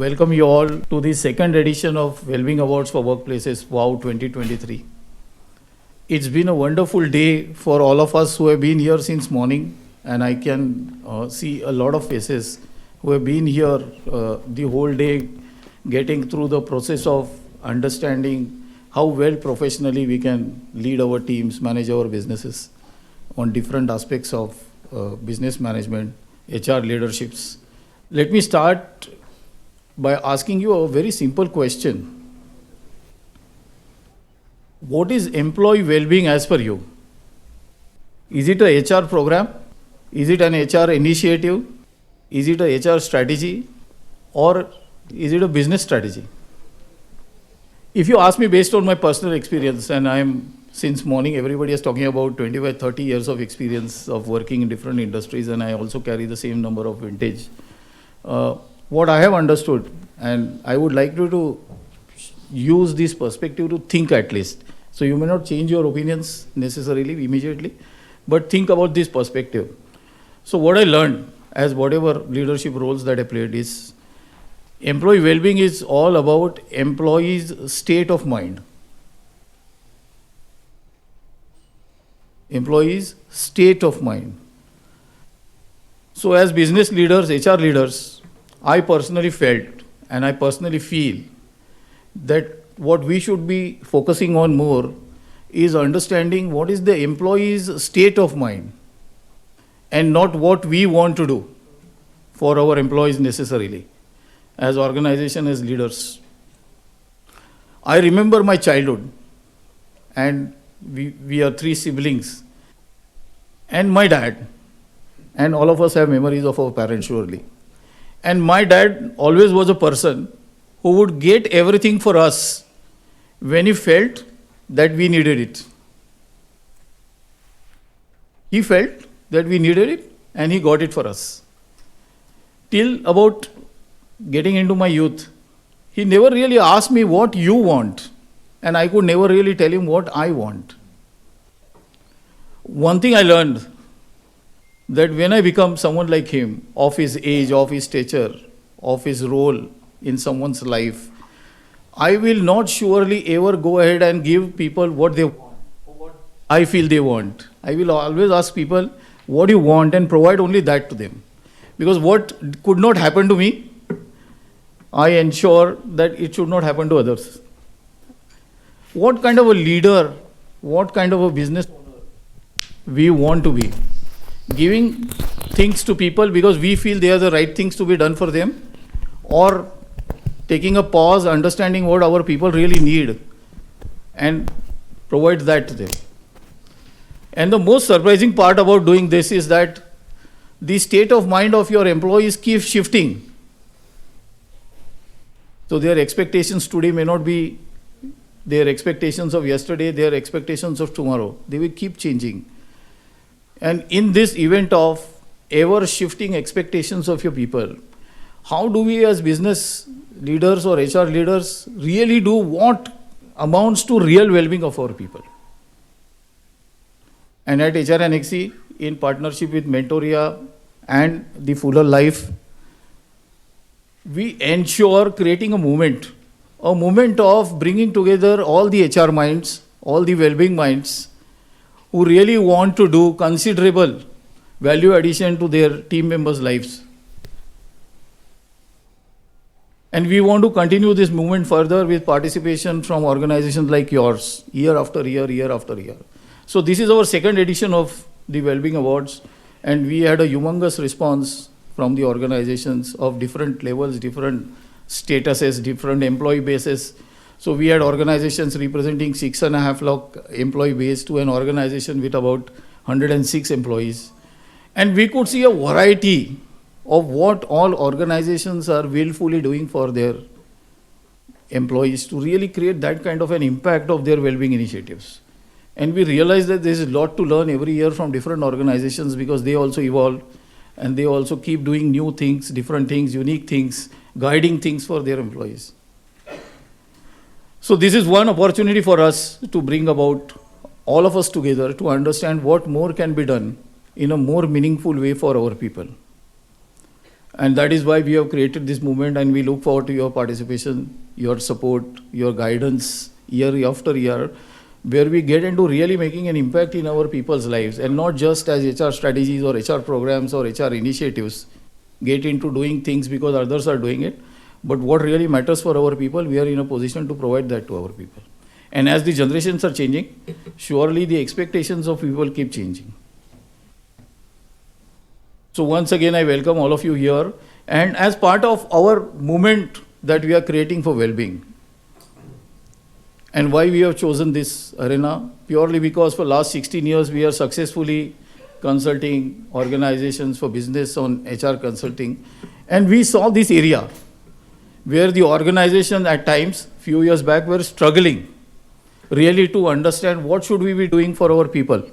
welcome you all to the second edition of Wellbeing Awards for Workplaces WOW 2023. It's been a wonderful day for all of us who have been here since morning, and I can see a lot of faces who have been here the whole day, getting through the process of understanding how well professionally we can lead our teams, manage our businesses on different aspects of business management, HR leaderships. Let me start by asking you a very simple question. What is employee well-being as per you? Is it a HR program? Is it an HR initiative? Is it a HR strategy? Or is it a business strategy? If you ask me based on my personal experience, and since morning everybody is talking about 25, 30 years of experience of working in different industries, and I also carry the same number of vintage. What I have understood, and I would like you to use this perspective to think at least. So you may not change your opinions necessarily immediately, but think about this perspective. So what I learned as whatever leadership roles that I played is employee well-being is all about employees' state of mind. Employees' state of mind. So as business leaders, HR leaders, I personally felt and I personally feel that what we should be focusing on more is understanding what is the employee's state of mind and not what we want to do for our employees necessarily as organization, as leaders. I remember my childhood, and we are 3 siblings, and my dad, and all of us have memories of our parents surely. And my dad always was a person who would get everything for us when he felt that we needed it. He felt that we needed it and he got it for us. Till about getting into my youth, he never really asked me what you want, and I could never really tell him what I want. One thing I learned, that when I become someone like him, of his age, of his stature, of his role in someone's life, I will not surely ever go ahead and give people what they want, or what I feel they want. I will always ask people, what do you want, and provide only that to them. Because what could not happen to me, I ensure that it should not happen to others. What kind of a leader, what kind of a business owner we want to be? Giving things to people because we feel they are the right things to be done for them, or taking a pause, understanding what our people really need and provide that to them. And the most surprising part about doing this is that the state of mind of your employees keeps shifting. So their expectations today may not be their expectations of yesterday, their expectations of tomorrow. They will keep changing. And in this event of ever shifting expectations of your people, how do we as business leaders or HR leaders really do what amounts to real well-being of our people? And at HR NXC, in partnership with Mentoria and the Fuller Life, we ensure creating a movement of bringing together all the HR minds, all the well-being minds, who really want to do considerable value addition to their team members' lives. And we want to continue this movement further with participation from organizations like yours, year after year, year after year. So this is our second edition of the Wellbeing Awards, and we had a humongous response from the organizations of different levels, different statuses, different employee bases. So we had organizations representing 6.5 lakh employee base to an organization with about 106 employees. And we could see a variety of what all organizations are willfully doing for their employees to really create that kind of an impact of their well-being initiatives. And we realized that there is a lot to learn every year from different organizations because they also evolve and they also keep doing new things, different things, unique things, guiding things for their employees. So this is one opportunity for us to bring about all of us together to understand what more can be done in a more meaningful way for our people. And that is why we have created this movement, and we look forward to your participation, your support, your guidance year after year, where we get into really making an impact in our people's lives, and not just as HR strategies or HR programs or HR initiatives, get into doing things because others are doing it. But what really matters for our people, we are in a position to provide that to our people. And as the generations are changing, surely the expectations of people keep changing. So once again, I welcome all of you here. And as part of our movement that we are creating for well-being, and why we have chosen this arena, purely because for last 16 years, we are successfully consulting organizations for business on HR consulting. And we saw this area where the organization at times, few years back, were struggling really to understand what should we be doing for our people.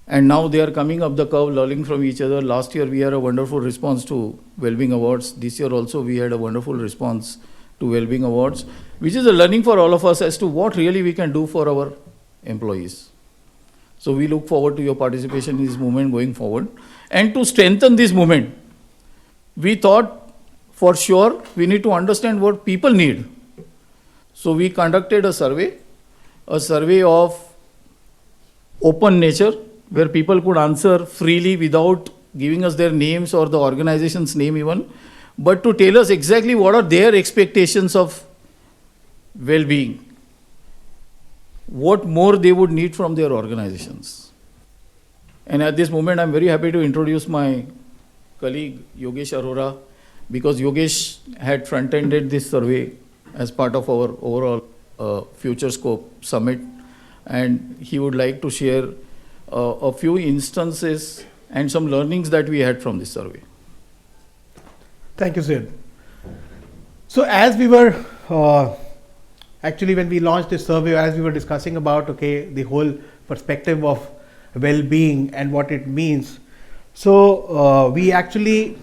And now they are coming up the curve, learning from each other. Last year, we had a wonderful response to Wellbeing Awards. This year also, we had a wonderful response to Wellbeing Awards, which is a learning for all of us as to what really we can do for our employees. So we look forward to your participation in this movement going forward. And to strengthen this movement, we thought for sure we need to understand what people need. So we conducted a survey of open nature, where people could answer freely without giving us their names or the organization's name even, but to tell us exactly what are their expectations of well-being, what more they would need from their organizations. And at this moment, I'm very happy to introduce my colleague Yogesh Arora, because Yogesh had front-ended this survey as part of our overall Future Scope Summit, and he would like to share a few instances and some learnings that we had from this survey. Thank you, Sid. So as we were, actually when we launched this survey, as we were discussing about, the whole perspective of well-being and what it means. So we actually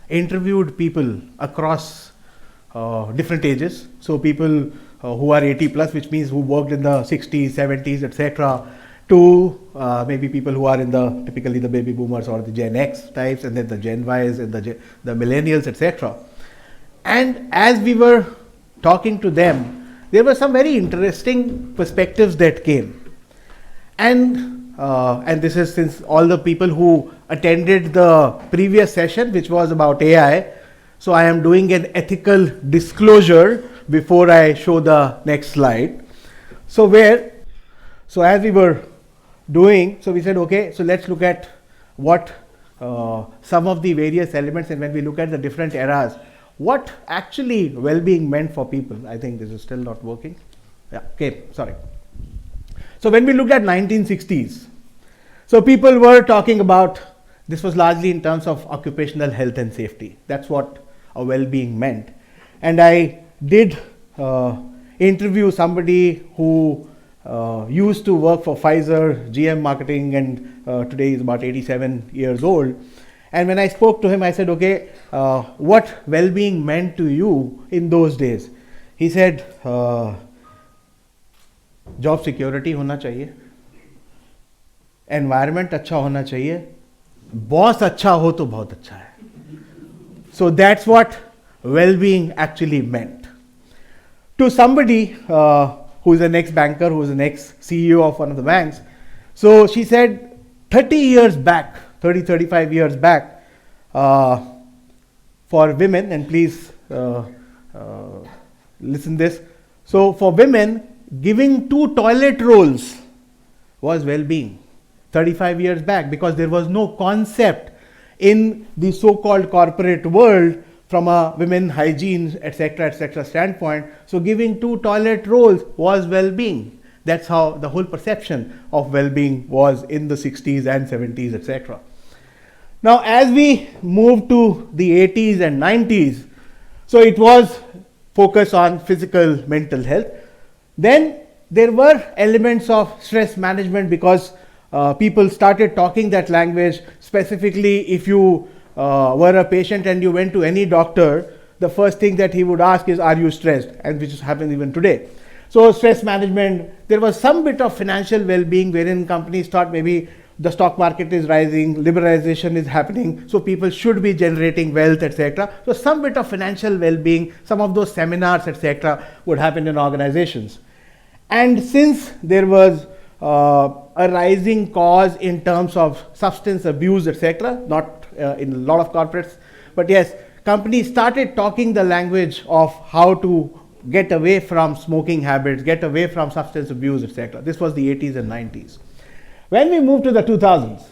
interviewed people across different ages. So people who are 80 plus, which means who worked in the 60s, 70s, etc., to maybe people who are in typically the baby boomers or the Gen X types, and then the Gen Ys and the millennials, etc. And as we were talking to them, there were some very interesting perspectives that came. And this is since all the people who attended the previous session, which was about AI. So I am doing an ethical disclosure before I show the next slide. So as we were doing, so we said, so let's look at what some of the various elements, and when we look at the different eras, what actually well-being meant for people. I think this is still not working. Yeah, sorry. So when we looked at 1960s, so people were talking about, this was largely in terms of occupational health and safety. That's what a well-being meant. And I did interview somebody who used to work for Pfizer, GM marketing, and today is about 87 years old. And when I spoke to him, I said, what well-being meant to you in those days? He said, job security होना चाहिए, environment अच्छा होना चाहिए, boss अच्छा हो तो बहुत अच्छा है. So that's what well-being actually meant. To somebody who is an ex-banker, who is an ex-CEO of one of the banks. So she said 35 years back, for women, and please listen this. So for women, giving 2 toilet rolls was well-being 35 years back, because there was no concept in the so-called corporate world from a women hygiene, etc. standpoint. So giving 2 toilet rolls was well-being. That's how the whole perception of well-being was in the 60s and 70s, etc. Now, as we move to the 80s and 90s, so it was focus on physical, mental health. Then there were elements of stress management, because people started talking that language. Specifically, if you were a patient and you went to any doctor, the first thing that he would ask is, are you stressed? And which happens even today. So stress management, there was some bit of financial well-being wherein companies thought maybe the stock market is rising, liberalization is happening, so people should be generating wealth, etc. So some bit of financial well-being, some of those seminars, etc. would happen in organizations. And since there was a rising cause in terms of substance abuse, etc., not in a lot of corporates, but yes, companies started talking the language of how to get away from smoking habits, get away from substance abuse, etc. This was the 80s and 90s. When we moved to the 2000s,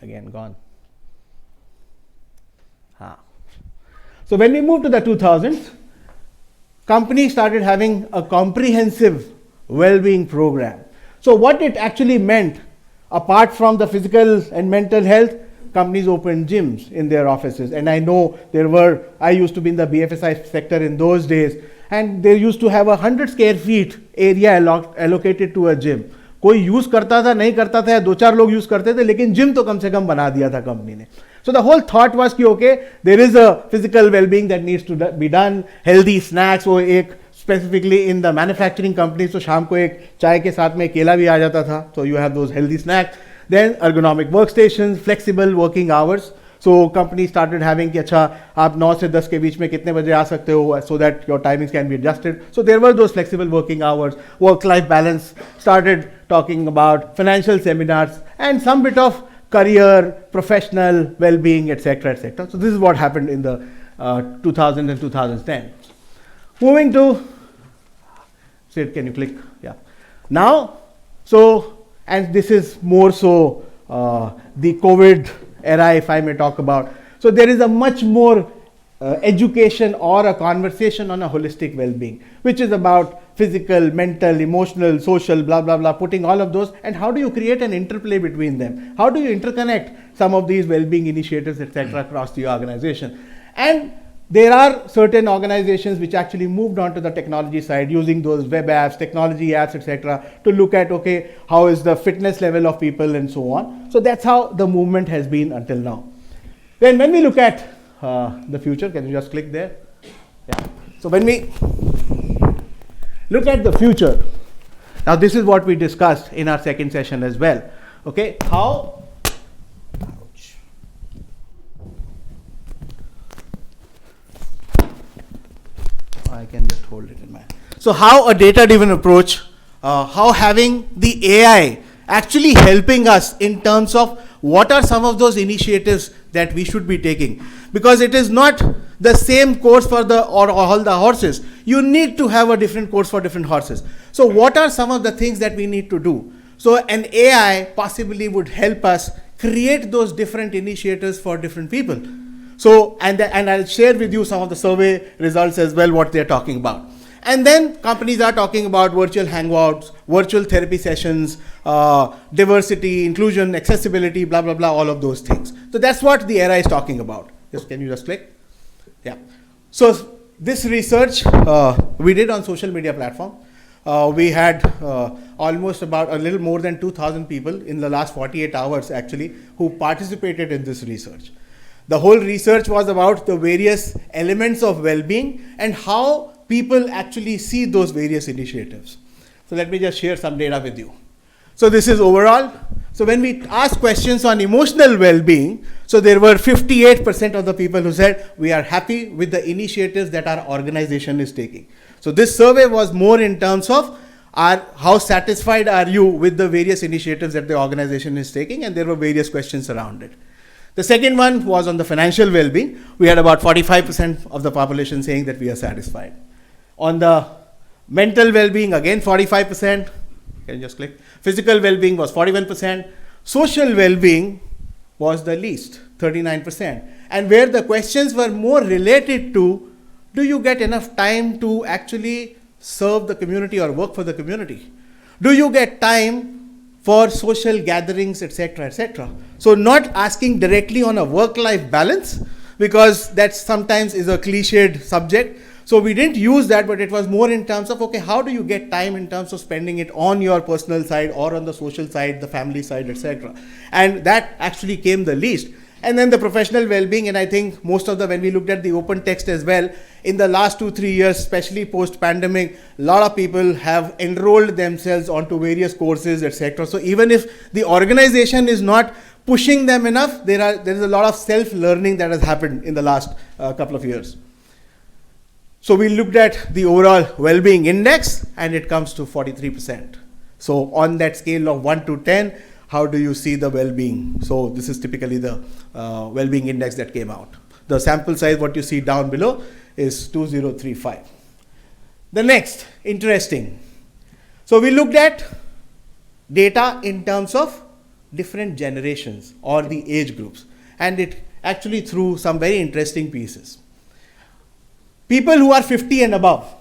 again gone. So when we moved to the 2000s, companies started having a comprehensive well-being program. So what it actually meant, apart from the physical and mental health, companies opened gyms in their offices. And I know I used to be in the BFSI sector in those days, and they used to have 100 square feet area allocated to a gym. कोई use करता था नहीं करता था, 2-4 लोग use करते थे, लेकिन जिम तो कम से कम बना दिया था कंपनी ने. So the whole thought was कि okay, there is a physical well-being that needs to be done, healthy snacks. वो एक specifically in the manufacturing companies, तो शाम को एक चाय के साथ में केला भी आ जाता था. So you have those healthy snacks. Then ergonomic workstations, flexible working hours. So companies started having कि अच्छा आप 9 से 10 के बीच में कितने बजे आ सकते हो, so that your timings can be adjusted. So there were those flexible working hours. Work-life balance, started talking about financial seminars and some bit of career, professional well-being, etc., etc. So this is what happened in the 2000s and 2010. Moving to, Sid, can you click? Yeah. Now, so, and this is more so the COVID era, if I may talk about. So there is a much more education or a conversation on a holistic well-being, which is about physical, mental, emotional, social, blah, blah, blah, putting all of those, and how do you create an interplay between them? How do you interconnect some of these well-being initiatives, etc., across the organization? And there are certain organizations which actually moved on to the technology side using those web apps, technology apps, etc., to look at, okay, how is the fitness level of people and so on. So that's how the movement has been until now. Then when we look at the future, can you just click there? Yeah. So when we look at the future, now this is what we discussed in our second session as well. Okay, how I can just hold it in my hand. So how a data-driven approach, how having the AI actually helping us in terms of what are some of those initiatives that we should be taking, because it is not the same course for all the horses. You need to have a different course for different horses. So what are some of the things that we need to do? So an AI possibly would help us create those different initiatives for different people. So, and I'll share with you some of the survey results as well, what they're talking about. And then companies are talking about virtual hangouts, virtual therapy sessions, diversity, inclusion, accessibility, blah, blah, blah, all of those things. So that's what the era is talking about. Just, can you just click? Yeah. So this research we did on social media platform. We had almost about a little more than 2,000 people in the last 48 hours actually who participated in this research. The whole research was about the various elements of well-being and how people actually see those various initiatives. So let me just share some data with you. So this is overall. So when we ask questions on emotional well-being, so there were 58% of the people who said we are happy with the initiatives that our organization is taking. So this survey was more in terms of how satisfied are you with the various initiatives that the organization is taking, and there were various questions around it. The second one was on the financial well-being. We had about 45% of the population saying that we are satisfied. On the mental well-being, again 45%. Can you just click? Physical well-being was 41%. Social well-being was the least, 39%. And where the questions were more related to, do you get enough time to actually serve the community or work for the community? Do you get time for social gatherings, etc., etc.? So not asking directly on a work-life balance, because that sometimes is a cliched subject. So we didn't use that, but it was more in terms of, okay, how do you get time in terms of spending it on your personal side or on the social side, the family side, etc. And that actually came the least. And then the professional well-being, and I think most of when we looked at the open text as well, in the last 2-3 years, especially post-pandemic, a lot of people have enrolled themselves onto various courses, etc. So even if the organization is not pushing them enough, there is a lot of self-learning that has happened in the last couple of years. So we looked at the overall well-being index, and it comes to 43%. So on that scale of 1 to 10, how do you see the well-being? So this is typically the well-being index that came out. The sample size, what you see down below, is 2035. The next, interesting. So we looked at data in terms of different generations or the age groups, and it actually threw some very interesting pieces. People who are 50 and above,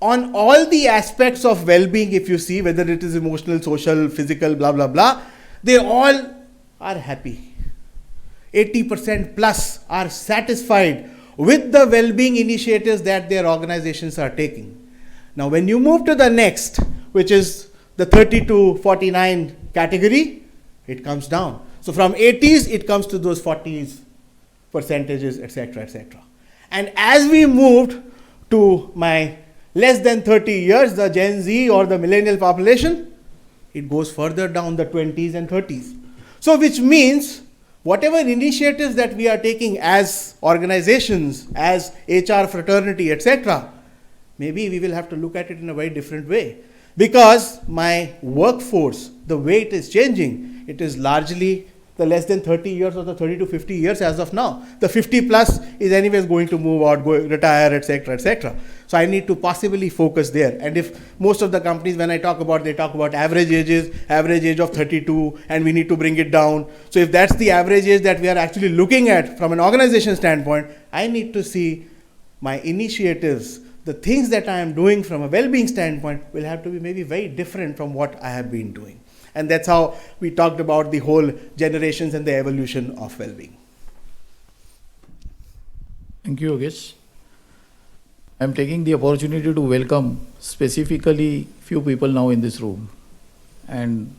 on all the aspects of well-being, if you see, whether it is emotional, social, physical, blah, blah, blah, they all are happy. 80% plus are satisfied with the well-being initiatives that their organizations are taking. Now, when you move to the next, which is the 30 to 49 category, it comes down. So from 80s, it comes to those 40s percentages, etc., etc. And as we moved to my less than 30 years, the Gen Z or the millennial population, it goes further down the 20s and 30s. So which means whatever initiatives that we are taking as organizations, as HR fraternity, etc., maybe we will have to look at it in a very different way. Because my workforce, the way it is changing, it is largely the less than 30 years or the 30 to 50 years as of now. The 50 plus is anyways going to move out, retire, etc., etc. So I need to possibly focus there. And if most of the companies, when I talk about, they talk about average ages, average age of 32, and we need to bring it down. So if that's the average age that we are actually looking at from an organization standpoint, I need to see my initiatives, the things that I am doing from a well-being standpoint will have to be maybe very different from what I have been doing. And that's how we talked about the whole generations and the evolution of well-being. Thank you, Yogesh. I'm taking the opportunity to welcome specifically few people now in this room. And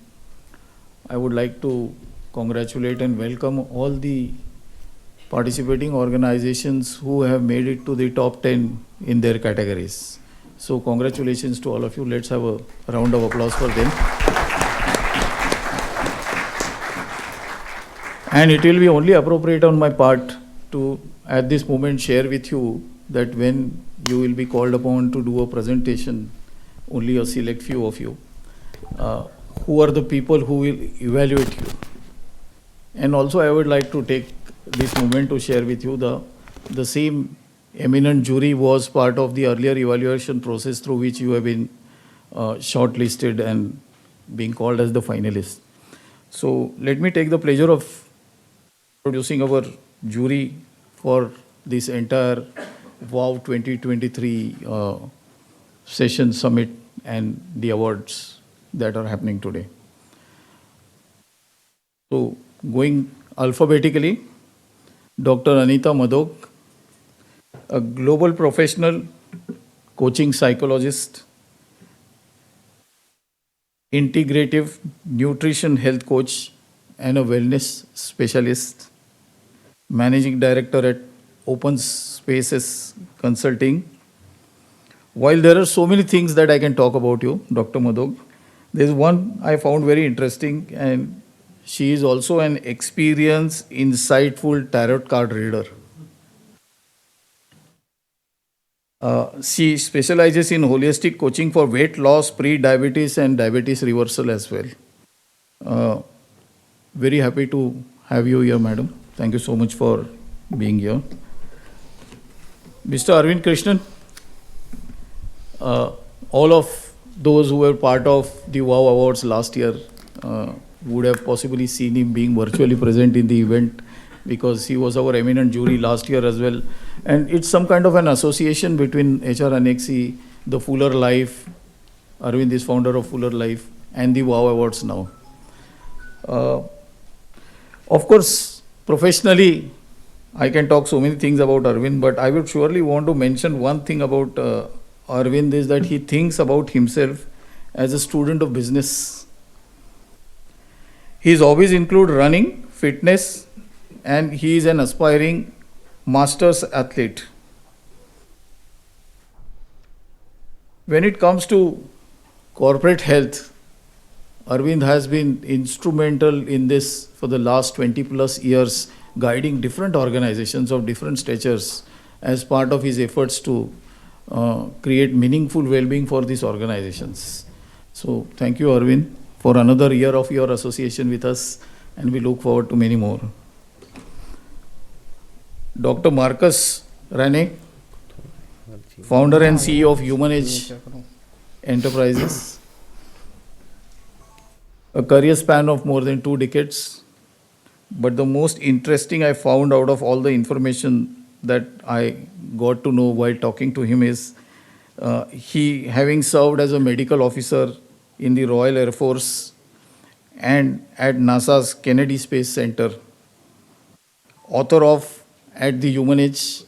I would like to congratulate and welcome all the participating organizations who have made it to the top 10 in their categories. So congratulations to all of you. Let's have a round of applause for them. And it will be only appropriate on my part to, at this moment, share with you that when you will be called upon to do a presentation, only a select few of you, who are the people who will evaluate you. And also I would like to take this moment to share with you the same eminent jury was part of the earlier evaluation process through which you have been shortlisted and being called as the finalist. So let me take the pleasure of introducing our jury for this entire WOW 2023 session summit and the awards that are happening today. So going alphabetically, Dr. Anita Madhok, a global professional, coaching psychologist, integrative nutrition health coach, and a wellness specialist, managing director at Open Spaces Consulting. While there are so many things that I can talk about you, Dr. Madhok, there's one I found very interesting, and she is also an experienced, insightful tarot card reader. She specializes in holistic coaching for weight loss, pre-diabetes, and diabetes reversal as well. Very happy to have you here, madam. Thank you so much for being here. Mr. Arvind Krishnan, all of those who were part of the WOW Awards last year would have possibly seen him being virtually present in the event because he was our eminent jury last year as well. And it's some kind of an association between HR Annexi, the Fuller Life, Arvind is founder of Fuller Life, and the WOW Awards now. Of course, professionally, I can talk so many things about Arvind, but I would surely want to mention one thing about Arvind is that he thinks about himself as a student of business. His hobbies include running, fitness, and he is an aspiring masters athlete. When it comes to corporate health, Arvind has been instrumental in this for the last 20 plus years, guiding different organizations of different statures as part of his efforts to create meaningful well-being for these organizations. So thank you, Arvind, for another year of your association with us, and we look forward to many more. Dr. Marcus Rane, founder and CEO of Human Age Enterprises, a career span of more than 2 decades. But the most interesting I found out of all the information that I got to know while talking to him is he, having served as a medical officer in the Royal Air Force and at NASA's Kennedy Space Center, author of At the Human Age,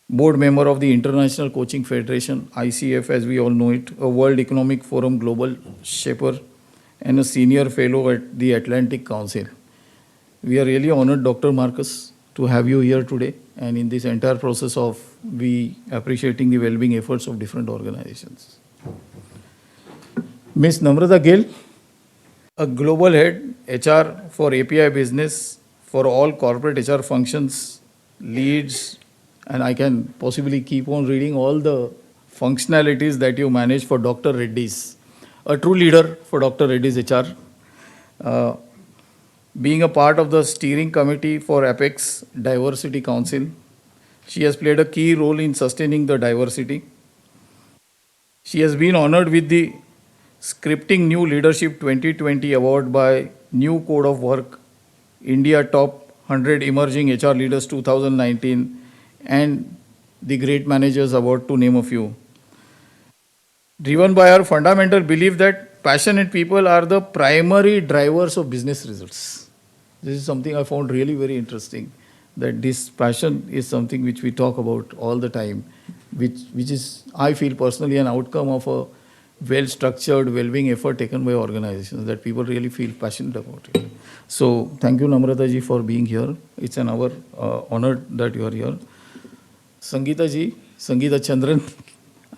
board member of the International Coaching Federation, ICF as we all know it, a World Economic Forum Global Shaper, and a senior fellow at the Atlantic Council. We are really honored, Dr. Marcus, to have you here today and in this entire process of we appreciating the well-being efforts of different organizations. Ms. Namrata Gill, a global head HR for API business for all corporate HR functions, leads, and I can possibly keep on reading all the functionalities that you manage for Dr. Reddy's. A true leader for Dr. Reddy's HR. Being a part of the steering committee for Apex Diversity Council, she has played a key role in sustaining the diversity. She has been honored with the Scripting New Leadership 2020 award by New Code of Work, India Top 100 Emerging HR Leaders 2019, and the Great Managers Award, to name a few. Driven by our fundamental belief that passionate people are the primary drivers of business results. This is something I found really very interesting, that this passion is something which we talk about all the time, which is, I feel personally, an outcome of a well-structured, well-being effort taken by organizations, that people really feel passionate about it. So thank you, Namrata ji, for being here. It's an honor that you are here. Sangeeta ji, Sangeeta Chandran,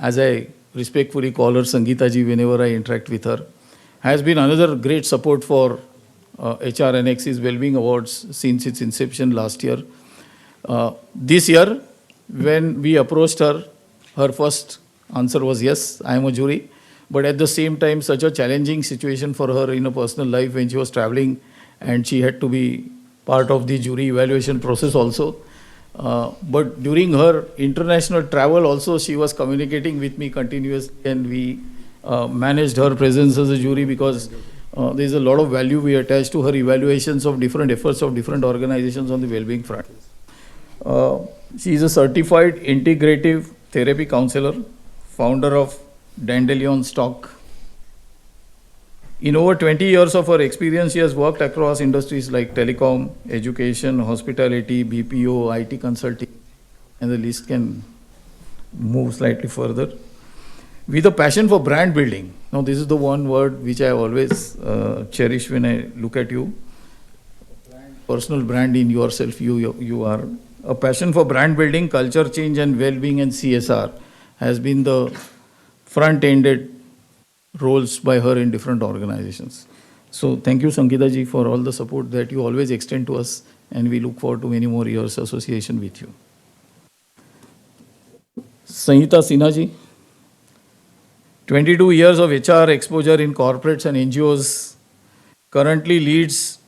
as I respectfully call her Sangeeta ji whenever I interact with her, has been another great support for HRNX's Wellbeing Awards since its inception last year. This year, when we approached her, her first answer was yes, I am a jury. But at the same time, such a challenging situation for her in a personal life when she was traveling and she had to be part of the jury evaluation process also. But during her international travel also, she was communicating with me continuously, and we managed her presence as a jury because there is a lot of value we attach to her evaluations of different efforts of different organizations on the well-being front. She is a certified integrative therapy counselor, founder of Dandelion Stock. In over 20 years of her experience, she has worked across industries like telecom, education, hospitality, BPO, IT consulting, and the list can move slightly further. With a passion for brand building. Now, this is the one word which I always cherish when I look at you. Personal brand in yourself, you are. A passion for brand building, culture change, and well-being and CSR has been the front-ended roles by her in different organizations. So thank you, Sangeeta ji, for all the support that you always extend to us, and we look forward to many more years association with you. Sangeeta Sinha ji, 22 years of HR exposure in corporates and NGOs, currently leads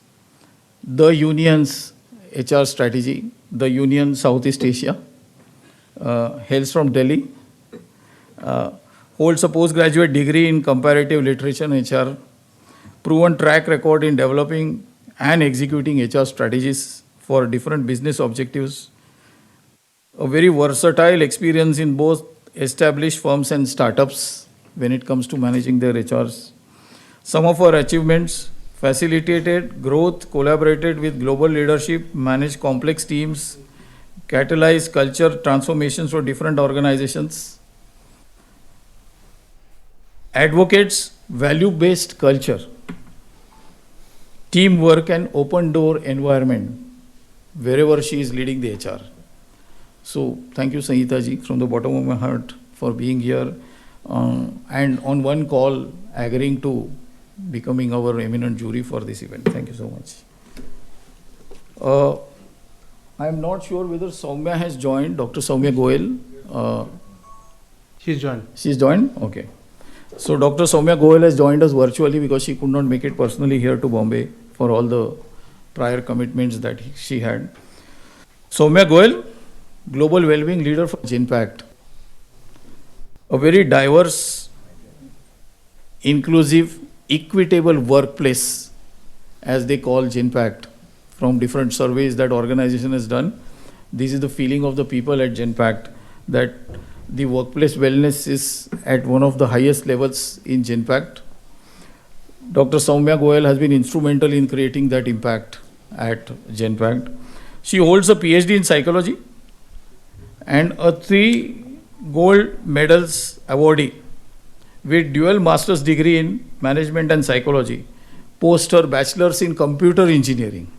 the union's HR strategy, the Union Southeast Asia, hails from Delhi, holds a postgraduate degree in comparative literature and HR, proven track record in developing and executing HR strategies for different business objectives, a very versatile experience in both established firms and startups when it comes to managing their HRs. Some of her achievements: facilitated growth, collaborated with global leadership, managed complex teams, catalyzed culture transformations for different organizations, advocates value-based culture. teamwork and open door environment wherever she is leading the HR. So thank you, Sangeeta ji, from the bottom of my heart for being here and on one call agreeing to becoming our eminent jury for this event. Thank you so much. I am not sure whether Soumya has joined, Dr. Soumya Goel. She's joined. She's joined? Okay. So Dr. Soumya Goel has joined us virtually because she could not make it personally here to Bombay for all the prior commitments that she had. Soumya Goel, Global Wellbeing Leader for Genpact. A very diverse, inclusive, equitable workplace, as they call Genpact, from different surveys that organization has done. This is the feeling of the people at Genpact, that the workplace wellness is at one of the highest levels in Genpact. Dr. Soumya Goel has been instrumental in creating that impact at Genpact. She holds a PhD in psychology and a 3 gold medals awardee with dual master's degree in management and psychology, post her bachelor's in computer engineering.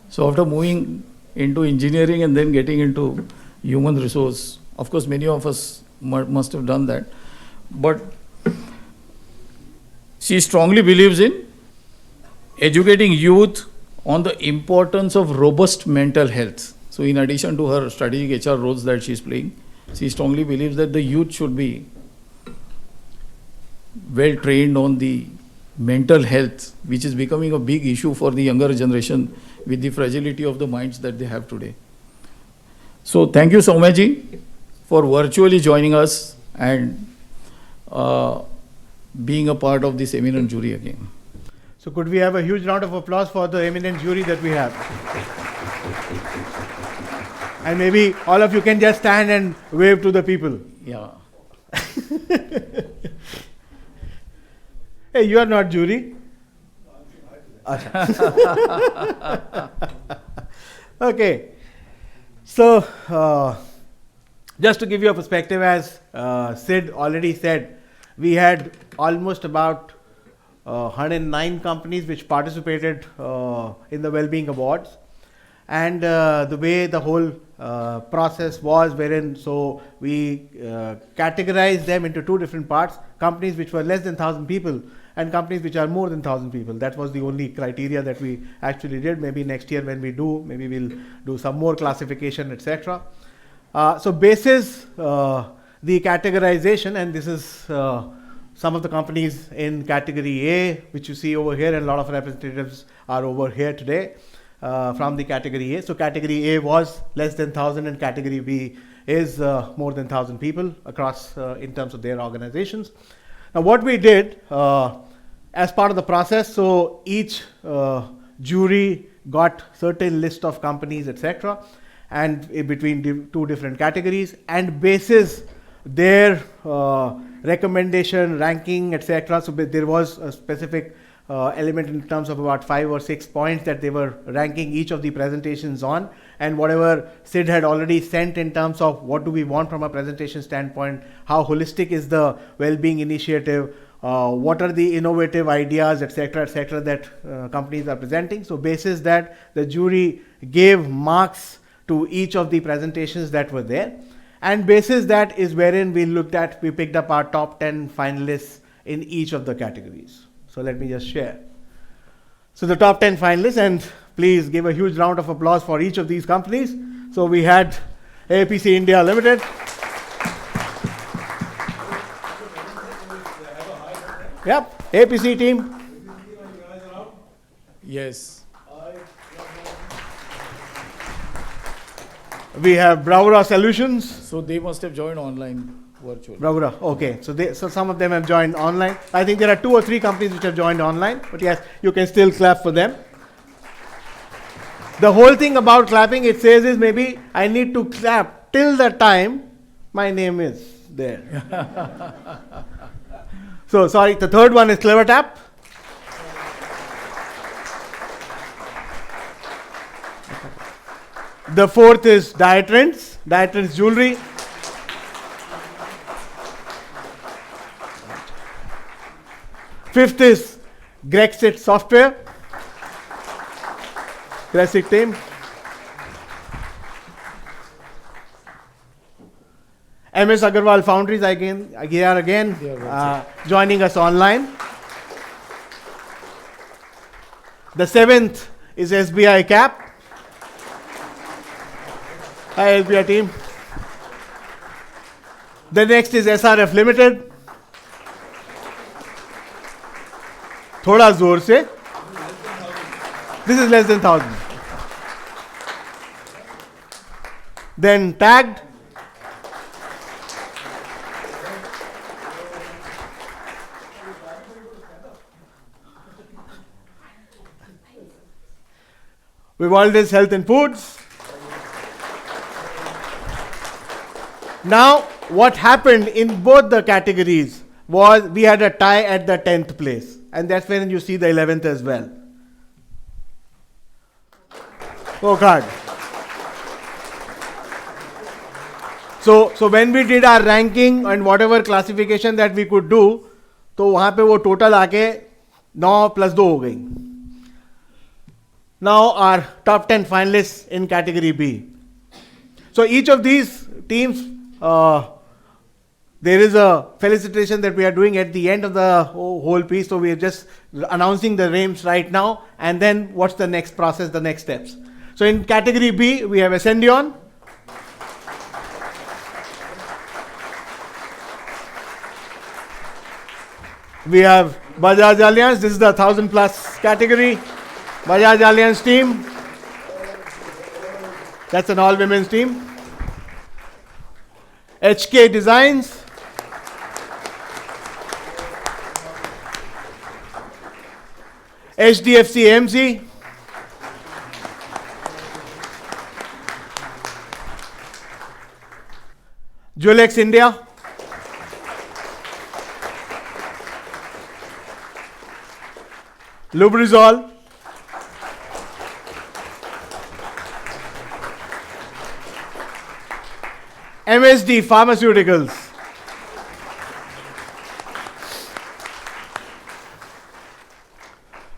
So after moving into engineering and then getting into human resource, of course many of us must have done that, but she strongly believes in educating youth on the importance of robust mental health. So in addition to her strategic HR roles that she is playing, she strongly believes that the youth should be well trained on the mental health, which is becoming a big issue for the younger generation with the fragility of the minds that they have today. So thank you, Soumya ji, for virtually joining us and being a part of this eminent jury again. So could we have a huge round of applause for the eminent jury that we have? And maybe all of you can just stand and wave to the people. Yeah. Hey, you are not jury. Okay. So, just to give you a perspective, as Sid already said, we had almost about 109 companies which participated in the Wellbeing Awards. And the way the whole process was, wherein so we categorized them into 2 different parts: companies which were less than 1,000 people and companies which are more than 1,000 people. That was the only criteria that we actually did. Maybe next year when we do, maybe we'll do some more classification, etc. So basis the categorization, and this is some of the companies in category A, which you see over here, and a lot of representatives are over here today. From the category A. So category A was less than 1,000 and category B is more than 1,000 people across in terms of their organizations. Now what we did as part of the process, so each jury got certain list of companies, etc., and in between 2 different categories, and basis their recommendation, ranking, etc. So there was a specific element in terms of about 5 or 6 points that they were ranking each of the presentations on, and whatever Sid had already sent in terms of what do we want from a presentation standpoint, how holistic is the well-being initiative, what are the innovative ideas, etc., that companies are presenting. So basis that, the jury gave marks to each of the presentations that were there, and basis that is wherein we picked up our top 10 finalists in each of the categories. So let me just share. So the top 10 finalists, and please give a huge round of applause for each of these companies. So we had APC India Limited. Yep, APC team. Yes. We have Bravura Solutions. So they must have joined online. Virtual. Bravura, okay. So some of them have joined online. I think there are 2 or 3 companies which have joined online, but yes, you can still clap for them. The whole thing about clapping, it says, is maybe I need to clap till the time my name is there. So sorry, the third one is Clever Tap. The fourth is Diatrends Jewelry. Fifth is Grexit Software. Classic team. MS Agarwal Foundries again, joining us online. The 7th is SBI Cap. Hi SBI team. The next is SRF Limited. Thoda zor se. This is less than 1,000. Then tagged. Vivaldi's Health and Foods. Now, what happened in both the categories was we had a tie at the 10th place. And that's when you see the 11th as well. Work hard. So when we did our ranking and whatever classification that we could do, तो वहाँ पे वो total आके 9 + 2 हो गई. Now our top 10 finalists in category B. So each of these teams, there is a felicitation that we are doing at the end of the whole piece. So we are just announcing the names right now, and then what's the next process, the next steps. So in category B, we have Ascendion. We have Bajaj Alliance. This is the 1,000+ category. Bajaj Alliance team. That's an all-women's team. HK Designs. HDFC AMC. Julex India. Lubrizol. MSD Pharmaceuticals.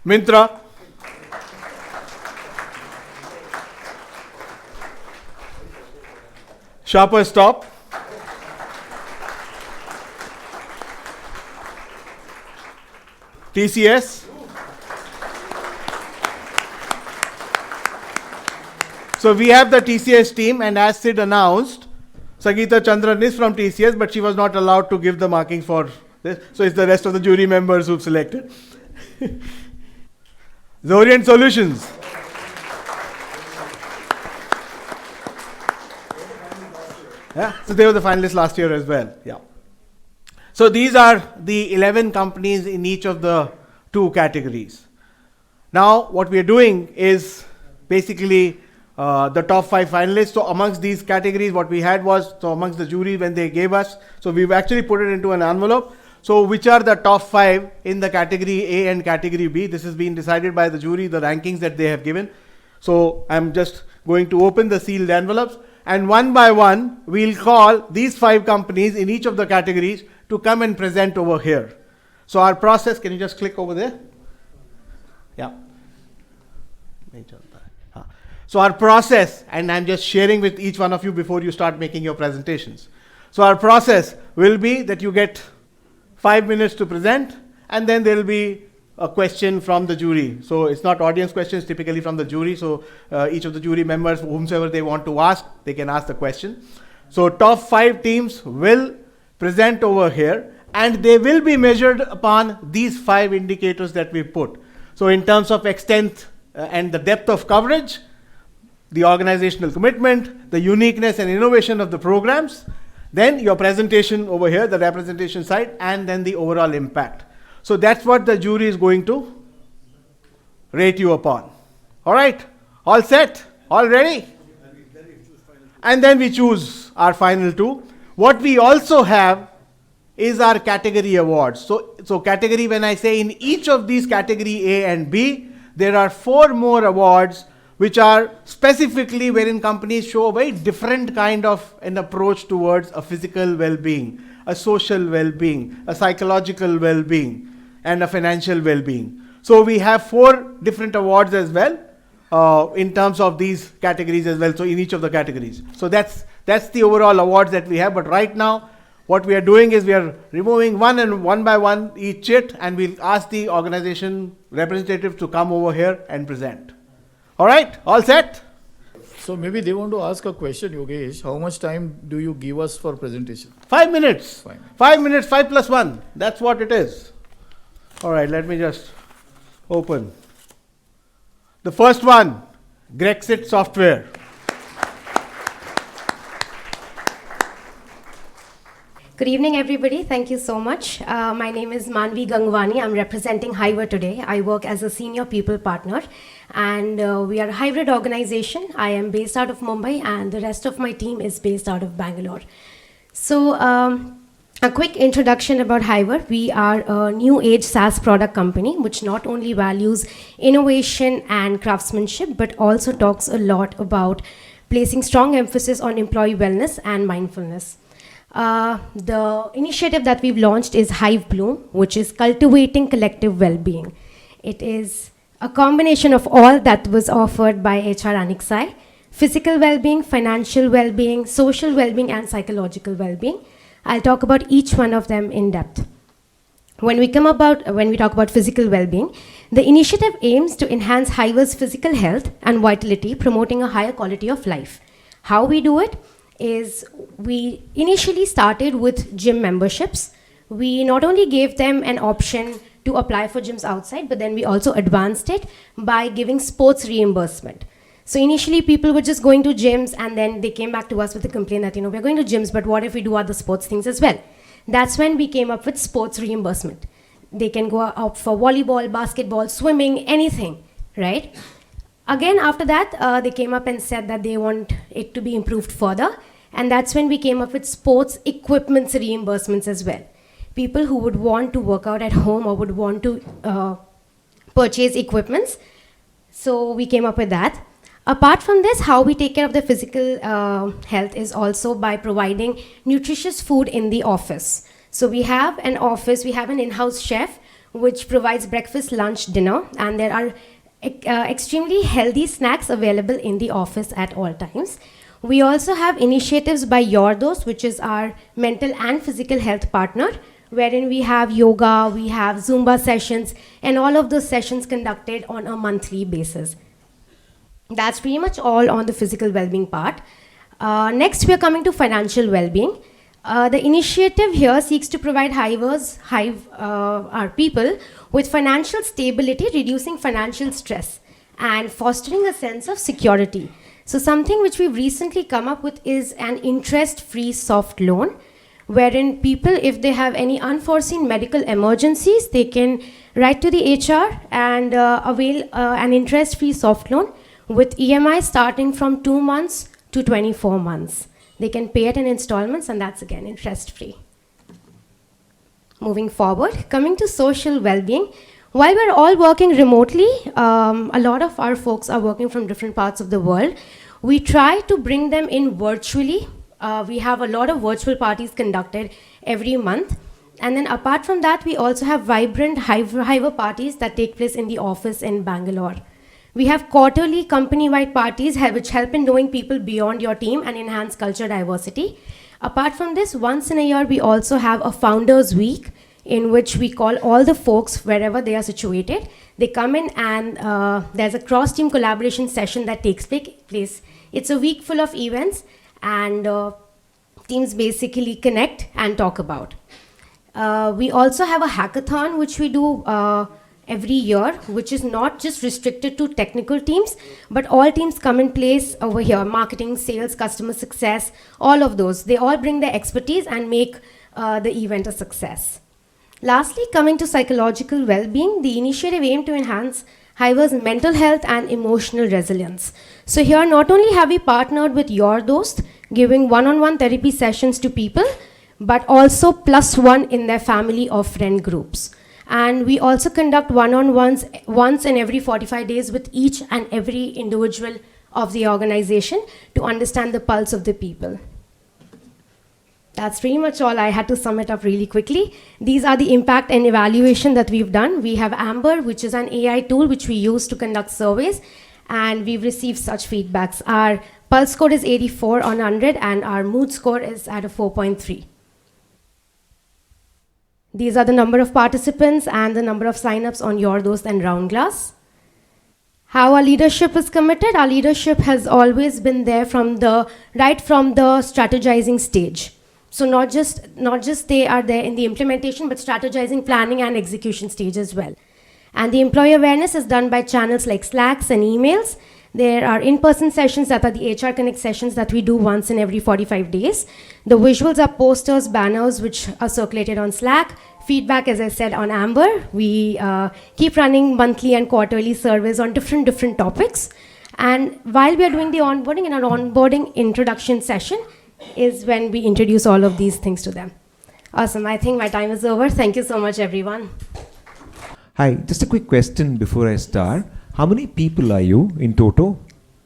Mintra. Sharper Stop. TCS. So we have the TCS team, and as Sid announced, Sangeeta Chandran is from TCS, but she was not allowed to give the markings for this. So it's the rest of the jury members who've selected. Zorient Solutions. Yeah, so they were the finalists last year as well. Yeah. So these are the 11 companies in each of the 2 categories. Now what we are doing is basically the top 5 finalists. So amongst these categories, what we had was, so amongst the jury when they gave us, so we've actually put it into an envelope. So which are the top 5 in the category A and category B? This has been decided by the jury, the rankings that they have given. So I'm just going to open the sealed envelopes, and one by one, we'll call these 5 companies in each of the categories to come and present over here. So our process, can you just click over there? Yeah. So our process, and I'm just sharing with each one of you before you start making your presentations. So our process will be that you get 5 minutes to present, and then there will be a question from the jury. So it's not audience questions, typically from the jury. So each of the jury members, whomsoever they want to ask, they can ask the question. So top 5 teams will present over here, and they will be measured upon these 5 indicators that we put. So in terms of extent and the depth of coverage, the organizational commitment, the uniqueness and innovation of the programs, then your presentation over here, the representation side, and then the overall impact. So that's what the jury is going to rate you upon. All right, all set, all ready? And then we choose our final 2. What we also have is our category awards. So category, when I say in each of these category A and B, there are 4 more awards which are specifically wherein companies show a very different kind of an approach towards a physical well-being, a social well-being, a psychological well-being, and a financial well-being. So we have 4 different awards as well. in terms of these categories as well. So in each of the categories. So that's the overall awards that we have. But right now, what we are doing is we are removing one by one each chit, and we'll ask the organization representative to come over here and present. All right, all set? So maybe they want to ask a question, Yogesh. How much time do you give us for presentation? 5 minutes. 5 minutes. 5 minutes, 5 plus 1. That's what it is. All right, let me just open. The first one, Grexit software. Good evening, everybody. Thank you so much. My name is Manvi Gangwani. I'm representing Hiver today. I work as a senior people partner, and we are a hybrid organization. I am based out of Mumbai, and the rest of my team is based out of Bangalore. So, a quick introduction about Hiver. We are a new age SaaS product company, which not only values innovation and craftsmanship, but also talks a lot about placing strong emphasis on employee wellness and mindfulness. The initiative that we've launched is Hive Bloom, which is cultivating collective well-being. It is a combination of all that was offered by HR Anixai: physical well-being, financial well-being, social well-being, and psychological well-being. I'll talk about each one of them in depth. When we talk about physical well-being, the initiative aims to enhance Hiver's physical health and vitality, promoting a higher quality of life. How we do it is we initially started with gym memberships. We not only gave them an option to apply for gyms outside, but then we also advanced it by giving sports reimbursement. So initially people were just going to gyms, and then they came back to us with a complaint that, we're going to gyms, but what if we do other sports things as well? That's when we came up with sports reimbursement. They can go out for volleyball, basketball, swimming, anything, right? Again, after that, they came up and said that they want it to be improved further. And that's when we came up with sports equipments reimbursements as well. People who would want to work out at home or would want to purchase equipments. So we came up with that. Apart from this, how we take care of the physical health is also by providing nutritious food in the office. So we have an office, we have an in-house chef which provides breakfast, lunch, dinner, and there are extremely healthy snacks available in the office at all times. We also have initiatives by Your Dost, which is our mental and physical health partner, wherein we have yoga, we have Zumba sessions, and all of those sessions conducted on a monthly basis. That's pretty much all on the physical well-being part. Next, we are coming to financial well-being. The initiative here seeks to provide our people with financial stability, reducing financial stress, and fostering a sense of security. So something which we've recently come up with is an interest-free soft loan, wherein people, if they have any unforeseen medical emergencies, they can write to the HR and avail an interest-free soft loan with EMI starting from 2 months to 24 months. They can pay it in installments, and that's again interest-free. Moving forward, coming to social well-being. While we're all working remotely, a lot of our folks are working from different parts of the world. We try to bring them in virtually. We have a lot of virtual parties conducted every month. And then apart from that, we also have vibrant Hiver parties that take place in the office in Bangalore. We have quarterly company-wide parties which help in knowing people beyond your team and enhance culture diversity. Apart from this, once in a year, we also have a Founders Week, in which we call all the folks wherever they are situated. They come in, and there's a cross-team collaboration session that takes place. It's a week full of events, and teams basically connect and talk about. We also have a hackathon, which we do every year, which is not just restricted to technical teams, but all teams come in place over here: marketing, sales, customer success, all of those. They all bring their expertise and make the event a success. Lastly, coming to psychological well-being, the initiative aimed to enhance Hiver's mental health and emotional resilience. So here, not only have we partnered with Your Dost, giving one-on-one therapy sessions to people, but also +1 in their family or friend groups. And we also conduct one-on-ones once in every 45 days with each and every individual of the organization to understand the pulse of the people. That's pretty much all. I had to sum it up really quickly. These are the impact and evaluation that we've done. We have Amber, which is an AI tool which we use to conduct surveys. and we've received such feedbacks. Our pulse score is 84 on 100, and our mood score is at a 4.3. These are the number of participants and the number of signups on Your Dost and Round Glass. How our leadership is committed? Our leadership has always been there right from the strategizing stage. So not just they are there in the implementation, but strategizing, planning, and execution stage as well. And the employee awareness is done by channels like Slacks and emails. There are in-person sessions that are the HR Connect sessions that we do once in every 45 days. The visuals are posters, banners, which are circulated on Slack. Feedback, as I said, on Amber. We keep running monthly and quarterly surveys on different topics. And while we are doing the onboarding, in our onboarding introduction session is when we introduce all of these things to them. Awesome. I think my time is over. Thank you so much, everyone. Hi, just a quick question before I start. How many people are you in total?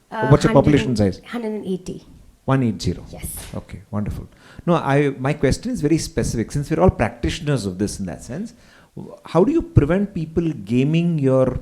What's your population size? 180. 180. Yes. Okay, wonderful. No, my question is very specific. Since we're all practitioners of this in that sense, how do you prevent people gaming your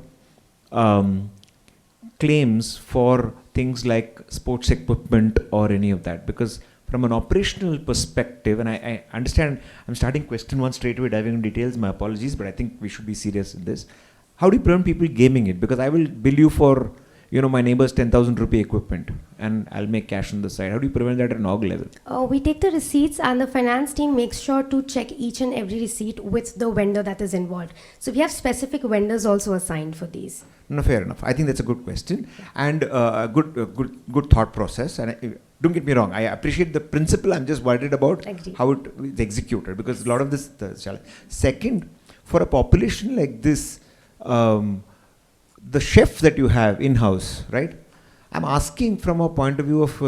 claims for things like sports equipment or any of that? Because from an operational perspective, and I understand, I'm starting question one straight away, diving into details, my apologies, but I think we should be serious in this. How do you prevent people gaming it? Because I will bill you for, my neighbor's 10,000 rupee equipment and I'll make cash on the side. How do you prevent that at an org level? We take the receipts, and the finance team makes sure to check each and every receipt with the vendor that is involved. So we have specific vendors also assigned for these. No, fair enough. I think that's a good question and a good thought process. And don't get me wrong, I appreciate the principle. I'm just worried about how it is executed, because a lot of this challenge. Second, for a population like this, the chef that you have in-house, right? I'm asking from a point of view of,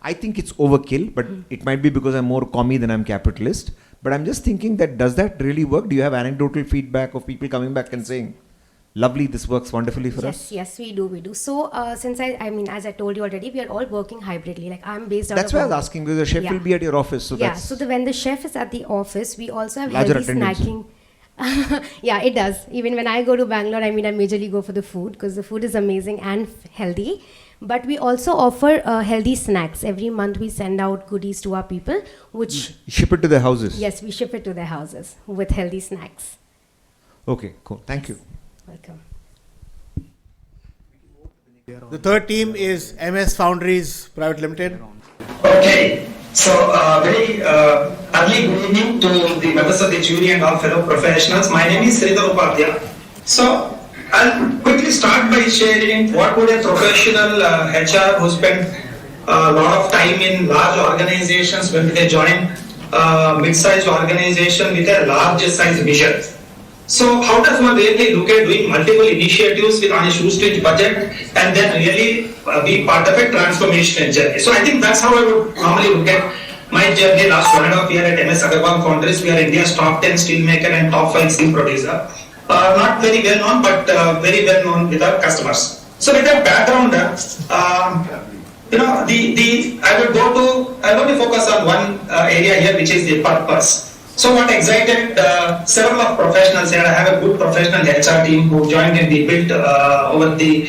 I think it's overkill, but it might be because I'm more commie than I'm capitalist. But I'm just thinking that, does that really work? Do you have anecdotal feedback of people coming back and saying, lovely, this works wonderfully for us? Yes, we do. So, since I mean, as I told you already, we are all working hybridly. Like, I'm based out That's of why I was asking, because the chef will be at your office. So when the chef is at the office, we also have larger healthy attendance. snacking. Yeah, it does. Even when I go to Bangalore, I majorly go for the food, because the food is amazing and healthy. But we also offer healthy snacks. Every month we send out goodies to our people, which... Ship it to their houses? Yes, we ship it to their houses with healthy snacks. Okay, cool. Thank you. Welcome. The third team is MS Foundries Private Limited. Okay, so very early good evening to the members of the jury and all fellow professionals. My name is Sridhar Upadhyaya. So I'll quickly start by sharing what would a professional HR who spent a lot of time in large organizations when they join mid-sized organization with a large size vision. So how does one really look at doing multiple initiatives with on a shoestring budget and then really be part of a transformational journey? So I think that's how I would normally look at my journey last 1.5 years at MS Agarwal Foundries. We are India's top 10 steelmaker and top 5 steel producer. Not very well known, but very well known with our customers. So with that background, I want to focus on one area here, which is the purpose. So what excited several of professionals here, I have a good professional HR team who joined and we built over the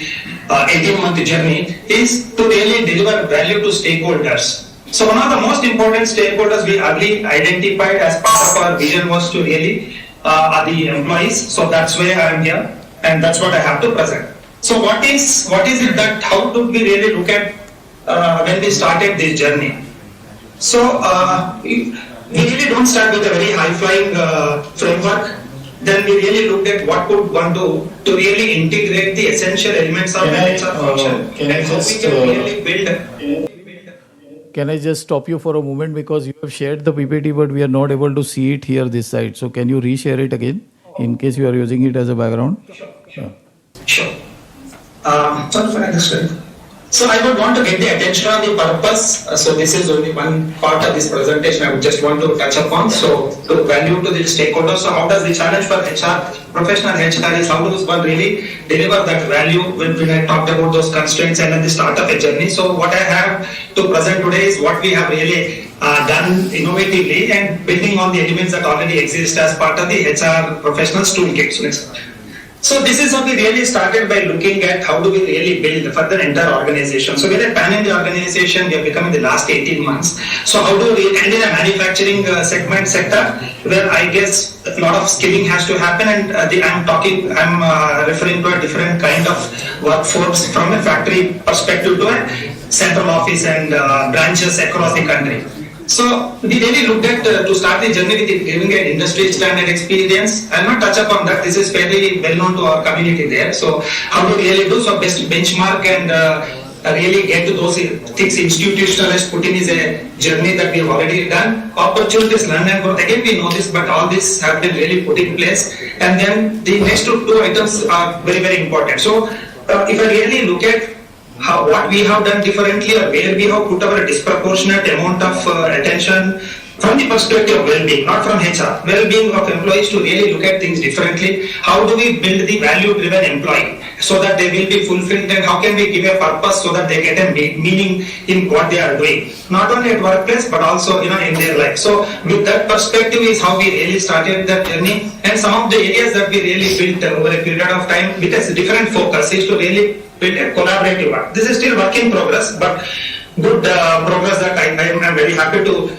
18-month journey, is to really deliver value to stakeholders. So one of the most important stakeholders we early identified as part of our vision was to really are the employees. So that's where I am here, and that's what I have to present. So what is it that, how do we really look at when we started this journey? So we really don't start with a very high-flying framework. Then we really looked at what could one do to really integrate the essential elements of an HR function, and how we can really build. Can I just stop you for a moment, because you have shared the PPT but we are not able to see it here this side. So can you reshare it again in case you are using it as a background? Sure. Sorry for understanding. So I would want to get the attention on the purpose. So this is only one part of this presentation I would just want to touch upon. So to value to the stakeholders. So how does the challenge for HR, professional HR is how does one really deliver that value when I talked about those constraints and at the start of a journey. So what I have to present today is what we have really done innovatively and building on the elements that already exist as part of the HR professionals toolkit. So next. So this is how we really started by looking at how do we really build further entire organization. So we're a pan-India organization, we have become in the last 18 months. So how do we, and in a manufacturing sector, where I guess a lot of skilling has to happen, and I'm referring to a different kind of workforce from a factory perspective to a central office and branches across the country. So we really looked at to start the journey with giving an industry standard experience. I'll not touch upon that. This is fairly well known to our community there. So how to really do so best benchmark and really get to those things institutionalized, put in is a journey that we have already done. Opportunities, learn and growth. Again, we know this, but all this have been really put in place. And then the next two items are very, very important. So if I really look at what we have done differently, or where we have put our disproportionate amount of attention from the perspective of well-being, not from HR, well-being of employees, to really look at things differently. How do we build the value-driven employee so that they will be fulfilled, and how can we give a purpose so that they get a meaning in what they are doing, not only at workplace but also in their life. So with that perspective is how we really started that journey, and some of the areas that we really built over a period of time with a different focus is to really build a collaborative work. This is still work in progress, but good progress that I am very happy to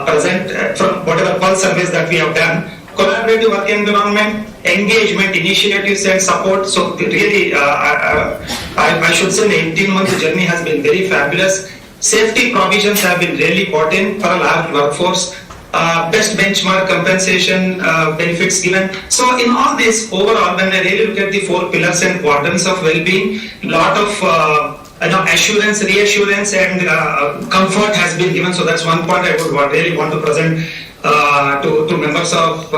present from whatever pulse surveys that we have done. Collaborative work environment, engagement, initiatives and support. So really, I should say the 18-month journey has been very fabulous. Safety provisions have been really important for a large workforce. Best benchmark compensation, benefits given. So in all this, overall, when I really look at the 4 pillars and quadrants of well-being, lot of assurance, reassurance and comfort has been given. So that's one point I would really want to present to members of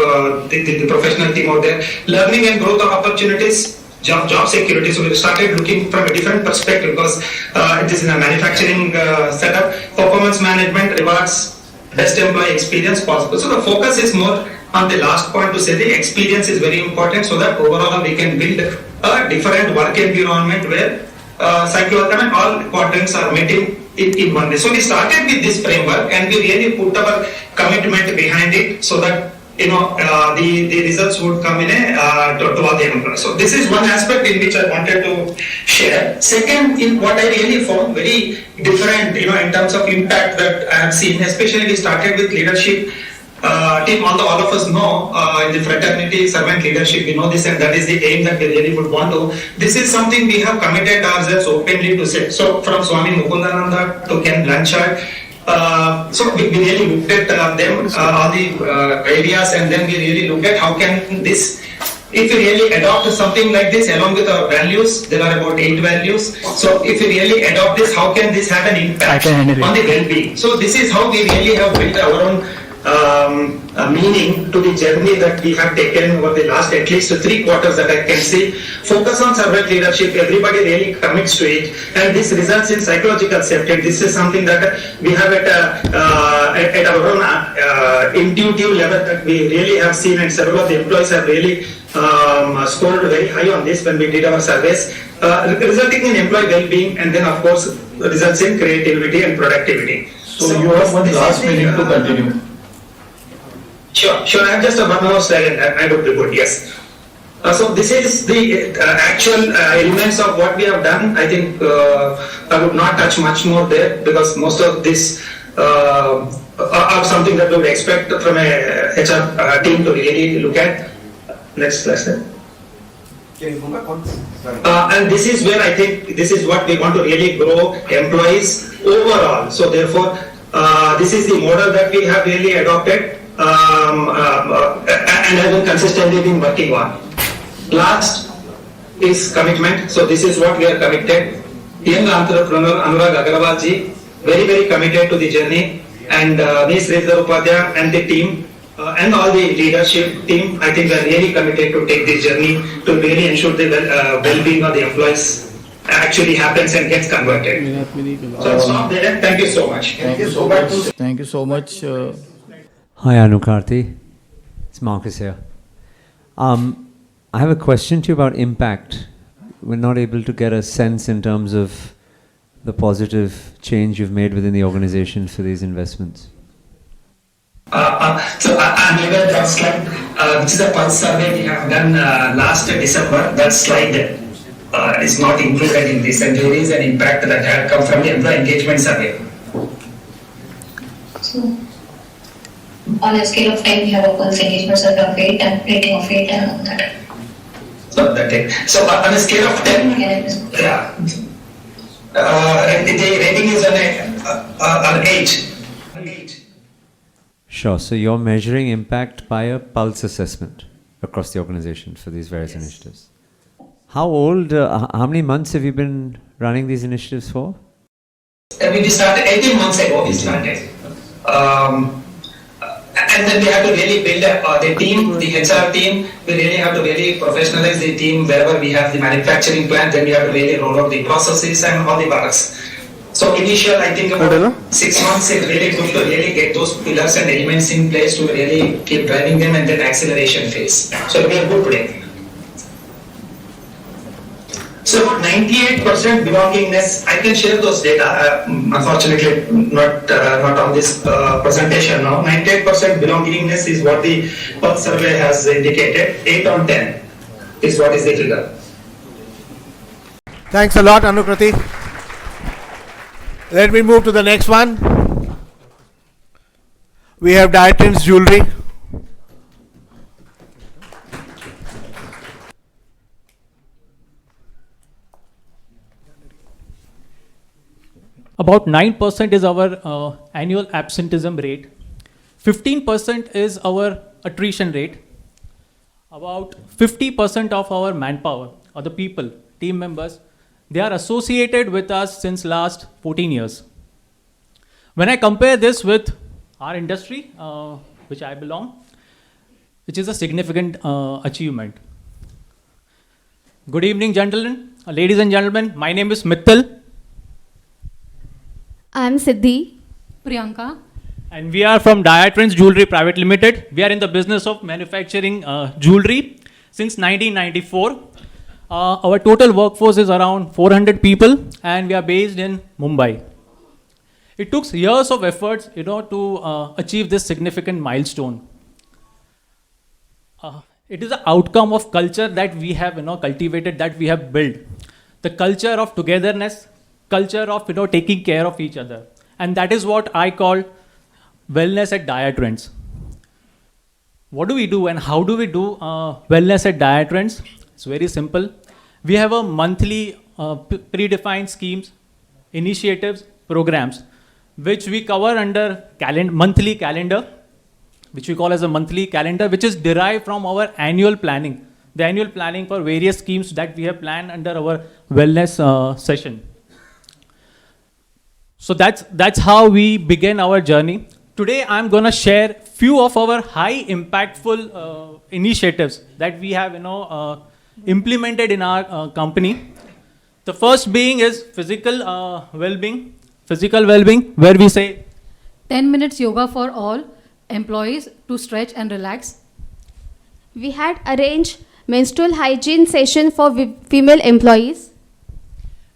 the professional team out there. Learning and growth of opportunities, job security. So we started looking from a different perspective, because this is a manufacturing setup. Performance management, rewards, best employee experience possible. So the focus is more on the last point, to say the experience is very important, so that overall we can build a different work environment where all quadrants are met in one day. So we started with this framework and we really put our commitment behind it, so that the results would come in to all the employees. So this is one aspect in which I wanted to share. Second, in what I really found very different, in terms of impact that I have seen, especially we started with leadership team. Although all of us know in the fraternity, servant leadership, we know this, and that is the aim that we really would want to. This is something we have committed ourselves openly to say. So from Swami Mukundananda to Ken Blanchard, so we really looked at them, all the areas, and then we really looked at how can this, if we really adopt something like this along with our values, there are about 8 values. So if we really adopt this, how can this have an impact on the well-being? So this is how we really have built our own meaning to the journey that we have taken over the last at least 3 quarters that I can see. Focus on servant leadership, everybody really commits to it, and this results in psychological safety. This is something that we have at our own intuitive level that we really have seen, and several of the employees have really scored very high on this when we did our surveys, resulting in employee well-being, and then of course results in creativity and productivity. So you have one last minute to continue. Sure. I have just one more slide and I would be good, yes. So this is the actual elements of what we have done. I think I would not touch much more there, because most of this are something that we would expect from a HR team to really look at. Next slide. And this is where I think this is what we want to really grow employees overall. So therefore, this is the model that we have really adopted and have been consistently been working on. Last is commitment. So this is what we are committed. Young entrepreneur Anurag Agarwal ji, very, very committed to the journey, and Ms. Reza Upadhyay and the team and all the leadership team, I think are really committed to take this journey to really ensure the well-being of the employees actually happens and gets converted. So I'll stop there. Thank you so much. Thank you so much. Thank you so much. Hi Anukarti, it's Marcus here. I have a question to you about impact. We're not able to get a sense in terms of the positive change you've made within the organization for these investments. I'm aware that slide, which is a pulse survey we have done last December. That slide is not included in this, and there is an impact that had come from the employee engagement survey. So, on a scale of 10, we have a pulse engagement survey of 8 and rating of 8 and all that. So on a scale of 10, yeah, the rating is an 8. Sure. So you're measuring impact by a pulse assessment across the organization for these various initiatives. How old, how many months have you been running these initiatives for? We started 18 months ago, we started. And then we have to really build the team, the HR team. We really have to really professionalize the team wherever we have the manufacturing plant. Then we have to really roll out the processes and all the products. So initial, I think about 6 months is really good to really get those pillars and elements in place to really keep driving them, and then acceleration phase. So we are good today. So about 98% belongingness, I can share those data. Unfortunately, not on this presentation now. 98% belongingness is what the Pulse survey has indicated. 8 on 10 is what is the figure. Thanks a lot, Anukrati. Let me move to the next one. We have Dietins Jewelry. About 9% is our annual absenteeism rate. 15% is our attrition rate. About 50% of our manpower, or the people, team members, they are associated with us since last 14 years. When I compare this with our industry, which I belong, which is a significant achievement. Good evening, gentlemen, ladies and gentlemen. My name is Mittal. I'm Siddhi. Priyanka. And we are from Dietins Jewelry Private Limited. We are in the business of manufacturing jewelry since 1994. Our total workforce is around 400 people, and we are based in Mumbai. It took years of efforts, to achieve this significant milestone. It is an outcome of culture that we have, cultivated, that we have built. The culture of togetherness, culture of, taking care of each other, and that is what I call wellness at Dietins. What do we do, and how do we do wellness at Dietins? It's very simple. We have a monthly predefined schemes, initiatives, programs, which we cover under monthly calendar, which we call as a monthly calendar, which is derived from our annual planning, the annual planning for various schemes that we have planned under our wellness session. So that's how we begin our journey. Today I'm going to share few of our high impactful initiatives that we have implemented in our company. The first being is physical well-being, where we say 10 minutes yoga for all employees to stretch and relax. We had arranged menstrual hygiene session for female employees.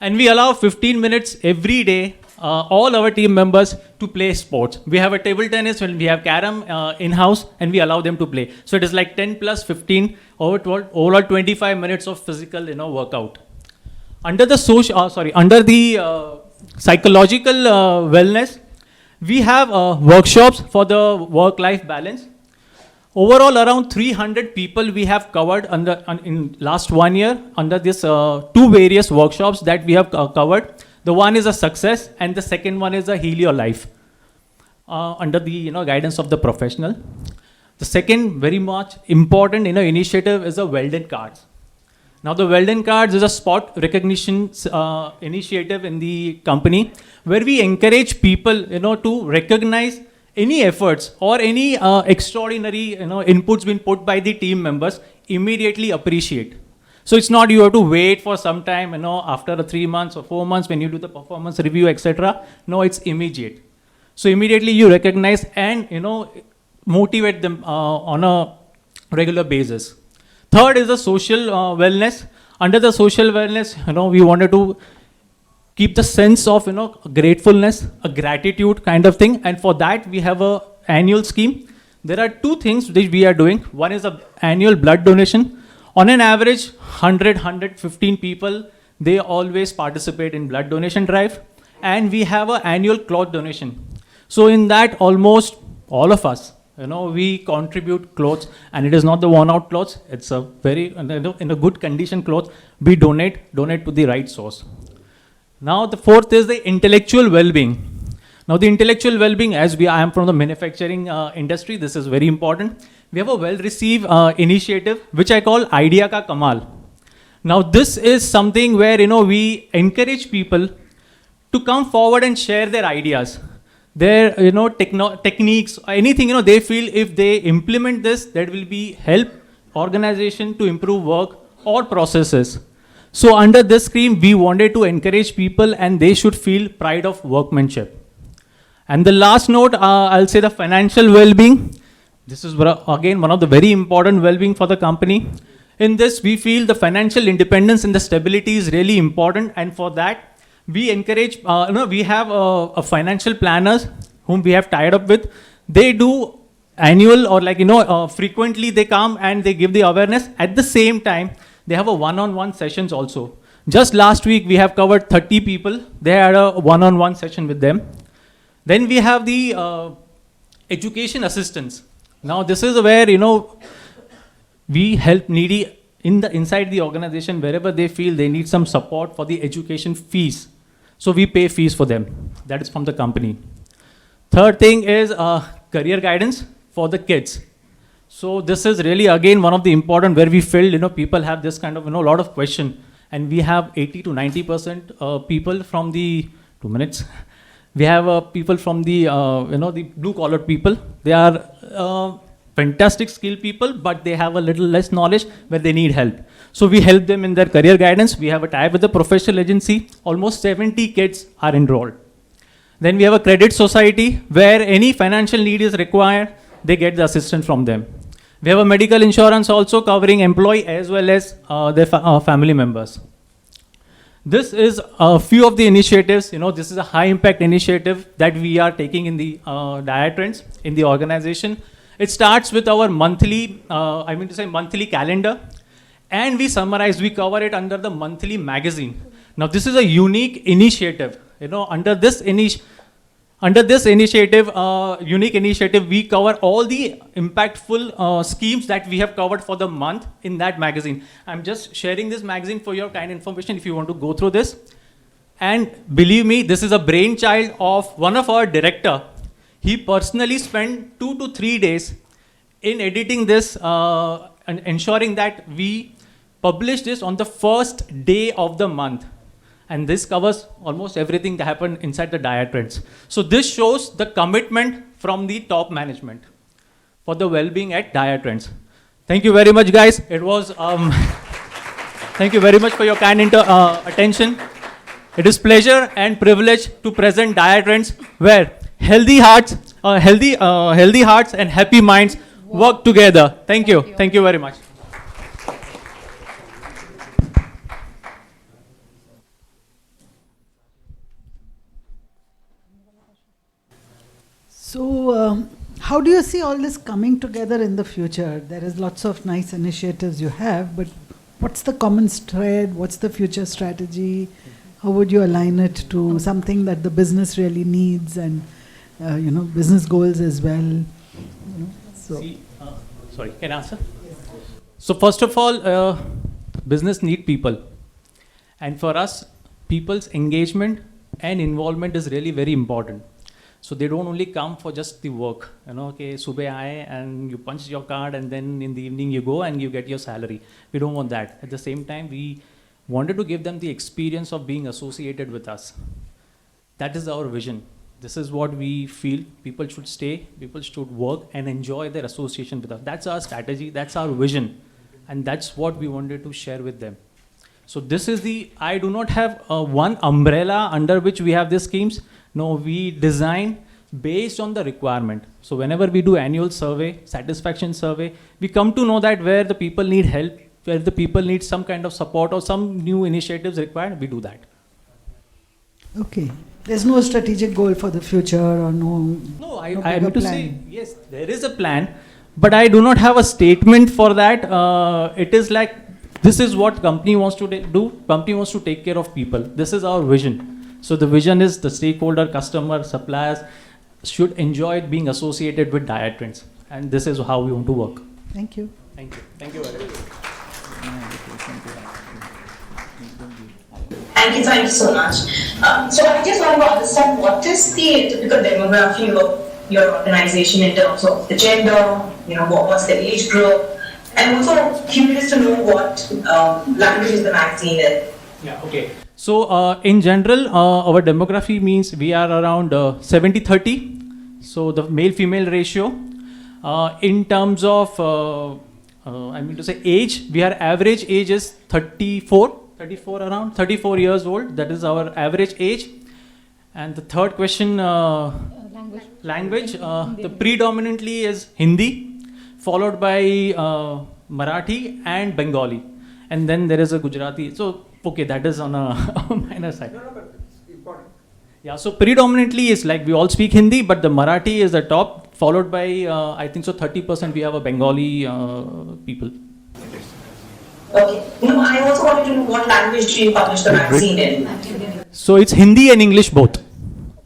And we allow 15 minutes every day all our team members to play sports. We have a table tennis, and we have carom in-house, and we allow them to play. So it is like 10 plus 15 overall 25 minutes of physical workout. Under the psychological wellness, we have workshops for the work-life balance. Overall, around 300 people we have covered in last 1 year under this two various workshops that we have covered. The one is a success, and the second one is a heal your life under the guidance of the professional. The second very much important initiative is a Weldon Cards. Now the Weldon Cards is a spot recognition initiative in the company where we encourage people to recognize any efforts or any extraordinary inputs being put by the team members, immediately appreciate. So it's not you have to wait for some time, after 3 months or 4 months when you do the performance review, etc. No, it's immediate. So immediately you recognize and, motivate them on a regular basis. Third is the social wellness. Under the social wellness, we wanted to keep the sense of, gratefulness, a gratitude kind of thing. And for that, we have a annual scheme, there are two things that we are doing. One is a annual blood donation. On an average, 115 people, they always participate in blood donation drive. And we have an annual cloth donation. So in that, almost all of us, we contribute clothes, and it is not the worn-out clothes. It's a very, in a good condition clothes. We donate to the right source. Now the fourth is the intellectual well-being. Now the intellectual well-being, I am from the manufacturing industry, this is very important. We have a well-received initiative, which I call Idea Ka Kamal. Now this is something where, we encourage people to come forward and share their ideas, their, techniques, anything, they feel if they implement this, that will be help organization to improve work or processes. So under this scheme, we wanted to encourage people, and they should feel pride of workmanship. And the last note, I'll say the financial well-being. This is again one of the very important well-being for the company. In this, we feel the financial independence and the stability is really important, and for that, we encourage, we have a financial planners whom we have tied up with. They do annual or frequently they come and they give the awareness. At the same time, they have a one-on-one sessions also. Just last week, we have covered 30 people. They had a one-on-one session with them. Then we have the education assistance. Now this is where, we help needy inside the organization wherever they feel they need some support for the education fees. So we pay fees for them. That is from the company. Third thing is career guidance for the kids. So this is really again one of the important where we felt, people have this kind of, lot of question, and we have 80 to 90% people from the, 2 minutes. We have people from the, the blue collar people. They are fantastic skilled people, but they have a little less knowledge where they need help. So we help them in their career guidance. We have a tie with the professional agency. Almost 70 kids are enrolled. Then we have a credit society where any financial need is required, they get the assistance from them. We have a medical insurance also covering employee as well as their family members. This is a few of the initiatives. This is a high impact initiative that we are taking in the Diatrends in the organization. It starts with our monthly, monthly calendar, and we summarize, we cover it under the monthly magazine. Now this is a unique initiative. Under this initiative, unique initiative, we cover all the impactful schemes that we have covered for the month in that magazine. I'm just sharing this magazine for your kind information if you want to go through this. And believe me, this is a brainchild of one of our director. He personally spent 2 to 3 days in editing this and ensuring that we publish this on the first day of the month. And this covers almost everything that happened inside the Diatrends. So this shows the commitment from the top management for the well-being at Diatrends. Thank you very much, guys. It was, thank you very much for your kind attention. It is pleasure and privilege to present Diatrends where healthy hearts and happy minds work together. Thank you. Thank you very much. So, how do you see all this coming together in the future? There is lots of nice initiatives you have, but what's the common thread? What's the future strategy? How would you align it to something that the business really needs and business goals as well? Sorry, can I answer? So first of all, business need people. And for us, people's engagement and involvement is really very important. So they don't only come for just the work, okay, subah aaye and you punch your card and then in the evening you go and you get your salary. We don't want that. At the same time, we wanted to give them the experience of being associated with us. That is our vision. This is what we feel. People should stay, people should work and enjoy their association with us. That's our strategy, that's our vision. And that's what we wanted to share with them. So this is I do not have one umbrella under which we have these schemes. No, we design based on the requirement. So whenever we do annual survey, satisfaction survey, we come to know that where the people need help, where the people need some kind of support or some new initiatives required, we do that. Okay. There's no strategic goal for the future or no? No, I bigger need to plan? say, yes, there is a plan, but I do not have a statement for that. It is like, this is what company wants to do. Company wants to take care of people. This is our vision. So the vision is the stakeholder, customer, suppliers should enjoy being associated with Dia Trends. And this is how we want to work. Thank you. Thank you. Thank you very much. Thank you so much. So I just want to understand what is the typical demography of your organization in terms of the gender, what's the age group, and also curious to know what language is the magazine in. Yeah, okay. So in general, our demography means we are around 70-30. So the male-female ratio. In terms of, I mean to say age, our average age is 34 around, 34 years old. That is our average age. And the third question, language. The predominantly is Hindi, followed by Marathi and Bengali. And then there is a Gujarati. So, okay, that is on a minor side. No, but it's important. Yeah, so predominantly is like we all speak Hindi, but the Marathi is the top, followed by, I think so 30% we have a Bengali people. Okay. I also wanted to know what language do you publish the magazine in? So it's Hindi and English both.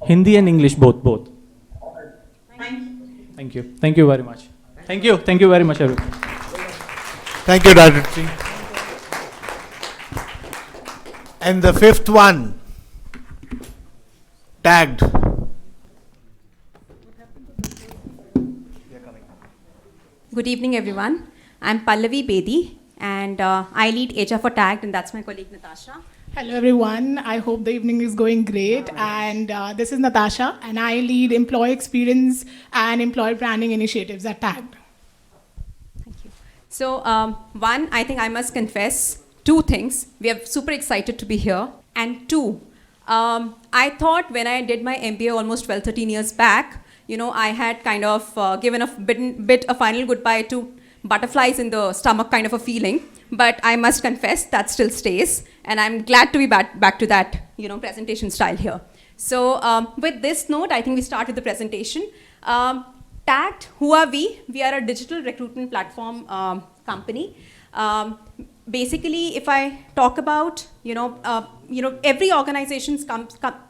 Hindi and English both. Thank you. Thank you very much. Thank you very much, everyone. Thank you, Dr. T. And the fifth one, tagged. Good evening, everyone. I'm Pallavi Bedi, and I lead HR for Tagged, and that's my colleague Natasha. Hello, everyone. I hope the evening is going great. And this is Natasha, and I lead employee experience and employer branding initiatives at Tagged. Thank you. So, one, I think I must confess two things. We are super excited to be here. And two, I thought when I did my MBA almost 12, 13 years back, I had kind of given a bit a final goodbye to butterflies in the stomach kind of a feeling. But I must confess that still stays. And I'm glad to be back to that, presentation style here. So with this note, I think we start with the presentation. Tagged, who are we? We are a digital recruitment platform company. Basically, if I talk about, every organization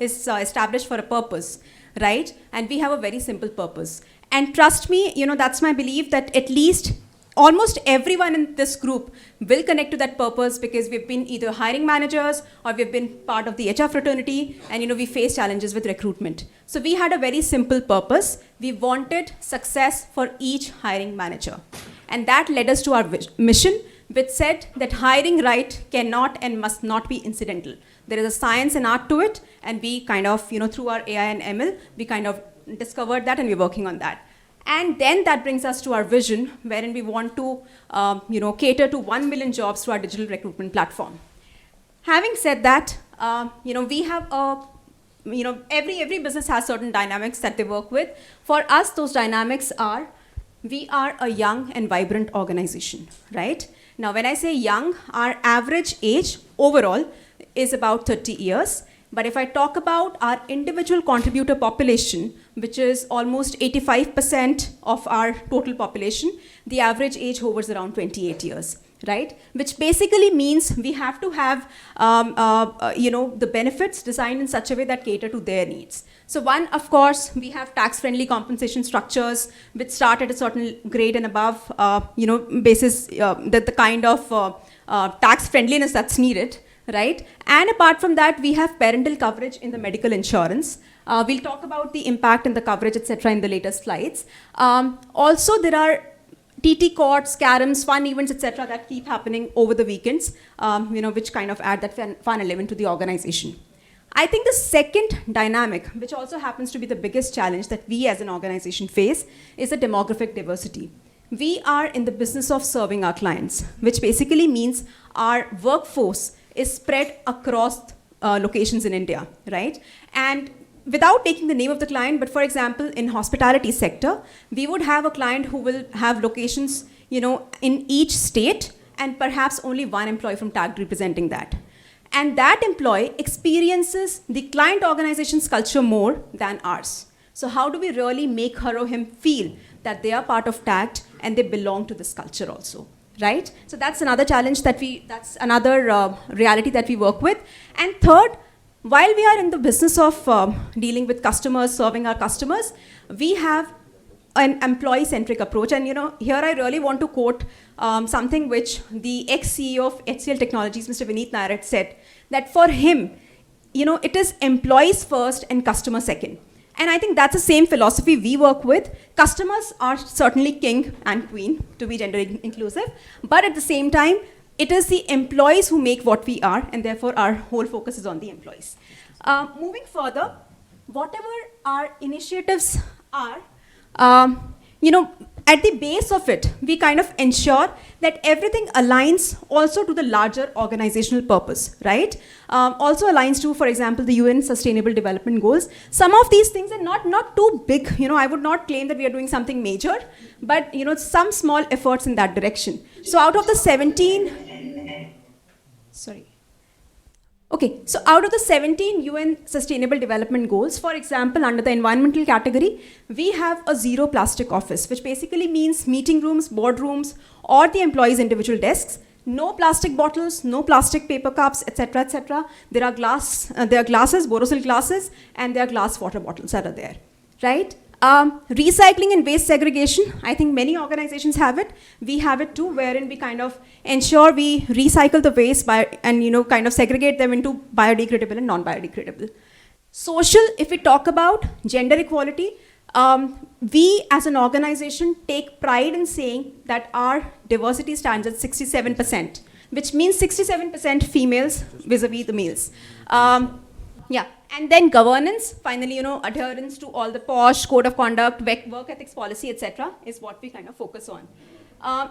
is established for a purpose, right? And we have a very simple purpose. And trust me, that's my belief that at least almost everyone in this group will connect to that purpose because we've been either hiring managers or we've been part of the HR fraternity and we face challenges with recruitment. So we had a very simple purpose. We wanted success for each hiring manager. And that led us to our mission, which said that hiring right cannot and must not be incidental. There is a science and art to it, and we kind of, through our AI and ML, we kind of discovered that and we're working on that. And then that brings us to our vision, wherein we want to, cater to 1 million jobs through our digital recruitment platform. Having said that, we have every business has certain dynamics that they work with. For us, those dynamics are, we are a young and vibrant organization, right? Now, when I say young, our average age overall is about 30 years. But if I talk about our individual contributor population, which is almost 85% of our total population, the average age hovers around 28 years, right? Which basically means we have to have, the benefits designed in such a way that cater to their needs. So one, of course, we have tax-friendly compensation structures which start at a certain grade and above, basis the kind of tax friendliness that's needed. Right? And apart from that, we have parental coverage in the medical insurance. We'll talk about the impact and the coverage, etc., in the later slides. Also, there are TT courts, caroms, fun events, etc., that keep happening over the weekends, which kind of add that fun element to the organization. I think the second dynamic, which also happens to be the biggest challenge that we as an organization face, is the demographic diversity. We are in the business of serving our clients, which basically means our workforce is spread across locations in India, right? And without taking the name of the client, but for example, in hospitality sector, we would have a client who will have locations, in each state, and perhaps only one employee from Tagged representing that. And that employee experiences the client organization's culture more than ours. So how do we really make her or him feel that they are part of TAGT and they belong to this culture also, right? So that's another challenge that's another reality that we work with. And third, while we are in the business of dealing with customers, serving our customers, we have an employee-centric approach. And here I really want to quote something which the ex-CEO of HCL Technologies, Mr. Vineet Nair, had said, that for him, it is employees first and customer second. And I think that's the same philosophy we work with. Customers are certainly king and queen, to be gender inclusive, but at the same time, it is the employees who make what we are, and therefore our whole focus is on the employees. Moving further, whatever our initiatives are, at the base of it, we kind of ensure that everything aligns also to the larger organizational purpose, right? Also aligns to, for example, the UN Sustainable Development Goals. Some of these things are not too big. I would not claim that we are doing something major, but some small efforts in that direction. So out of the 17, so out of the 17 UN Sustainable Development Goals, for example, under the environmental category, we have a zero plastic office, which basically means meeting rooms, boardrooms, or the employees' individual desks. No plastic bottles, no plastic paper cups, etc., etc. There are glasses, Borosil glasses, and there are glass water bottles that are there, right? Recycling and waste segregation, I think many organizations have it. We have it too, wherein we kind of ensure we recycle the waste and kind of segregate them into biodegradable and non-biodegradable. Social, if we talk about gender equality, we as an organization take pride in saying that our diversity stands at 67%, which means 67% females vis-a-vis the males. And then governance, finally, adherence to all the POSH, code of conduct, work ethics policy, etc., is what we kind of focus on.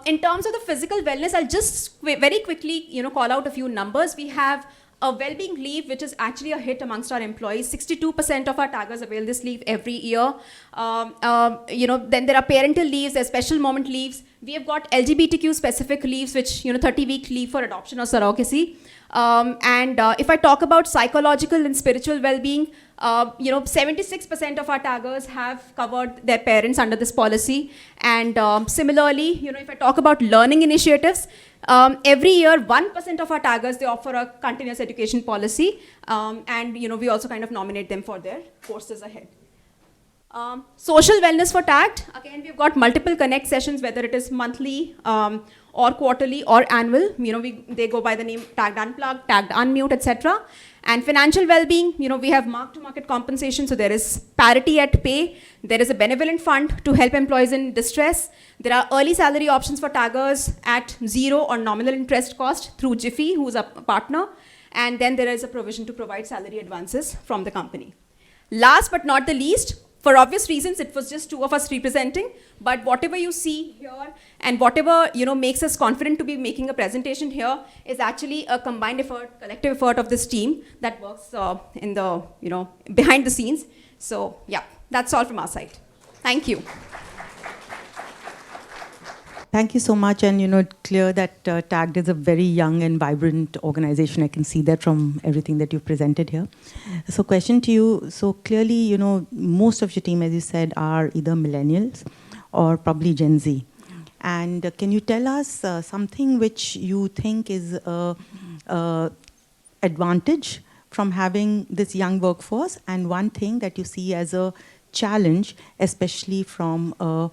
In terms of the physical wellness, I'll just very quickly, call out a few numbers. We have a well-being leave, which is actually a hit amongst our employees. 62% of our taggers avail this leave every year. Then there are parental leaves, there's special moment leaves. We have got LGBTQ specific leaves, which 30-week leave for adoption or surrogacy. If I talk about psychological and spiritual well-being, 76% of our taggers have covered their parents under this policy. And similarly, if I talk about learning initiatives, every year 1% of our taggers, they offer a continuous education policy. We also kind of nominate them for their courses ahead. Social wellness for TAGT, again, we've got multiple connect sessions, whether it is monthly or quarterly or annual. They go by the name Tagged Unplugged, Tagged Unmute, etc. And financial well-being, we have mark-to-market compensation, so there is parity at pay. There is a benevolent fund to help employees in distress. There are early salary options for taggers at zero or nominal interest cost through Jiffy, who's a partner. And then there is a provision to provide salary advances from the company. Last but not the least, for obvious reasons, it was just two of us representing, but whatever you see here and whatever makes us confident to be making a presentation here is actually a combined effort, collective effort of this team that works in the behind the scenes. So yeah, that's all from our side. Thank you. Thank you so much, and clear that TAGT is a very young and vibrant organization. I can see that from everything that you've presented here. So question to you, so clearly, most of your team, as you said, are either millennials or probably Gen Z. And can you tell us something which you think is an advantage from having this young workforce, and one thing that you see as a challenge, especially from a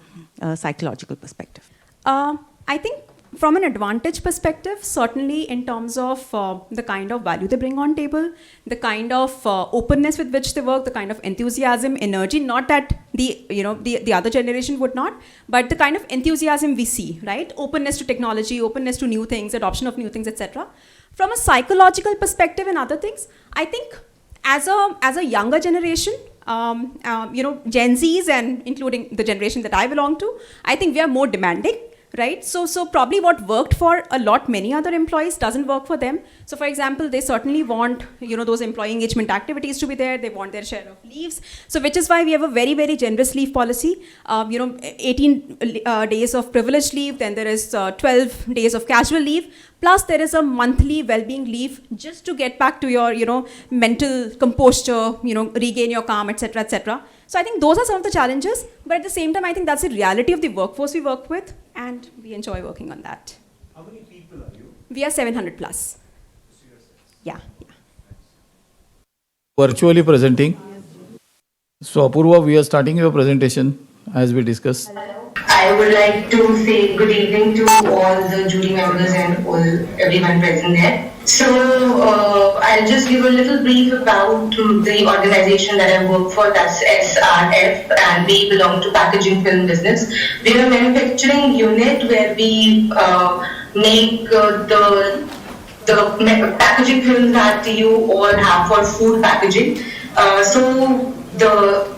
psychological perspective? I think from an advantage perspective, certainly in terms of the kind of value they bring on table, the kind of openness with which they work, the kind of enthusiasm, energy, not that the other generation would not, but the kind of enthusiasm we see, right? Openness to technology, openness to new things, adoption of new things, etc. From a psychological perspective and other things, I think as a younger generation, Gen Zs and including the generation that I belong to, I think we are more demanding. Right? So probably what worked for many other employees doesn't work for them. So for example, they certainly want, those employee engagement activities to be there. They want their share of leaves. So which is why we have a very, very generous leave policy. 18 days of privileged leave. Then there is 12 days of casual leave. Plus there is a monthly well-being leave just to get back to your, mental composure, regain your calm, etc., etc. So I think those are some of the challenges, but at the same time, I think that's the reality of the workforce we work with, and we enjoy working on that. How many people are you? We are 700 plus. Yeah. Virtually presenting. So Apurva, we are starting your presentation as we discussed. I would like to say good evening to all the jury members and everyone present there. So I'll just give a little brief about the organization that I work for, that's SRF, and we belong to packaging film business. We are a manufacturing unit where we make the packaging films that you all have for food packaging. So the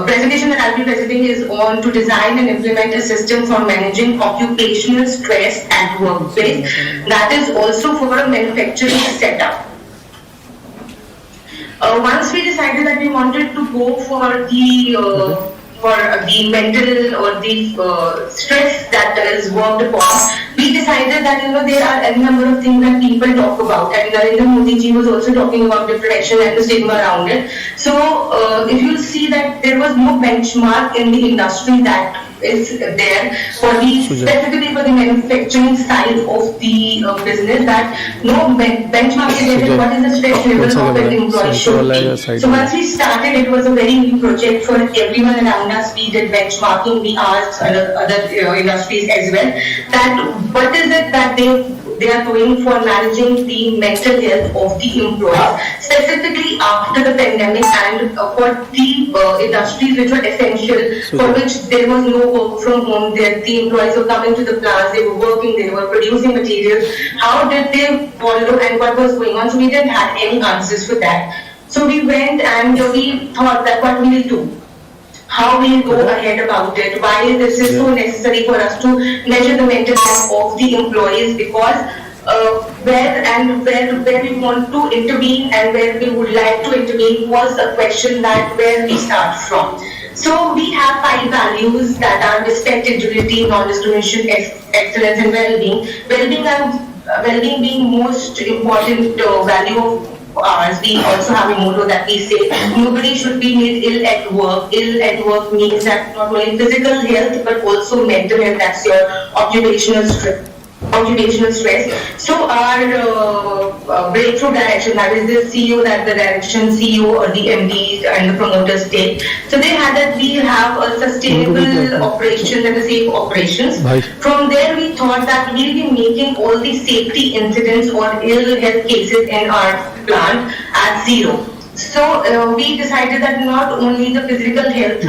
presentation that I'll be presenting is on to design and implement a system for managing occupational stress at workplace that is also for a manufacturing setup. Once we decided that we wanted to go for the mental or the stress that is worked upon, we decided that there are a number of things that people talk about, and Narendra Modi ji was also talking about depression and the stigma around it. So if you see that there was no benchmark in the industry that is there for the specifically for the manufacturing side of the business, that no benchmark is there. What is the stress level of an employee should be? So once we started, it was a very new project for everyone around us. We did benchmarking. We asked other industries as well that what is it that they are doing for managing the mental health of the employees, specifically after the pandemic, and for the industries which were essential, for which there was no work from home, the employees were coming to the plants, they were working, they were producing materials. How did they follow and what was going on? So we didn't have any answers for that. So we went and we thought that what we will do. How we will go ahead about it, why this is so necessary for us to measure the mental health of the employees, because where we want to intervene and where we would like to intervene was a question that where we start from. So we have 5 values that are respect, integrity, non-discrimination, excellence and well-being. Well-being being most important value of ours. We also have a motto that we say nobody should be made ill at work. Ill at work means that not only physical health but also mental health. That's your occupational stress. So our breakthrough direction, that is the CEO, that the direction CEO or the MD and the promoters take. So they had that we have a sustainable operations and the safe operations. From there we thought that we'll be making all the safety incidents or ill health cases in our plant at zero. So we decided that not only the physical health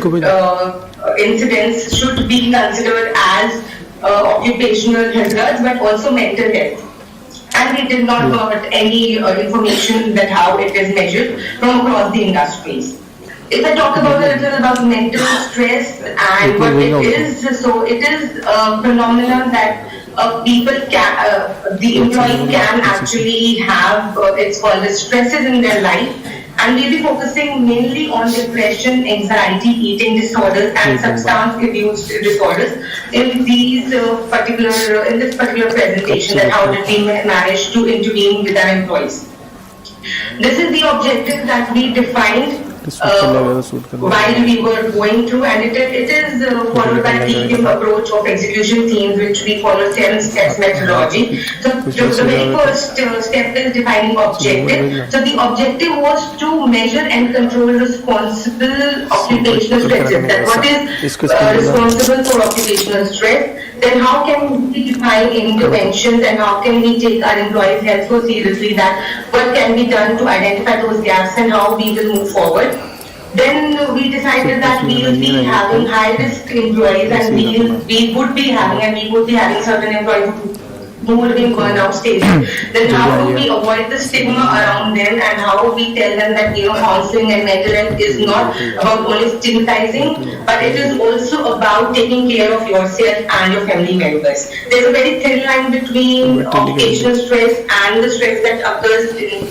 incidents should be considered as occupational hazards, but also mental health. And we did not got any information that how it is measured from across the industries. If I talk about a little about mental stress and what it is, so it is a phenomenon that people can, the employee can actually have, it's called the stresses in their life. And we'll be focusing mainly on depression, anxiety, eating disorders, and substance abuse disorders in these in this particular presentation. That how did we manage to intervene with our employees? This is the objective that we defined while we were going through, and it is followed by the team approach of execution teams, which we follow 7 steps methodology. So the very first step is defining objective. So the objective was to measure and control responsible occupational stresses. That what is responsible for occupational stress. Then how can we define interventions and how can we take our employees' health so seriously that what can be done to identify those gaps and how we will move forward. Then we decided that we will be having high-risk employees and we would be having certain employees who would be in burnout stage. Then how do we avoid the stigma around them and how we tell them that counseling and mental health is not about only stigmatizing, but it is also about taking care of yourself and your family members. There's a very thin line between occupational stress and the stress that occurs in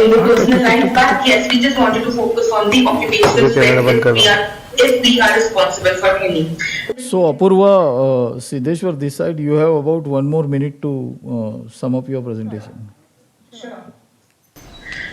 the personal life. But yes, we just wanted to focus on the occupational stress if we are responsible for any. So Apurva, Siddheshwar, this side, you have about 1 more minute to sum up your presentation. Sure.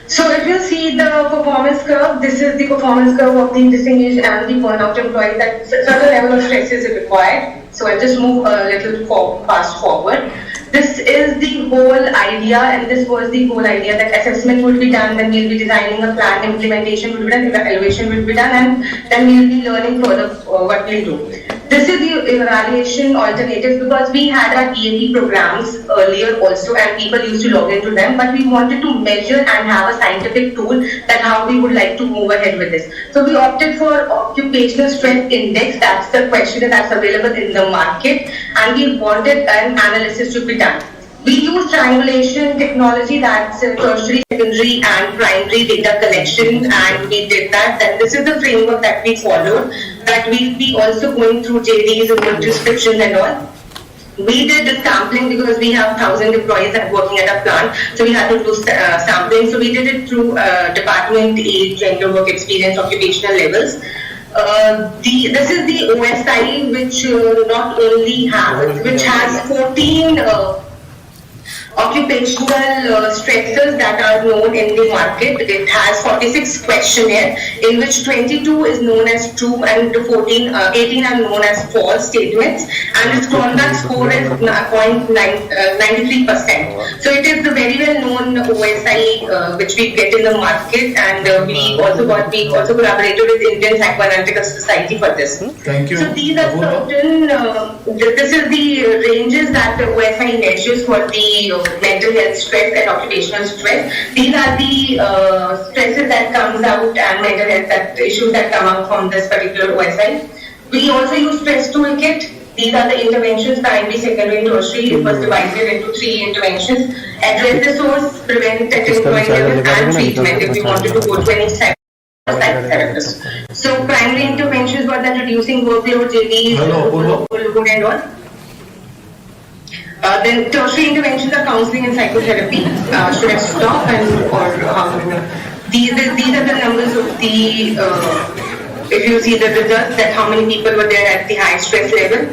So if you see the performance curve, this is the performance curve of the disengaged and the burnout employee, that certain level of stress is required. So I'll just move a little fast forward. This is the whole idea, and this was the whole idea that assessment would be done, then we'll be designing a plan, implementation will be done, evaluation will be done, and then we'll be learning further what we'll do. This is the evaluation alternative, because we had our EAP programs earlier also and people used to log into them, but we wanted to measure and have a scientific tool that how we would like to move ahead with this. So we opted for occupational stress index. That's the question that's available in the market, and we wanted an analysis to be done. We use triangulation technology, that's tertiary, secondary and primary data collection, and we did that. Then this is the framework that we followed, that we'll be also going through JDs and work descriptions and all. We did the sampling because we have 1,000 employees that are working at a plant, so we had to do sampling. So we did it through department, age, gender, work experience, occupational levels. This is the OSI, which not only has, which has 14 occupational stressors that are known in the market. It has 46 questionnaire, in which 22 is known as true and 18 are known as false statements, and its conduct score is 93%. So it is the very well known OSI which we get in the market, and we also collaborated with Indian Psychoanalytical Society for this. Thank you. So these are certain, this is the ranges that the OSI measures for the mental health stress and occupational stress. These are the stresses that comes out and mental health issues that come out from this particular OSI. We also use stress toolkit. These are the interventions, primary, secondary, and tertiary. It was divided into 3 interventions: address the source, prevent, attend point level, and treatment, if we wanted to go to any psychotherapist. So primary interventions were that reducing workload, JDs, overload and all. Then tertiary interventions are counseling and psychotherapy. Should I stop these are the numbers of the, if you see the results, that how many people were there at the high stress level.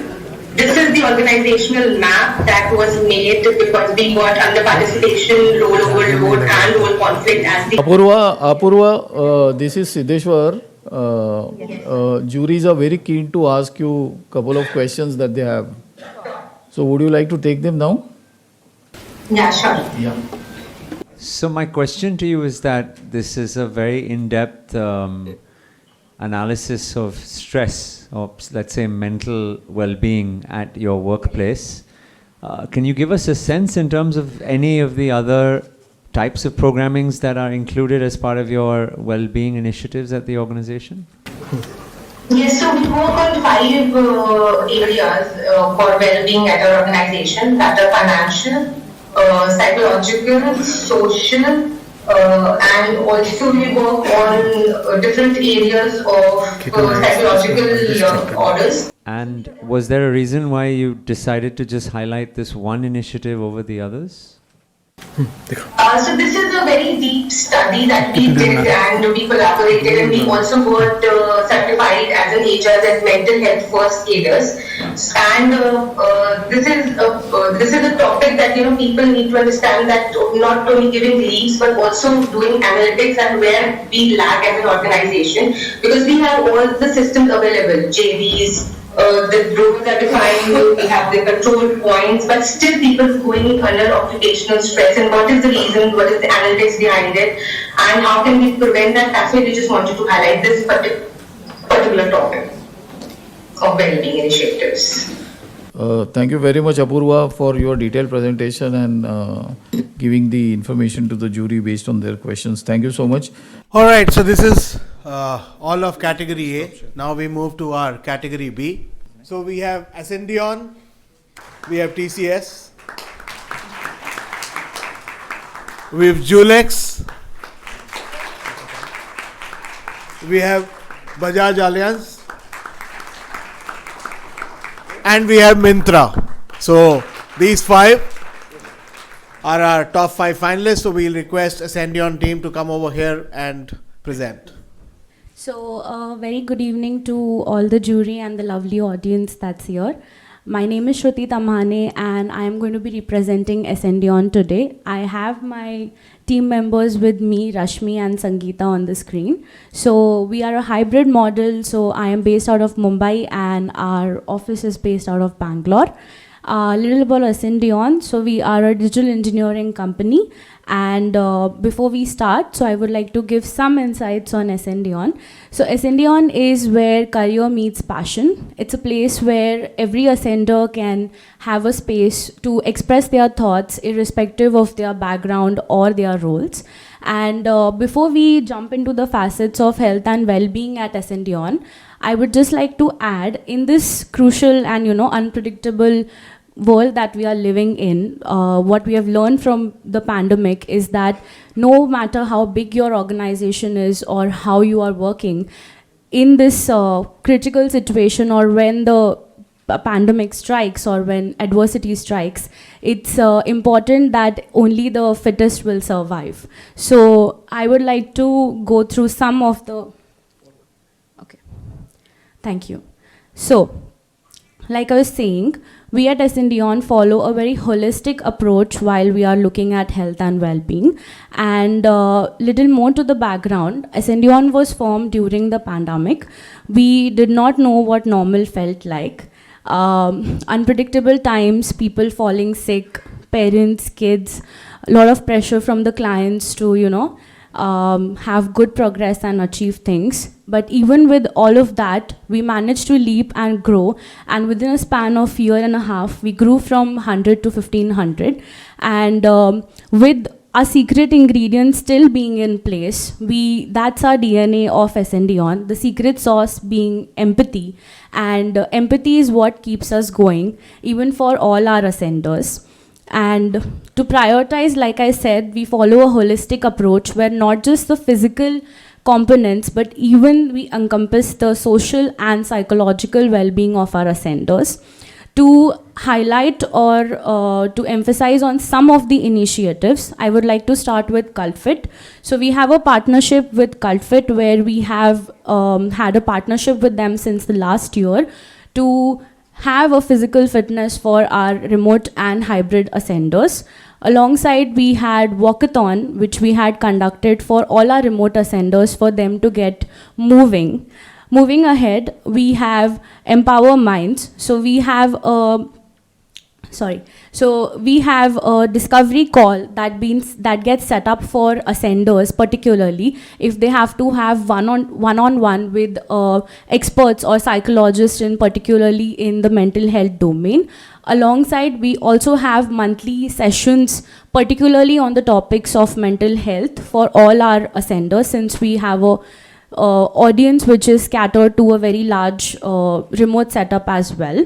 This is the organizational map that was made because we got under participation, role overload and role conflict as the... Apurva, this is Siddheshwar. Juries are very keen to ask you a couple of questions that they have. So would you like to take them now? Yeah, sure. Yeah. So my question to you is that this is a very in-depth analysis of stress, or let's say mental well-being at your workplace. Can you give us a sense in terms of any of the other types of programmings that are included as part of your well-being initiatives at the organization? Yes, so we work on 5 areas for well-being at our organization, that are financial, psychological, social, and also we work on different areas of psychological orders. And was there a reason why you decided to just highlight this one initiative over the others? So this is a very deep study that we did, and we collaborated, and we also got certified as an HR as mental health first aiders. And this is a topic that people need to understand, that not only giving leaves but also doing analytics and where we lag as an organization, because we have all the systems available, JDs. The roles are defined, we have the control points, but still people going under occupational stress, and what is the reason, what is the analytics behind it, and how can we prevent that. That's why we just wanted to highlight this particular topic of well-being initiatives. Thank you very much, Apurva, for your detailed presentation and giving the information to the jury based on their questions. Thank you so much. All right, so this is all of category A. Now we move to our category B. So we have Ascendion, we have TCS, we have Julex, we have Bajaj Allianz, and we have Myntra. So these 5 are our top 5 finalists. So we'll request Ascendion team to come over here and present. So very good evening to all the jury and the lovely audience that's here. My name is Shruti Tamhane and I am going to be representing SNDON today. I have my team members with me, Rashmi and Sangeeta, on the screen. So we are a hybrid model. So I am based out of Mumbai and our office is based out of Bangalore. Little about SNDON. So we are a digital engineering company. And before we start, so I would like to give some insights on SNDON. So SNDON is where career meets passion. It's a place where every ascender can have a space to express their thoughts irrespective of their background or their roles. And before we jump into the facets of health and well-being at SNDON, I would just like to add, in this crucial and unpredictable world that we are living in, what we have learned from the pandemic is that no matter how big your organization is or how you are working, in this critical situation or when the pandemic strikes or when adversity strikes, it's important that only the fittest will survive. So I would like to go through some of the... Okay. Thank you. So, like I was saying, we at SNDON follow a very holistic approach while we are looking at health and well-being. And little more to the background, SNDON was formed during the pandemic. We did not know what normal felt like. Unpredictable times, people falling sick, parents, kids, a lot of pressure from the clients to, have good progress and achieve things. But even with all of that, we managed to leap and grow. And within a span of year and a half, we grew from 100 to 1500. And with our secret ingredients still being in place, that's our DNA of SNDON, the secret sauce being empathy. And empathy is what keeps us going, even for all our ascenders. And to prioritize, like I said, we follow a holistic approach where not just the physical components, but even we encompass the social and psychological well-being of our ascenders. To highlight or to emphasize on some of the initiatives, I would like to start with CultFit. So we have a partnership with CultFit where we have had a partnership with them since the last year to have a physical fitness for our remote and hybrid ascenders. Alongside, we had walkathon, which we had conducted for all our remote ascenders for them to get moving. Moving ahead, we have Empower Minds. So we have a discovery call that gets set up for ascenders, particularly if they have to have one-on-one with experts or psychologists, particularly in the mental health domain. Alongside, we also have monthly sessions, particularly on the topics of mental health for all our ascenders, since we have a audience which is scattered to a very large remote setup as well.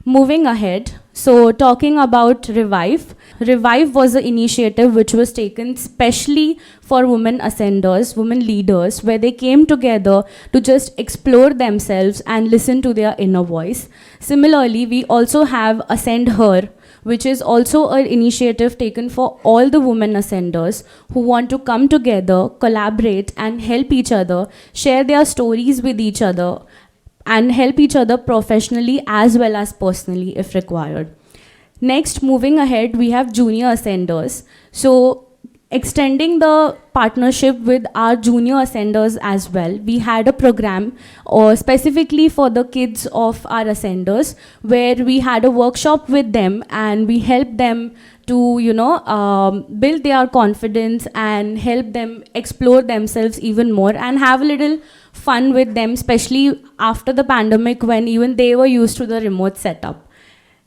Moving ahead, so talking about Revive. Revive was an initiative which was taken specially for women ascenders, women leaders, where they came together to just explore themselves and listen to their inner voice. Similarly, we also have Ascend Her, which is also an initiative taken for all the women ascenders who want to come together, collaborate, and help each other, share their stories with each other, and help each other professionally as well as personally if required. Next, moving ahead, we have junior ascenders. So extending the partnership with our junior ascenders as well, we had a program specifically for the kids of our ascenders where we had a workshop with them and we helped them to build their confidence and help them explore themselves even more and have a little fun with them, especially after the pandemic when even they were used to the remote setup.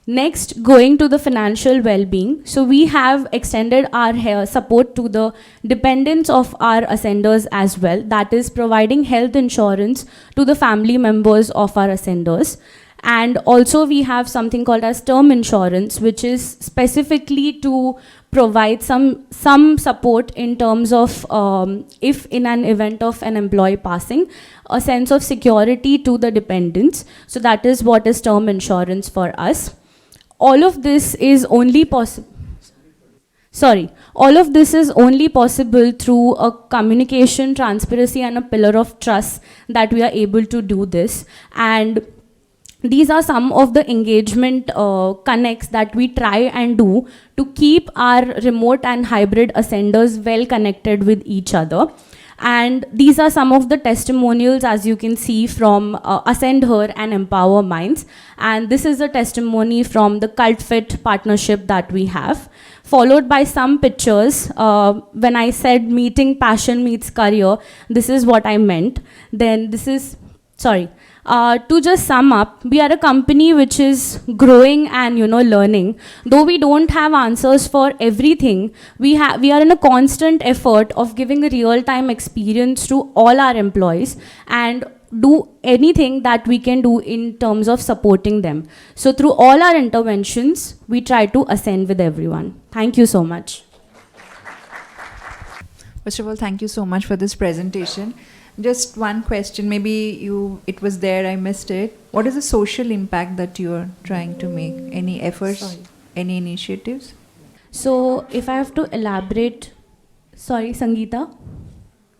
Next, going to the financial well-being. So we have extended our support to the dependents of our ascenders as well. That is providing health insurance to the family members of our ascenders. And also we have something called as term insurance, which is specifically to provide some support in terms of if in an event of an employee passing, a sense of security to the dependents. So that is what is term insurance for us. All of this is only possible. All of this is only possible through a communication, transparency, and a pillar of trust that we are able to do this. And these are some of the engagement connects that we try and do to keep our remote and hybrid ascenders well connected with each other. And these are some of the testimonials, as you can see, from Ascend Her and Empower Minds. And this is a testimony from the Cult Fit partnership that we have, followed by some pictures. When I said meeting passion meets career, this is what I meant. Then this is, sorry. To just sum up, we are a company which is growing and learning. Though we don't have answers for everything, we are in a constant effort of giving a real-time experience to all our employees and do anything that we can do in terms of supporting them. So through all our interventions, we try to ascend with everyone. Thank you so much. First of all, thank you so much for this presentation. Just one question, maybe it was there, I missed it. What is the social impact that you are trying to make? Any efforts, any initiatives? So if I have to elaborate, sorry, Sangeeta?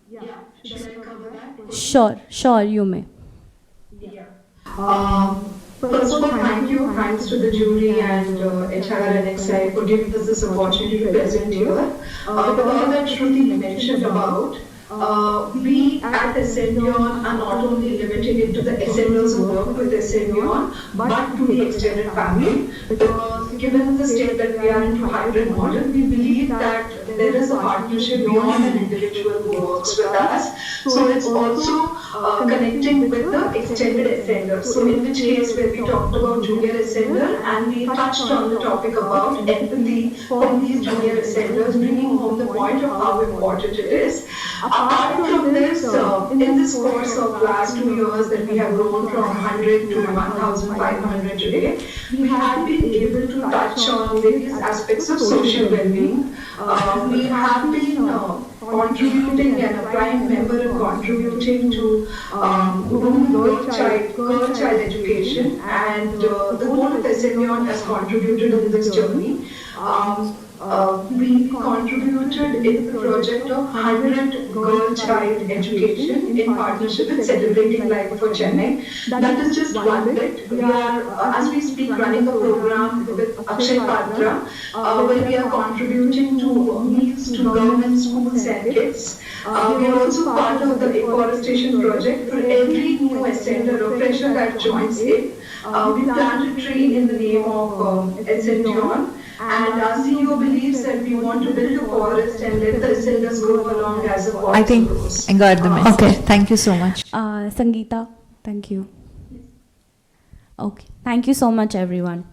Yeah, should I cover that? Sure, you may. Yeah. First of all, thanks to the jury and HR and XI for giving us this opportunity to present here. With all that Shruti mentioned about, we at Ascendion are not only limiting it to the ascenders who work with Ascendion, but to the extended family. Because given the state that we are into hybrid model, we believe that there is a partnership beyond an individual who works with us. So it's also connecting with the extended ascender. So in which case where we talked about junior ascender and we touched on the topic about empathy for these junior ascenders, bringing home the point of how important it is. Apart from this, in this course of last 2 years that we have grown from 100 to 1,500 today, we have been able to touch on various aspects of social well-being. We have been contributing and a prime member in contributing to women girl child education, and the whole of Ascendion has contributed in this journey. We contributed in the project of 100 girl child education in partnership with Celebrating Life for Chennai. That is just one bit. We are, as we speak, running a program with Akshay Patra, where we are contributing to meals to government schools and kids. We are also part of the afforestation project. For every new ascender or fresher that joins in, we plant a tree in the name of Ascendion. And our CEO believes that we want to build a forest and let the ascenders grow along as a forest. I think grows. I got the message. Okay, thank you so much. Sangeeta, thank you. Okay, thank you so much, everyone.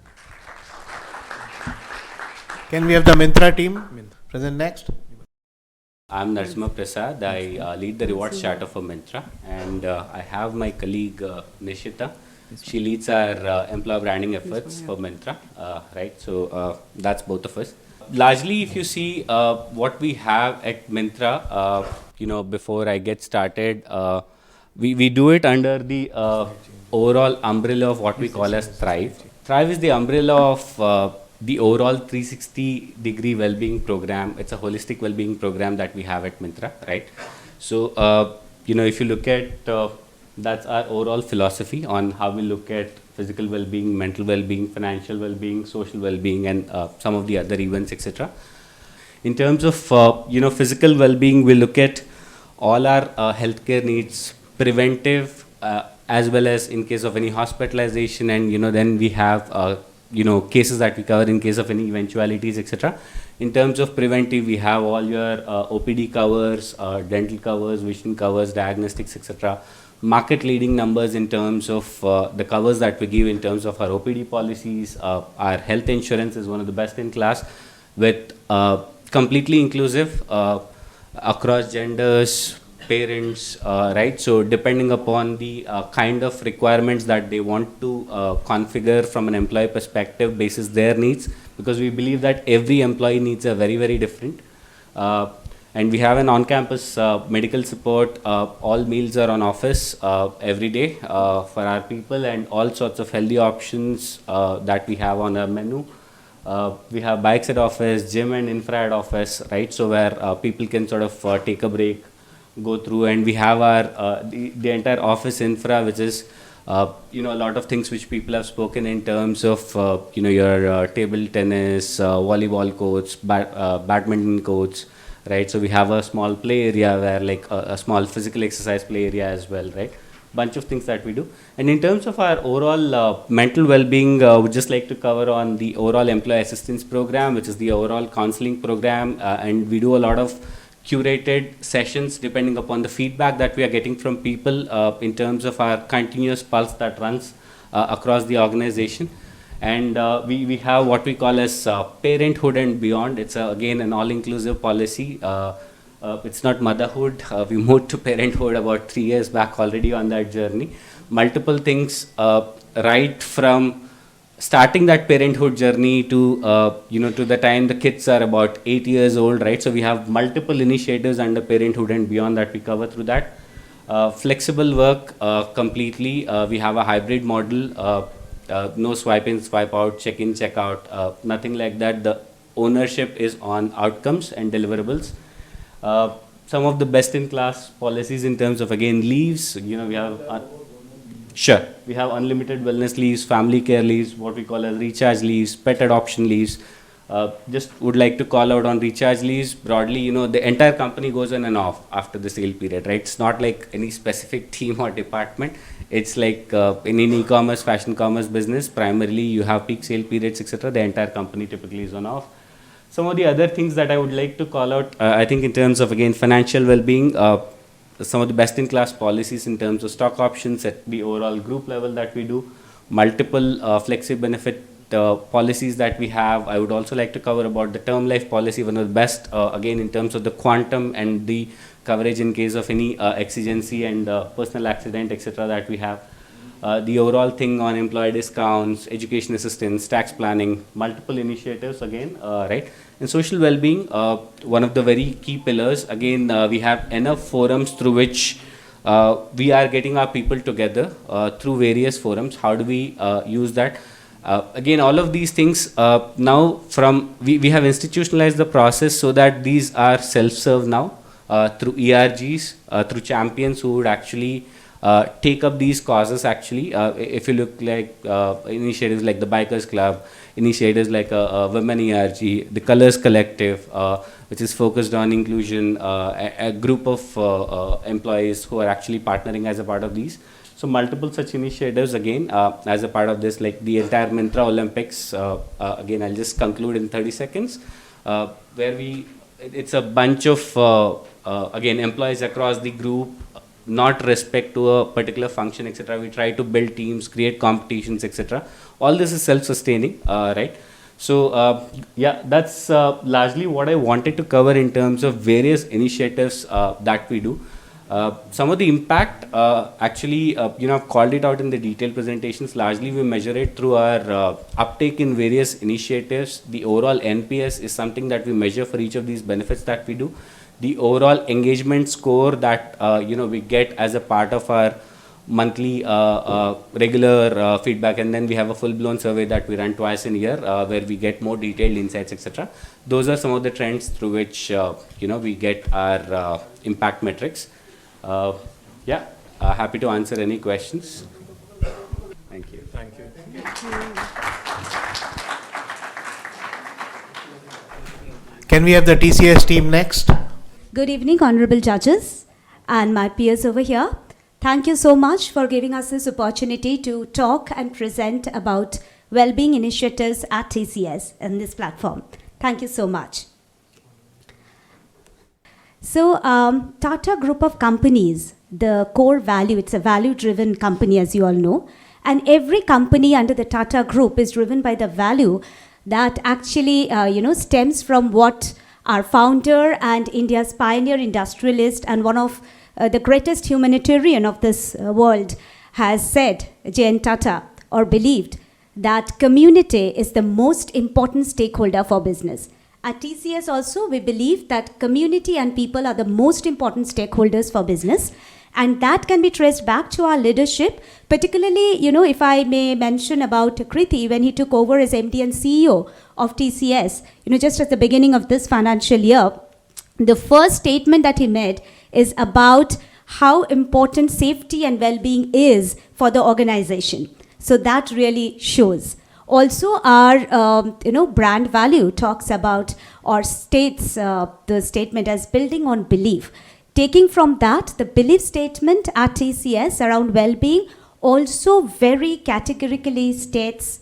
Can we have the Myntra team present next? I'm Narsimha Prasad. I lead the rewards charter for Myntra, and I have my colleague Nishita. She leads our employer branding efforts for Myntra, right? So that's both of us. Largely, if you see what we have at Myntra, before I get started, we do it under the overall umbrella of what we call as Thrive. Thrive is the umbrella of the overall 360-degree well-being program. It's a holistic well-being program that we have at Myntra, right? So, if you look at that's our overall philosophy on how we look at physical well-being, mental well-being, financial well-being, social well-being, and some of the other events, etc. In terms of physical well-being, we look at all our healthcare needs, preventive, as well as in case of any hospitalization, and then we have cases that we cover in case of any eventualities, etc. In terms of preventive, we have all your OPD covers, dental covers, vision covers, diagnostics, etc. Market leading numbers in terms of the covers that we give in terms of our OPD policies. Our health insurance is one of the best in class, with completely inclusive across genders, parents, right? So depending upon the kind of requirements that they want to configure from an employee perspective basis their needs, because we believe that every employee needs are very, very different. And we have an on-campus medical support. All meals are on office every day for our people, and all sorts of healthy options that we have on our menu. We have bikes at office, gym and infra at office, right? So where people can sort of take a break, go through, and we have our the entire office infra, which is A lot of things which people have spoken in terms of, your table tennis, volleyball courts, badminton courts, right? So we have a small play area where like a small physical exercise play area as well, right? Bunch of things that we do. And in terms of our overall mental well-being, would just like to cover on the overall employee assistance program, which is the overall counseling program, and we do a lot of curated sessions depending upon the feedback that we are getting from people in terms of our continuous pulse that runs across the organization. And we have what we call as parenthood and beyond. It's again an all-inclusive policy. It's not motherhood. We moved to parenthood about 3 years back already on that journey. Multiple things, right from starting that parenthood journey to to the time the kids are about 8 years old, right? So we have multiple initiatives under parenthood and beyond that we cover through that. Flexible work completely. We have a hybrid model. No swipe in, swipe out, check in, check out, nothing like that. The ownership is on outcomes and deliverables. Some of the best in class policies in terms of again leaves, we have we have unlimited wellness leaves, family care leaves, what we call as recharge leaves, pet adoption leaves. Just would like to call out on recharge leaves broadly, the entire company goes on and off after the sale period, right? It's not like any specific team or department. It's like in an e-commerce, fashion commerce business, primarily you have peak sale periods, etc. The entire company typically is on off. Some of the other things that I would like to call out, I think in terms of again financial well-being, some of the best in class policies in terms of stock options at the overall group level that we do, multiple flexi benefit policies that we have. I would also like to cover about the term life policy, one of the best again in terms of the quantum and the coverage in case of any exigency and personal accident, etc. that we have. The overall thing on employee discounts, education assistance, tax planning, multiple initiatives again, right? And social well-being, one of the very key pillars. Again, we have enough forums through which we are getting our people together through various forums. How do we use that? Again, all of these things now we have institutionalized the process so that these are self-serve now through ERGs, through champions who would actually take up these causes actually. If you look like initiatives like the Bikers Club, initiatives like Women ERG, the Colors Collective, which is focused on inclusion, a group of employees who are actually partnering as a part of these. So multiple such initiatives again as a part of this, like the entire Myntra Olympics. Again, I'll just conclude in 30 seconds, where it's a bunch of again employees across the group, not respect to a particular function, etc. We try to build teams, create competitions, etc. All this is self-sustaining, right? So yeah, that's largely what I wanted to cover in terms of various initiatives that we do. Some of the impact, actually, I've called it out in the detailed presentations. Largely, we measure it through our uptake in various initiatives. The overall NPS is something that we measure for each of these benefits that we do. The overall engagement score that we get as a part of our monthly regular feedback, and then we have a full-blown survey that we run twice in a year where we get more detailed insights, etc. Those are some of the trends through which we get our impact metrics. Yeah, happy to answer any questions. Thank you. Thank you. Can we have the TCS team next? Good evening, honorable judges and my peers over here. Thank you so much for giving us this opportunity to talk and present about well-being initiatives at TCS in this platform. Thank you so much. So, Tata Group of companies, the core value, it's a value-driven company, as you all know, and every company under the Tata Group is driven by the value that actually, stems from what our founder and India's pioneer industrialist and one of the greatest humanitarian of this world has said, J.N. Tata, or believed, that community is the most important stakeholder for business. At TCS also, we believe that community and people are the most important stakeholders for business. And that can be traced back to our leadership, particularly, if I may mention about Kriti, when he took over as MD and CEO of TCS, just at the beginning of this financial year, the first statement that he made is about how important safety and well-being is for the organization. So that really shows. Also, our brand value talks about or states the statement as building on belief. Taking from that, the belief statement at TCS around well-being also very categorically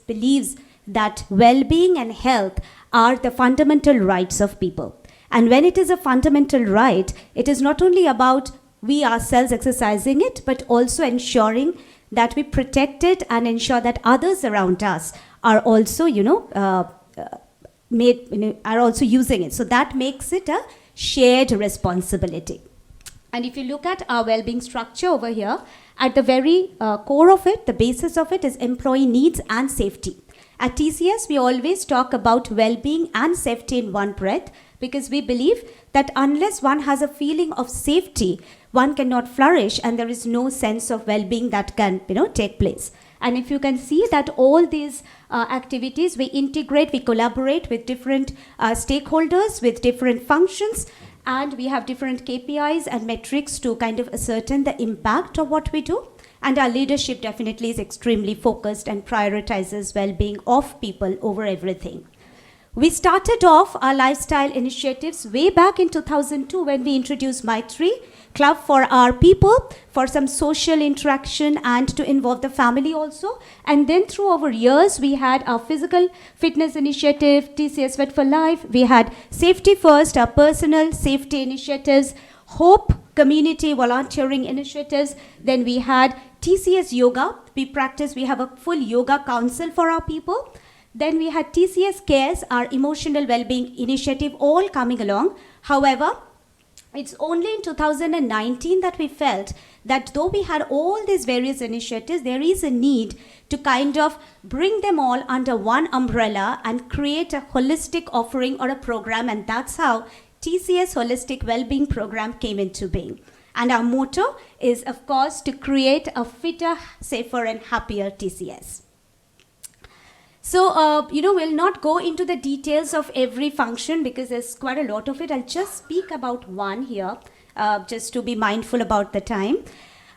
believes that well-being and health are the fundamental rights of people. And when it is a fundamental right, it is not only about we ourselves exercising it, but also ensuring that we protect it and ensure that others around us are also, are also using it. So that makes it a shared responsibility. And if you look at our well-being structure over here, at the very core of it, the basis of it is employee needs and safety. At TCS, we always talk about well-being and safety in one breath, because we believe that unless one has a feeling of safety, one cannot flourish, and there is no sense of well-being that can take place. And if you can see that all these activities, we integrate, we collaborate with different stakeholders, with different functions, and we have different KPIs and metrics to kind of ascertain the impact of what we do. And our leadership definitely is extremely focused and prioritizes well-being of people over everything. We started off our lifestyle initiatives way back in 2002 when we introduced Maitri Club for our people, for some social interaction and to involve the family also. And then through our years, we had our physical fitness initiative, TCS Fit for Life. We had Safety First, our personal safety initiatives, Hope community volunteering initiatives. Then we had TCS Yoga. We have a full yoga council for our people. Then we had TCS Cares, our emotional well-being initiative, all coming along. However, it's only in 2019 that we felt that though we had all these various initiatives, there is a need to kind of bring them all under one umbrella and create a holistic offering or a program. And that's how TCS Holistic Wellbeing Program came into being. And our motto is, of course, to create a fitter, safer, and happier TCS. So, we'll not go into the details of every function because there's quite a lot of it. I'll just speak about one here, just to be mindful about the time.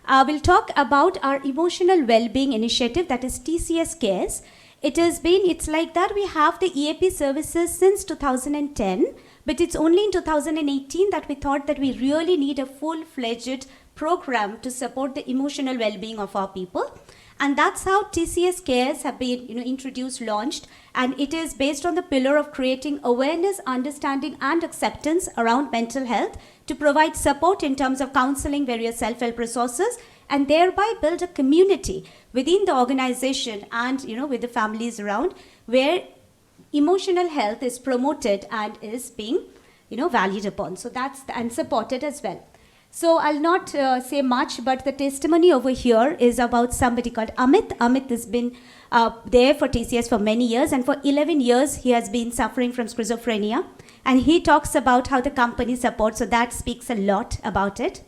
We'll talk about our emotional well-being initiative, that is TCS Cares. It's like that we have the EAP services since 2010, but it's only in 2018 that we thought that we really need a full-fledged program to support the emotional well-being of our people. And that's how TCS Cares have been introduced, launched. And it is based on the pillar of creating awareness, understanding, and acceptance around mental health to provide support in terms of counseling, various self-help resources, and thereby build a community within the organization and with the families around where emotional health is promoted and is being valued upon. So that's and supported as well. So I'll not say much, but the testimony over here is about somebody called Amit. Amit has been there for TCS for many years, and for 11 years he has been suffering from schizophrenia. And he talks about how the company supports, so that speaks a lot about it.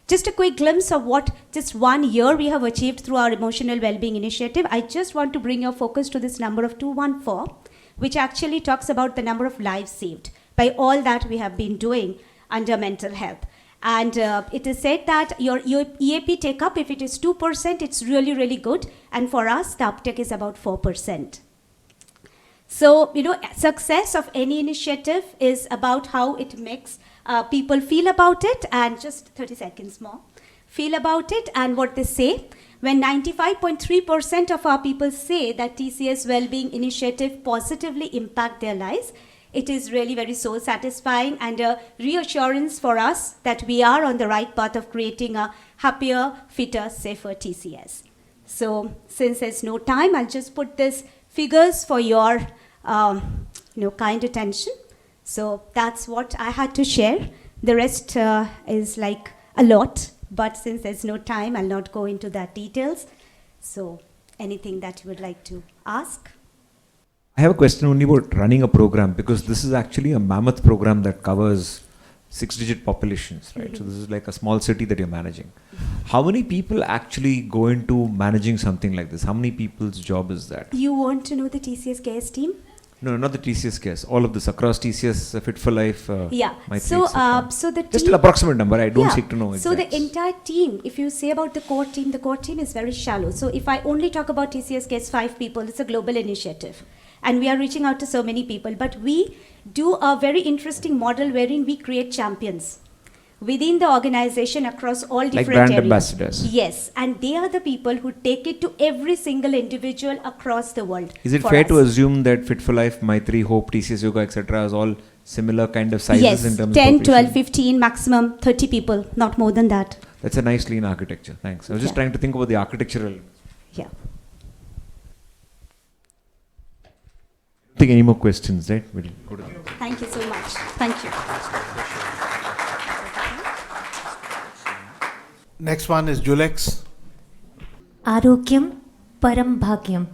Just a quick glimpse of what just 1 year we have achieved through our emotional well-being initiative. I just want to bring your focus to this number of 214, which actually talks about the number of lives saved by all that we have been doing under mental health. And it is said that your EAP take-up, if it is 2%, it's really, really good. And for us, the uptake is about 4%. So, success of any initiative is about how it makes people feel about it, and just 30 seconds more. Feel about it and what they say. When 95.3% of our people say that TCS Wellbeing Initiative positively impact their lives, it is really very so satisfying and a reassurance for us that we are on the right path of creating a happier, fitter, safer TCS. So since there's no time, I'll just put these figures for your kind attention. So that's what I had to share. The rest is like a lot, but since there's no time, I'll not go into that details. So anything that you would like to ask? I have a question only about running a program, because this is actually a mammoth program that covers 6-digit populations, right? Mm-hmm. So this is like a small city that you're managing. Mm-hmm. How many people actually go into managing something like this? How many people's job is that? You want to know the TCS Cares team? No, not the TCS case. All of this across TCS, Fit for Life. Yeah. Mythri, etc. So the just team, an approximate number. I don't yeah. seek to know. So exact. the entire team, if you say about the core team is very shallow. So if I only talk about TCS gets 5 people, it's a global initiative. And we are reaching out to so many people. But we do a very interesting model wherein we create champions within the organization across all different like brand areas. ambassadors. Yes, and they are the people who take it to every single individual across the world. Is it fair to assume that Fit for Life, Mythri, Hope, TCS Yoga, etc. is all similar kind of sizes yes, in terms 10, of 12, 15, maximum 30 people, not more than that. That's a nice lean architecture. Thanks. I was just trying to think about the architectural. Yeah. I think any more questions, right? We'll go to Thank you so much. Thank you. Next one is Julex. Arogyam Param Bhagyam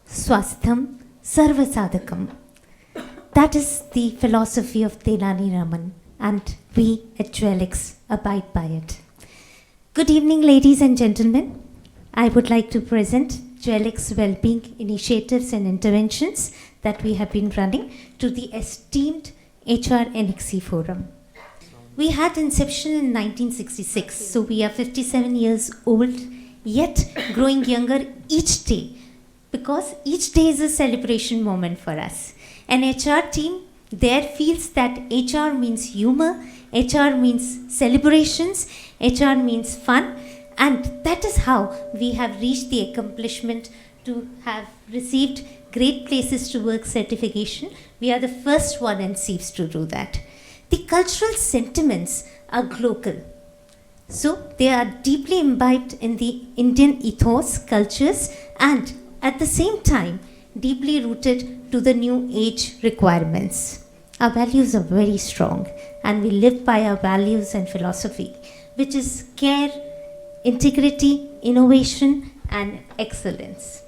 Swastham Sarvasadakam. That is the philosophy of Tenali Raman, and we at Julex abide by it. Good evening, ladies and gentlemen. I would like to present Julex Wellbeing initiatives and interventions that we have been running to the esteemed HR NXC Forum. We had inception in 1966, so we are 57 years old, yet growing younger each day, because each day is a celebration moment for us. An HR team there feels that HR means humor, HR means celebrations, HR means fun, and that is how we have reached the accomplishment to have received Great Places to Work certification. We are the first one in SEEPS to do that. The cultural sentiments are global. So they are deeply imbibed in the Indian ethos, cultures, and at the same time, deeply rooted to the new age requirements. Our values are very strong, and we live by our values and philosophy, which is care, integrity, innovation, and excellence.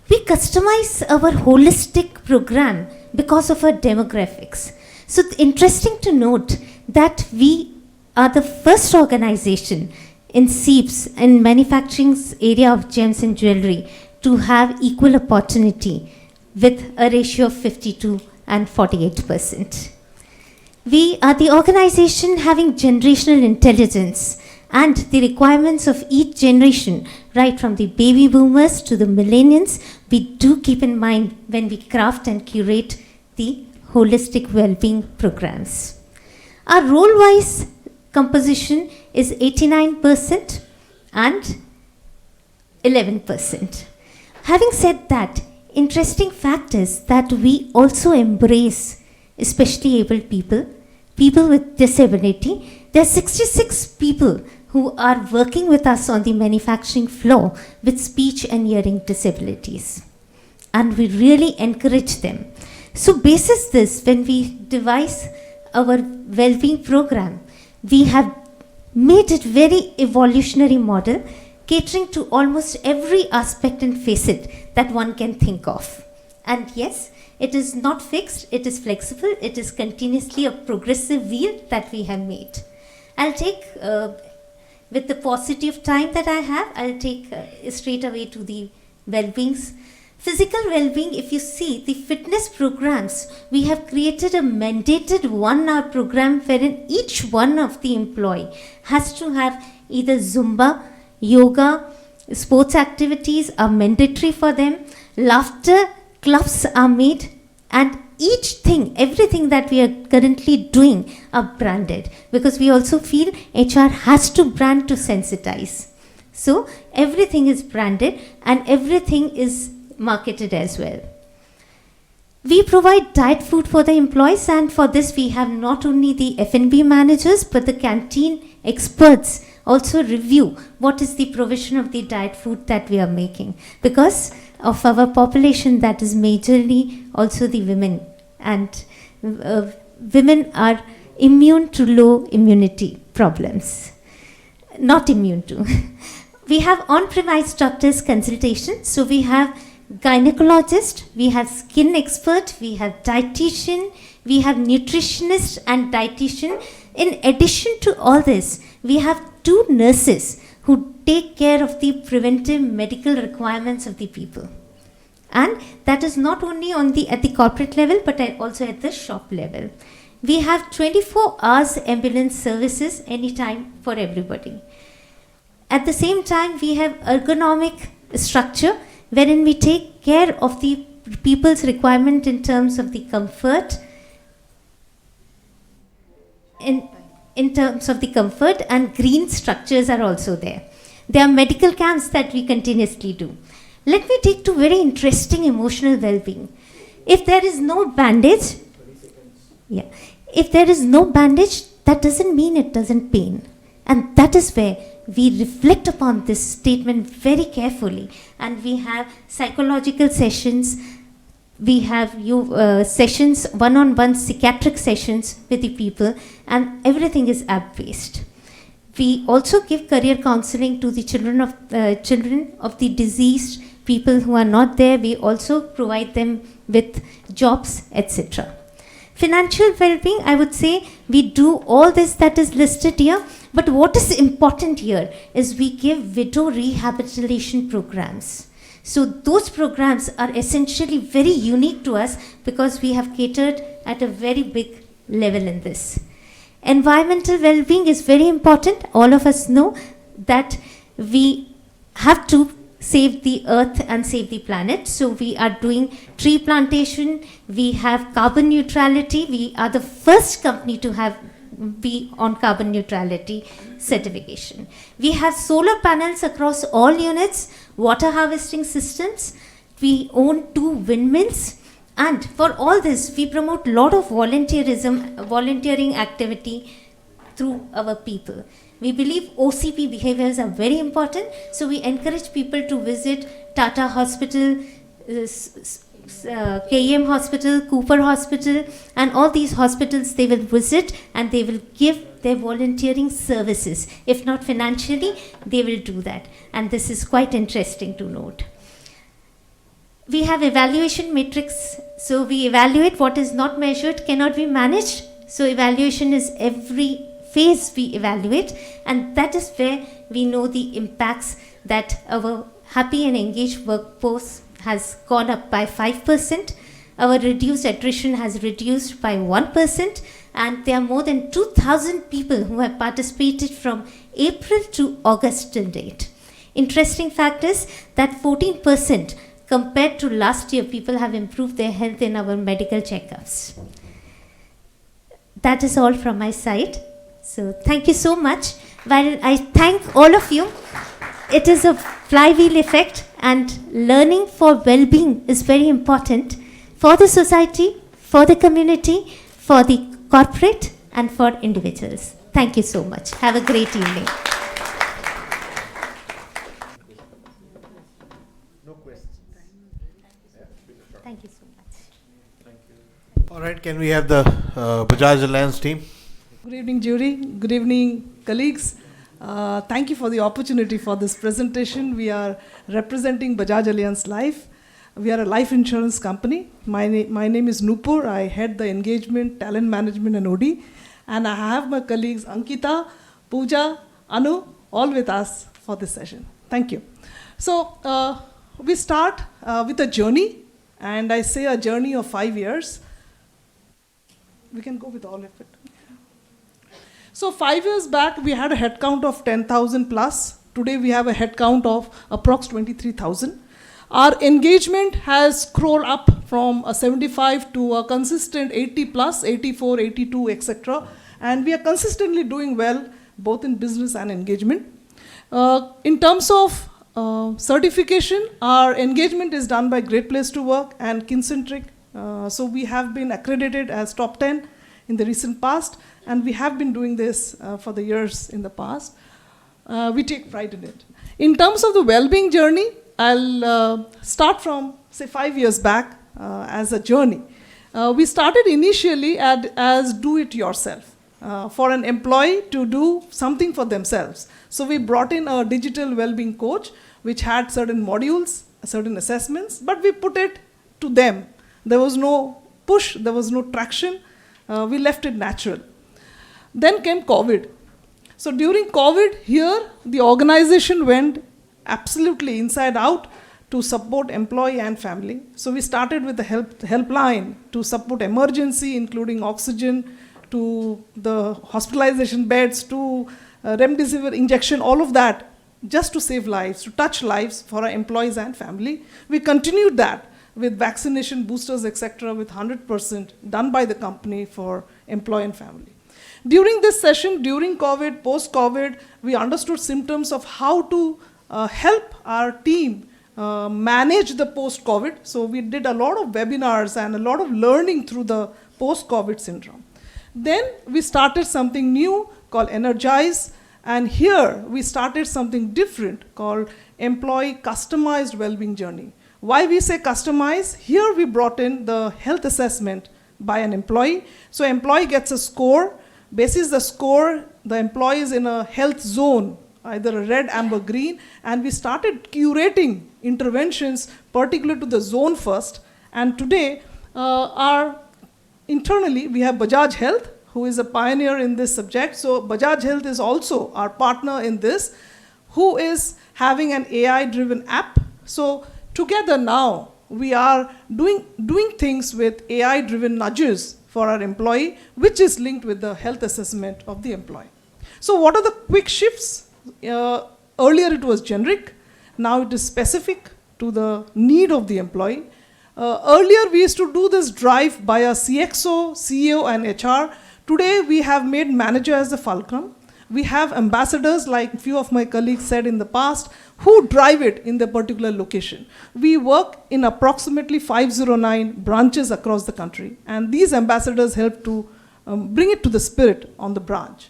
We customize our holistic program because of our demographics. So it's interesting to note that we are the first organization in SEEPS, in manufacturing area of gems and jewelry, to have equal opportunity with a ratio of 52 and 48%. We are the organization having generational intelligence and the requirements of each generation, right from the baby boomers to the millennials, we do keep in mind when we craft and curate the holistic well-being programs. Our role-wise composition is 89% and 11%. Having said that, interesting fact is that we also embrace especially able people, people with disability. There are 66 people who are working with us on the manufacturing floor with speech and hearing disabilities. And we really encourage them. So basis this, when we devise our well-being program, we have made it very evolutionary model, catering to almost every aspect and facet that one can think of. And yes, it is not fixed, it is flexible, it is continuously a progressive wheel that we have made. I'll take, with the paucity of time that I have, I'll take straight away to the well-beings. Physical well-being, if you see the fitness programs, we have created a mandated 1-hour program wherein each one of the employee has to have either Zumba, yoga, sports activities are mandatory for them, laughter clubs are made, and each thing, everything that we are currently doing are branded, because we also feel HR has to brand to sensitize. So everything is branded and everything is marketed as well. We provide diet food for the employees, and for this we have not only the F&B managers but the canteen experts also review what is the provision of the diet food that we are making, because of our population that is majorly also the women, and women are immune to low immunity problems. Not immune to. We have on-premise doctors consultation, so we have gynecologist, we have skin expert, we have dietitian, we have nutritionist and dietitian. In addition to all this, we have 2 nurses who take care of the preventive medical requirements of the people. And that is not only at the corporate level, but also at the shop level. We have 24 hours ambulance services anytime for everybody. At the same time, we have ergonomic structure wherein we take care of the people's requirement in terms of the comfort, in terms of the comfort, and green structures are also there. There are medical camps that we continuously do. Let me take to very interesting emotional well-being. If there is no bandage, if there is no bandage, that doesn't mean it doesn't pain. And that is where we reflect upon this statement very carefully. And we have psychological sessions, we have sessions, one-on-one psychiatric sessions with the people, and everything is app-based. We also give career counseling to the children of the deceased, people who are not there. We also provide them with jobs, etc. Financial well-being, I would say we do all this that is listed here, but what is important here is we give widow rehabilitation programs. So those programs are essentially very unique to us because we have catered at a very big level in this. Environmental well-being is very important. All of us know that we have to save the earth and save the planet. So we are doing tree plantation. We have carbon neutrality. We are the first company to be on carbon neutrality certification. We have solar panels across all units, water harvesting systems. We own 2 windmills. And for all this, we promote a lot of volunteering activity through our people. We believe OCP behaviors are very important, so we encourage people to visit Tata Hospital, KM Hospital, Cooper Hospital, and all these hospitals they will visit and they will give their volunteering services. If not financially, they will do that. And this is quite interesting to note. We have evaluation matrix, so we evaluate what is not measured, cannot be managed. So evaluation is every phase we evaluate, and that is where we know the impacts that our happy and engaged workforce has gone up by 5%, our reduced attrition has reduced by 1%, and there are more than 2,000 people who have participated from April to August till date. Interesting fact is that 14% compared to last year, people have improved their health in our medical checkups. That is all from my side. So thank you so much. While I thank all of you, it is a flywheel effect, and learning for well-being is very important for the society, for the community, for the corporate, and for individuals. Thank you so much. Have a great evening. Thank you so much. All right, can we have the Bajaj Alliance team? Good evening, jury. Good evening, colleagues. Thank you for the opportunity for this presentation. We are representing Bajaj Alliance Life. We are a life insurance company. My name is Nupur. I head the engagement, talent management, and OD. And I have my colleagues Ankita, Pooja, Anu, all with us for this session. Thank you. So we start with a journey, and I say a journey of 5 years. We can go with all of it. So 5 years back, we had a head count of 10,000 plus. Today, we have a head count of approx 23,000. Our engagement has crawled up from a 75 to a consistent 80 plus, 84, 82, etc. And we are consistently doing well, both in business and engagement. In terms of certification, our engagement is done by Great Place to Work and Kincentric. So we have been accredited as top 10 in the recent past, and we have been doing this for the years in the past. We take pride in it. In terms of the well-being journey, I'll start from, say, 5 years back as a journey. We started initially as do-it-yourself, for an employee to do something for themselves. So we brought in a digital well-being coach, which had certain modules, certain assessments, but we put it to them. There was no push, there was no traction. We left it natural. Then came COVID. So during COVID, here, the organization went absolutely inside out to support employee and family. So we started with the helpline to support emergency, including oxygen, to the hospitalization beds, to remdesivir injection, all of that, just to save lives, to touch lives for our employees and family. We continued that with vaccination boosters, etc., with 100% done by the company for employee and family. During this session, during COVID, post-COVID, we understood symptoms of how to help our team manage the post-COVID. So we did a lot of webinars and a lot of learning through the post-COVID syndrome. Then we started something new called Energize, and here we started something different called Employee Customized Wellbeing Journey. Why we say customized? Here we brought in the health assessment by an employee. So employee gets a score. Basis the score, the employee is in a health zone, either a red, amber, green, and we started curating interventions particular to the zone first. And today, internally, we have Bajaj Health, who is a pioneer in this subject. So Bajaj Health is also our partner in this, who is having an AI-driven app. So together now, we are doing things with AI-driven nudges for our employee, which is linked with the health assessment of the employee. So what are the quick shifts? Earlier it was generic, now it is specific to the need of the employee. Earlier we used to do this drive by a CXO, CEO and HR. Today we have made manager as the fulcrum. We have ambassadors, like a few of my colleagues said in the past, who drive it in the particular location. We work in approximately 509 branches across the country, and these ambassadors help to bring it to the spirit on the branch.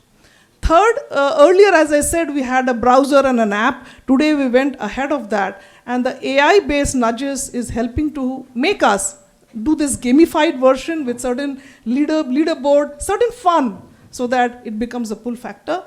Third, earlier, as I said, we had a browser and an app. Today we went ahead of that, and the AI-based nudges is helping to make us do this gamified version with certain leaderboard, certain fun, so that it becomes a pull factor.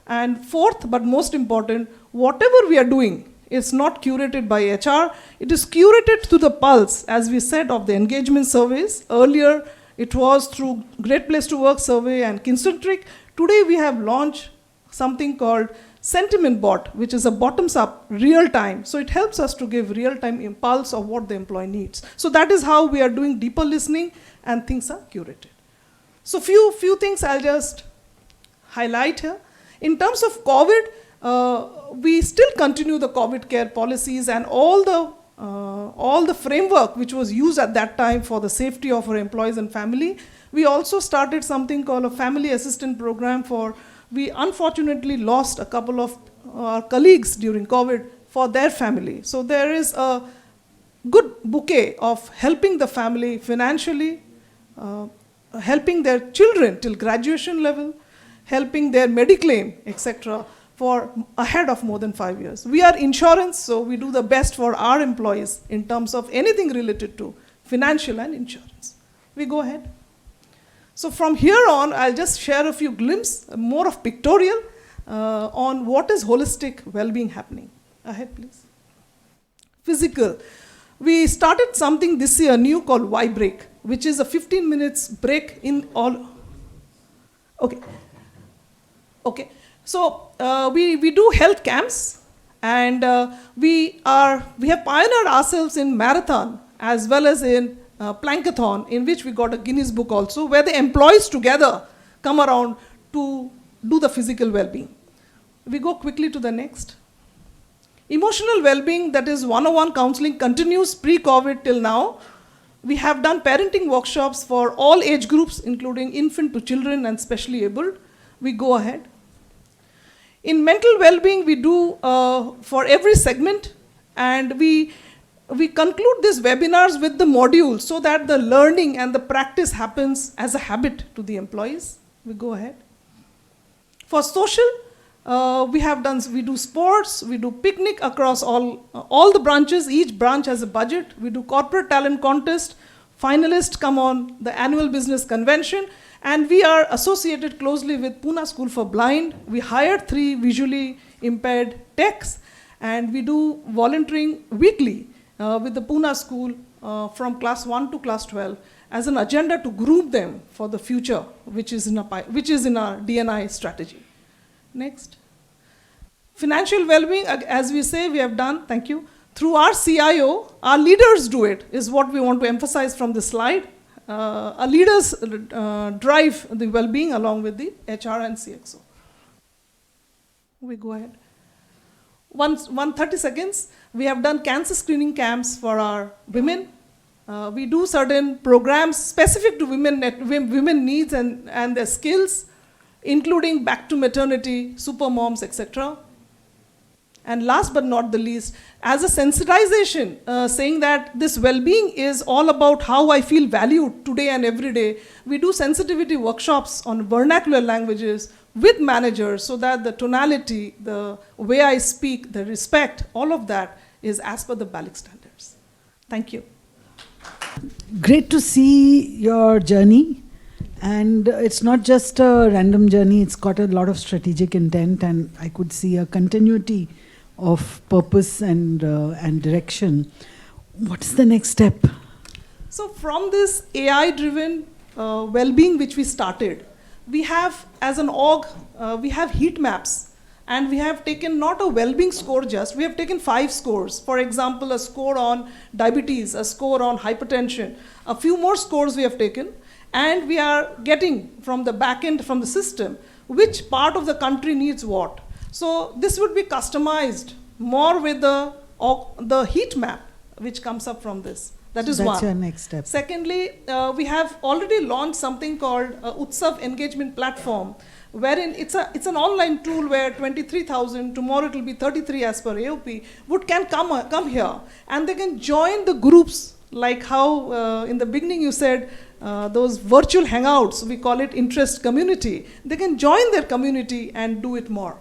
And fourth, but most important, whatever we are doing is not curated by HR, it is curated to the pulse, as we said, of the engagement surveys. Earlier, it was through Great Place to Work survey and Kincentric. Today, we have launched something called Sentiment Bot, which is a bottoms-up, real-time. So it helps us to give real-time impulse of what the employee needs. So that is how we are doing deeper listening, and things are curated. So few things I'll just highlight here. In terms of COVID, we still continue the COVID care policies and all the framework which was used at that time for the safety of our employees and family. We also started something called a family assistant program we unfortunately lost a couple of our colleagues during COVID for their family. So there is a good bouquet of helping the family financially, helping their children till graduation level, helping their mediclaim, etc., for ahead of more than 5 years. We are insurance, so we do the best for our employees in terms of anything related to financial and insurance. We go ahead. So from here on, I'll just share a few glimpses, more of pictorial, on what is holistic well-being happening. Ahead, please. Physical. We started something this year new called Y Break, which is a 15 minutes break in all. Okay. So we do health camps, and we have pioneered ourselves in marathon as well as in plankathon, in which we got a Guinness book also, where the employees together come around to do the physical well-being. We go quickly to the next. Emotional well-being, that is one-on-one counseling, continues pre-COVID till now. We have done parenting workshops for all age groups, including infant to children and specially abled. We go ahead. In mental well-being, we do for every segment, and we conclude these webinars with the modules so that the learning and the practice happens as a habit to the employees. We go ahead. For social, we do sports, we do picnic across all the branches. Each branch has a budget. We do corporate talent contest. Finalists come on the annual business convention, and we are associated closely with Pune School for Blind. We hired 3 visually impaired techs, and we do volunteering weekly with the Pune School from class 1 to class 12 as an agenda to groom them for the future, which is in our D&I strategy. Next. Financial well-being, as we say, we have done, thank you, through our CIO, our leaders do it, is what we want to emphasize from this slide. Our leaders drive the well-being along with the HR and CXO. We go ahead. 30 seconds. We have done cancer screening camps for our women. We do certain programs specific to women needs and their skills, including back to maternity, super moms, etc. And last but not the least, as a sensitization, saying that this well-being is all about how I feel valued today and every day, we do sensitivity workshops on vernacular languages with managers so that the tonality, the way I speak, the respect, all of that is as per the BALIC standards. Thank you. Great to see your journey. And it's not just a random journey, it's got a lot of strategic intent, and I could see a continuity of purpose and direction. What's the next step? So from this AI-driven well-being which we started, we have, as an org, we have heat maps, and we have taken not a well-being score just, we have taken 5 scores. For example, a score on diabetes, a score on hypertension, a few more scores we have taken, and we are getting from the back end, from the system, which part of the country needs what. So this would be customized more with the heat map which comes up from this. That is one. That's your next step. Secondly, we have already launched something called Utsav Engagement Platform, wherein it's an online tool where 23,000, tomorrow it will be 33 as per AOP, can come here, and they can join the groups, like how in the beginning you said, those virtual hangouts, we call it interest community. They can join their community and do it more.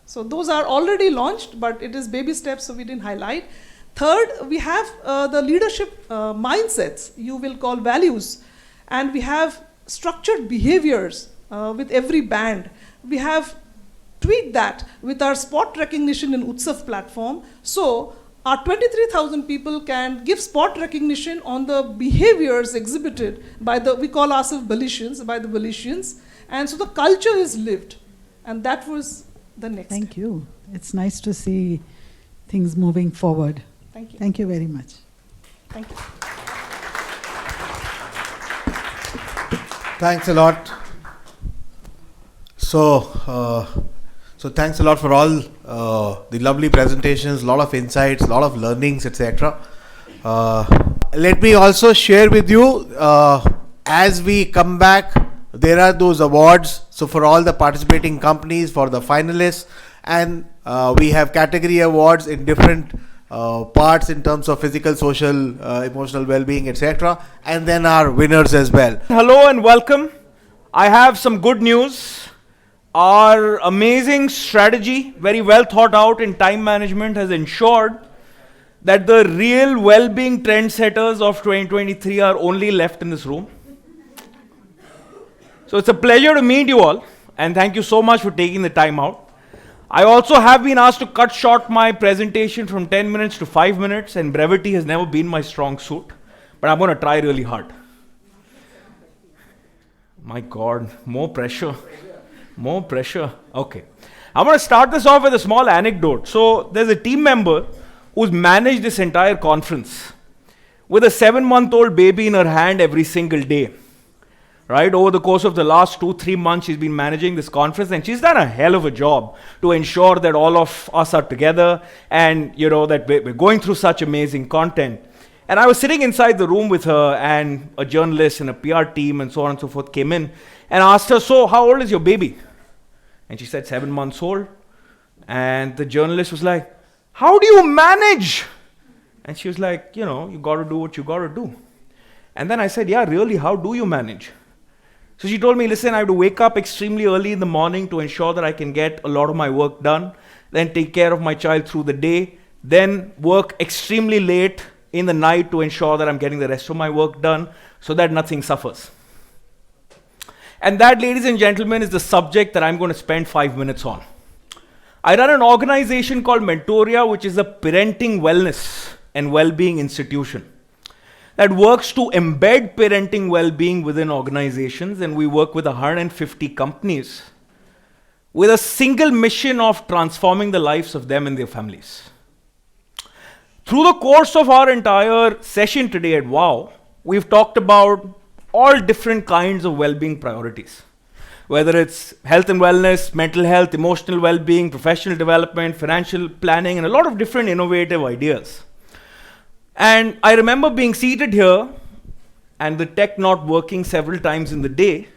So those are already launched, but it is baby steps, so we didn't highlight. Third, we have the leadership mindsets, you will call values, and we have structured behaviors with every band. We have tweaked that with our spot recognition in Utsav platform. So our 23,000 people can give spot recognition on the behaviors exhibited by we call ourselves Balicians, by the Balicians. And so the culture is lived. And that was the next. Thank you. It's nice to see things moving forward. Thank you. Thank you very much. Thank you. Thanks a lot. So thanks a lot for all the lovely presentations, a lot of insights, a lot of learnings, etc. Let me also share with you, as we come back, there are those awards. So for all the participating companies, for the finalists, and we have category awards in different parts in terms of physical, social, emotional well-being, etc. And then our winners as well. Hello and welcome. I have some good news. Our amazing strategy, very well thought out in time management, has ensured that the real well-being trendsetters of 2023 are only left in this room. So it's a pleasure to meet you all, and thank you so much for taking the time out. I also have been asked to cut short my presentation from 10 minutes to 5 minutes, and brevity has never been my strong suit, but I'm going to try really hard. My God, more pressure. More pressure. Okay. I'm going to start this off with a small anecdote. So there's a team member who's managed this entire conference with a 7-month-old baby in her hand every single day. Right? Over the course of the last 2-3 months, she's been managing this conference, and she's done a hell of a job to ensure that all of us are together and, you know, that we're going through such amazing content. And I was sitting inside the room with her, and a journalist and a PR team and so on and so forth came in and asked her, "So how old is your baby?" And she said, 7 months old. And the journalist was like, "How do you manage?" And she was like, "You know, you got to do what you got to do." And then I said, "Yeah, really, how do you manage?" So she told me, "Listen, I have to wake up extremely early in the morning to ensure that I can get a lot of my work done, then take care of my child through the day, then work extremely late in the night to ensure that I'm getting the rest of my work done so that nothing suffers." And that, ladies and gentlemen, is the subject that I'm going to spend 5 minutes on. I run an organization called Mentoria, which is a parenting wellness and well-being institution that works to embed parenting well-being within organizations, and we work with 150 companies with a single mission of transforming the lives of them and their families. Through the course of our entire session today at WOW, we've talked about all different kinds of well-being priorities. Whether it's health and wellness, mental health, emotional well-being, professional development, financial planning, and a lot of different innovative ideas. And I remember being seated here and the tech not working several times in the day.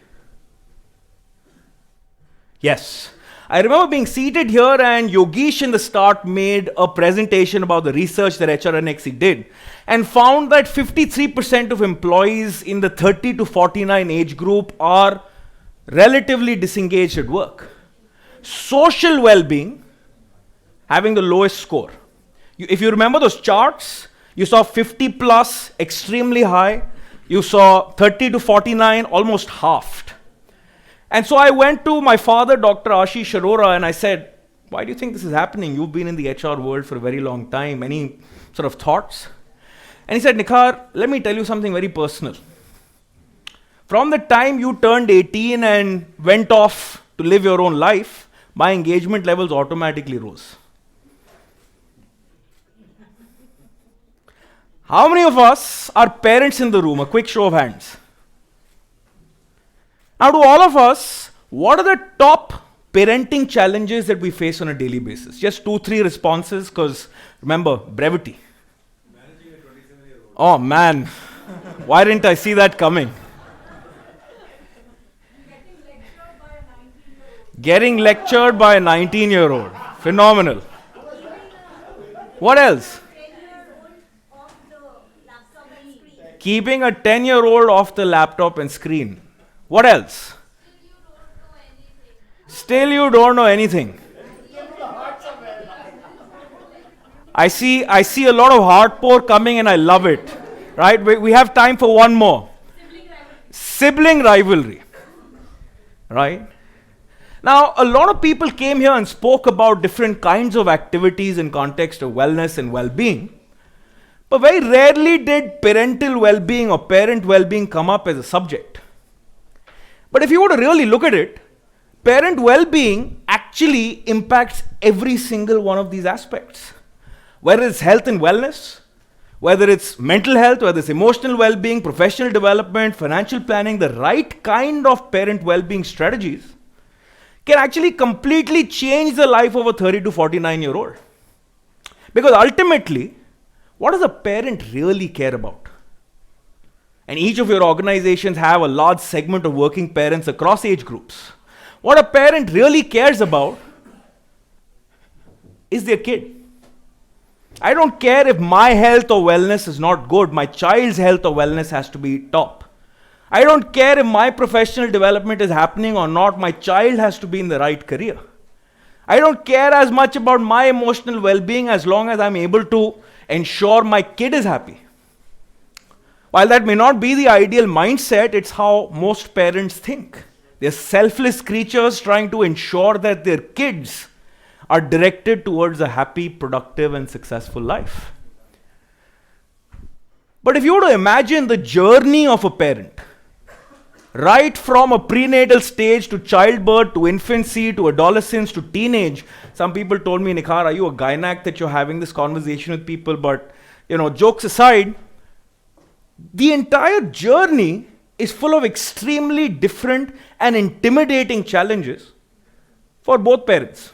Yes. I remember being seated here and Yogesh in the start made a presentation about the research that HRNXE did and found that 53% of employees in the 30 to 49 age group are relatively disengaged at work. Social well-being having the lowest score. If you remember those charts, you saw 50 plus, extremely high. You saw 30 to 49, almost halved. And so I went to my father, Dr. Ashish Arora, and I said, why do you think this is happening? You've been in the HR world for a very long time. Any sort of thoughts? And he said, Nikhar, let me tell you something very personal. From the time you turned 18 and went off to live your own life, my engagement levels automatically rose. How many of us are parents in the room? A quick show of hands. Now, to all of us, what are the top parenting challenges that we face on a daily basis? Just 2-3 responses, because remember, brevity. Oh man, why didn't I see that coming? Getting lectured by a 19-year-old. Phenomenal. What else? Keeping a 10-year-old off the laptop and screen. What else? Still you don't know anything. I see a lot of hardcore coming and I love it. Right? We have time for one more. Sibling rivalry. Right? Now, a lot of people came here and spoke about different kinds of activities in context of wellness and well-being. But very rarely did parental well-being or parent well-being come up as a subject. But if you were to really look at it, parent well-being actually impacts every single one of these aspects. Whether it's health and wellness, whether it's mental health, whether it's emotional well-being, professional development, financial planning, the right kind of parent well-being strategies can actually completely change the life of a 30 to 49-year-old. Because ultimately, what does a parent really care about? And each of your organizations have a large segment of working parents across age groups. What a parent really cares about is their kid. I don't care if my health or wellness is not good, my child's health or wellness has to be top. I don't care if my professional development is happening or not, my child has to be in the right career. I don't care as much about my emotional well-being as long as I'm able to ensure my kid is happy. While that may not be the ideal mindset, it's how most parents think. They're selfless creatures trying to ensure that their kids are directed towards a happy, productive, and successful life. But if you were to imagine the journey of a parent, right from a prenatal stage to childbirth, to infancy, to adolescence, to teenage, some people told me, Nikhar, are you a gynac that you're having this conversation with people? But, jokes aside, the entire journey is full of extremely different and intimidating challenges for both parents.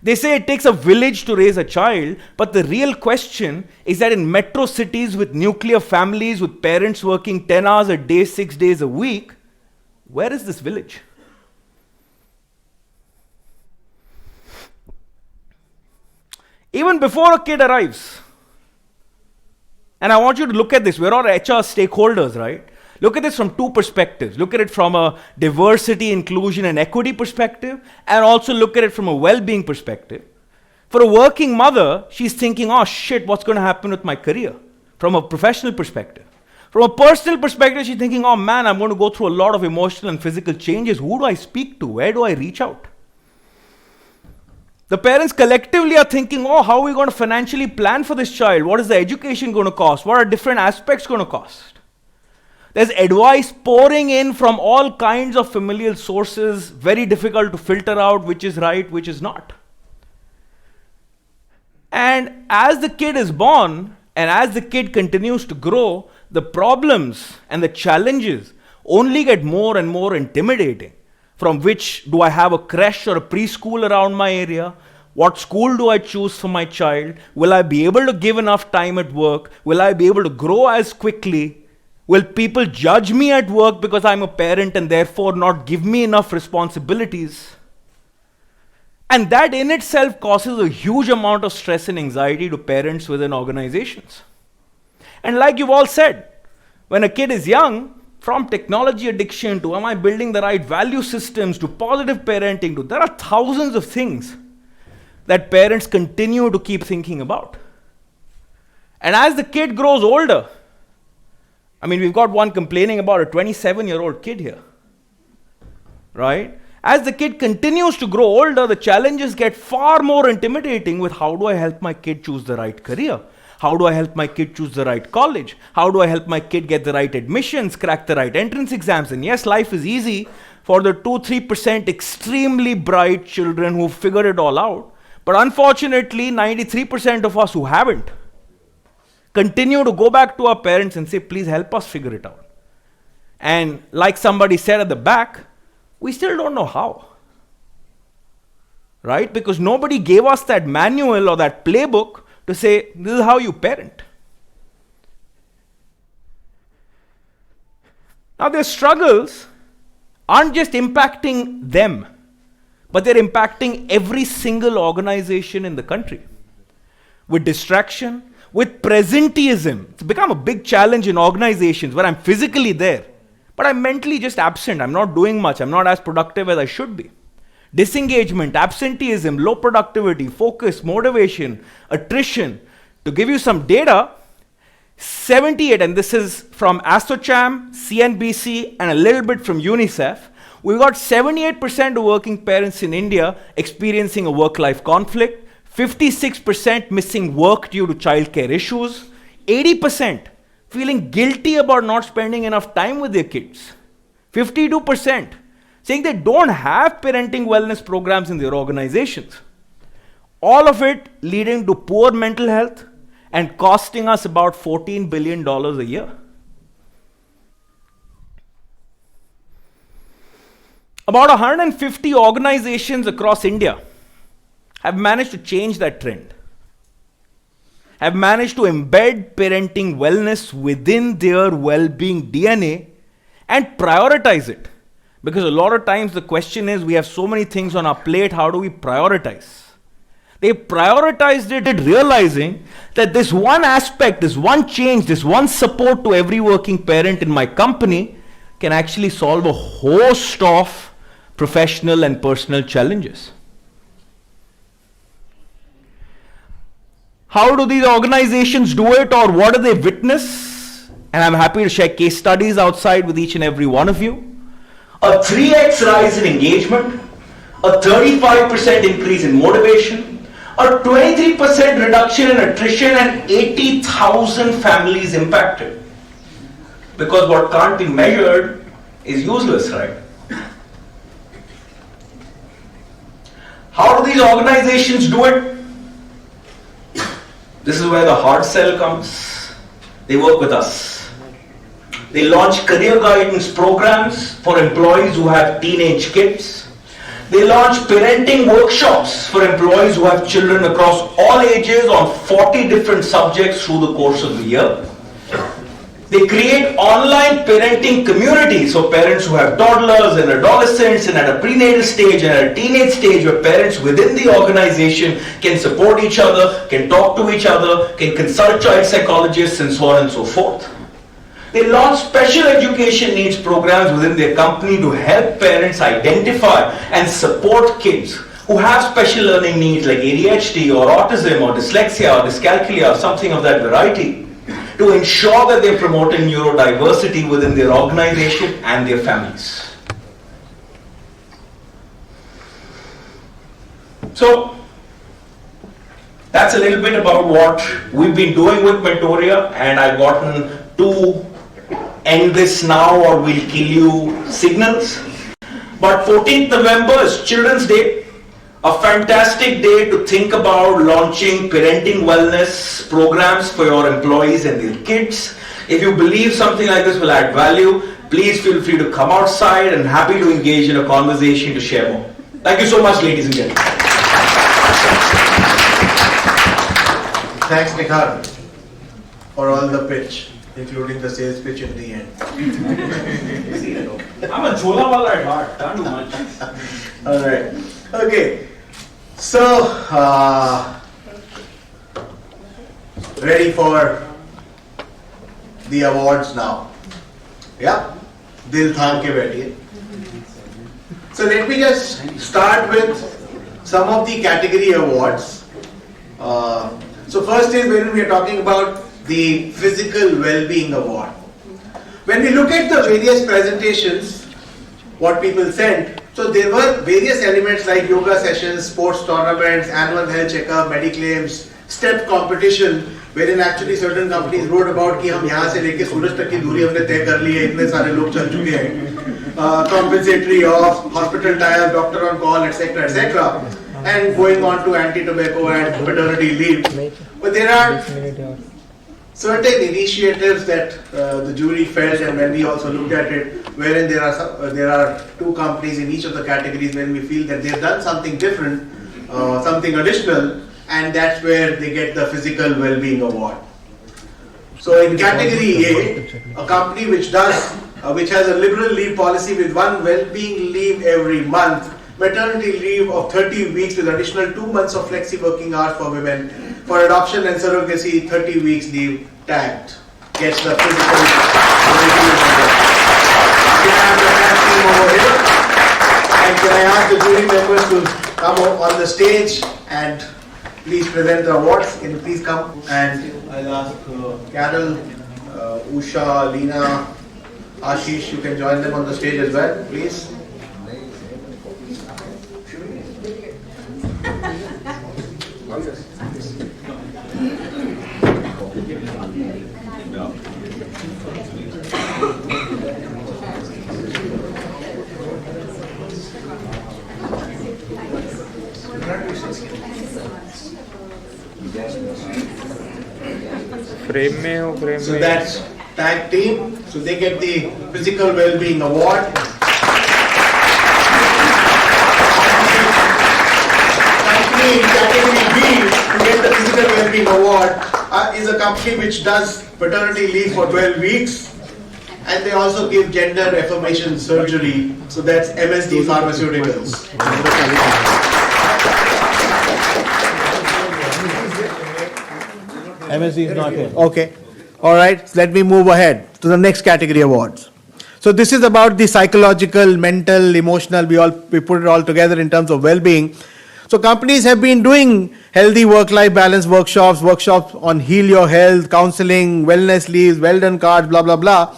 They say it takes a village to raise a child, but the real question is that in metro cities with nuclear families, with parents working 10 hours a day, 6 days a week, where is this village? Even before a kid arrives, and I want you to look at this, we're all HR stakeholders, right? Look at this from two perspectives. Look at it from a diversity, inclusion, and equity perspective, and also look at it from a well-being perspective. For a working mother, she's thinking, oh shit, what's going to happen with my career? From a professional perspective. From a personal perspective, she's thinking, oh man, I'm going to go through a lot of emotional and physical changes. Who do I speak to? Where do I reach out? The parents collectively are thinking, oh, how are we going to financially plan for this child? What is the education going to cost? What are different aspects going to cost? There's advice pouring in from all kinds of familial sources, very difficult to filter out which is right, which is not. And as the kid is born, and as the kid continues to grow, the problems and the challenges only get more and more intimidating. From which, do I have a creche or a preschool around my area? What school do I choose for my child? Will I be able to give enough time at work? Will I be able to grow as quickly? Will people judge me at work because I'm a parent and therefore not give me enough responsibilities? And that in itself causes a huge amount of stress and anxiety to parents within organizations. And like you've all said, when a kid is young, from technology addiction to am I building the right value systems to positive parenting to there are thousands of things that parents continue to keep thinking about. And as the kid grows older, I mean, we've got one complaining about a 27-year-old kid here, right? As the kid continues to grow older, the challenges get far more intimidating with how do I help my kid choose the right career? How do I help my kid choose the right college? How do I help my kid get the right admissions, crack the right entrance exams? And yes, life is easy for the 2-3% extremely bright children who figured it all out. But unfortunately, 93% of us who haven't continue to go back to our parents and say, please help us figure it out. And like somebody said at the back, we still don't know how. Right? Because nobody gave us that manual or that playbook to say, this is how you parent. Now their struggles aren't just impacting them, but they're impacting every single organization in the country. With distraction, with presenteeism. It's become a big challenge in organizations where I'm physically there, but I'm mentally just absent. I'm not doing much. I'm not as productive as I should be. Disengagement, absenteeism, low productivity, focus, motivation, attrition. To give you some data, 78, and this is from ASSOCHAM, CNBC, and a little bit from UNICEF, we've got 78% of working parents in India experiencing a work-life conflict, 56% missing work due to childcare issues, 80% feeling guilty about not spending enough time with their kids, 52% saying they don't have parenting wellness programs in their organizations. All of it leading to poor mental health and costing us about $14 billion a year. About 150 organizations across India have managed to change that trend, have managed to embed parenting wellness within their well-being DNA and prioritize it. Because a lot of times the question is, we have so many things on our plate, how do we prioritize? They prioritized it realizing that this one aspect, this one change, this one support to every working parent in my company can actually solve a host of professional and personal challenges. How do these organizations do it, or what do they witness? And I'm happy to share case studies outside with each and every one of you. A 3x rise in engagement, a 35% increase in motivation, a 23% reduction in attrition, and 80,000 families impacted. Because what can't be measured is useless, right? How do these organizations do it? This is where the hard sell comes. They work with us. They launch career guidance programs for employees who have teenage kids. They launch parenting workshops for employees who have children across all ages on 40 different subjects through the course of the year. They create online parenting communities for parents who have toddlers and adolescents and at a prenatal stage and at a teenage stage, where parents within the organization can support each other, can talk to each other, can consult child psychologists, and so on and so forth. They launch special education needs programs within their company to help parents identify and support kids who have special learning needs like ADHD or autism or dyslexia or dyscalculia or something of that variety, to ensure that they're promoting neurodiversity within their organization and their families. So, that's a little bit about what we've been doing with Mentoria, and I've gotten two end this now or we'll kill you signals. But 14th November is Children's Day. A fantastic day to think about launching parenting wellness programs for your employees and their kids. If you believe something like this will add value, please feel free to come outside and happy to engage in a conversation to share more. Thank you so much, ladies and gentlemen. Thanks, Nikhar, for all the pitch, including the sales pitch in the end. I'm a Chola wala at heart, can't do much. All right. Okay. So, ready for the awards now. Yeah? Dil thaan ke baithiye. So let me just start with some of the category awards. So first is when we are talking about the Physical Well-Being Award. When we look at the various presentations, what people sent, so there were various elements like yoga sessions, sports tournaments, annual health checkup, mediclaims, step competition, wherein actually certain companies wrote about कि हम यहाँ से लेके सूरज तक की दूरी हमने तय कर ली है, इतने सारे लोग चल चुके हैं, compensatory off, hospital tie-up, doctor on call, etc., etc., and going on to anti-tobacco and paternity leave. But there are certain initiatives that the jury felt, and when we also looked at it, wherein there are two companies in each of the categories when we feel that they've done something different, something additional, and that's where they get the Physical Well-Being Award. So in category A, a company which has a liberal leave policy with one well-being leave every month, maternity leave of 30 weeks with additional 2 months of flexi working hours for women, for adoption and surrogacy 30 weeks leave tagged, gets the Physical Well-Being Award. Can I have the tag team over here? And can I ask the jury members to come on the stage and please present the awards? Can you please come? And I'll ask Carol, Usha, Leena, Ashish, you can join them on the stage as well, please. So that's tag team. So they get the Physical Well-Being Award. Company in category B to get the Physical Well-Being Award is a company which does paternity leave for 12 weeks, and they also give gender affirmation surgery. So that's MSD Pharmaceuticals. MSD is not here. Okay. All right. So let me move ahead to the next category awards. So this is about the psychological, mental, emotional. We put it all together in terms of well-being. So companies have been doing healthy work-life balance workshops on heal your health, counseling, wellness leaves, well done cards, blah, blah, blah.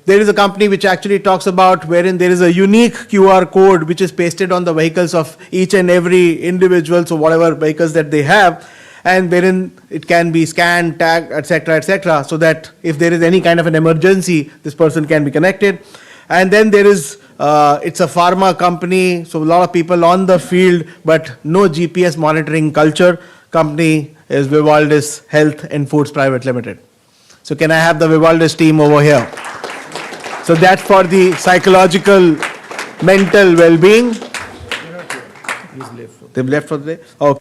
There is a company which actually talks about wherein there is a unique QR code which is pasted on the vehicles of each and every individual, so whatever vehicles that they have, and wherein it can be scanned, tagged, etc., so that if there is any kind of an emergency, this person can be connected. And then there is, it's a pharma company, so a lot of people on the field, but no GPS monitoring culture. Company is Vivaldis Health and Foods Private Limited. So can I have the Vivaldis team over here? So that's for the psychological, mental well-being. They've left for the day? Okay.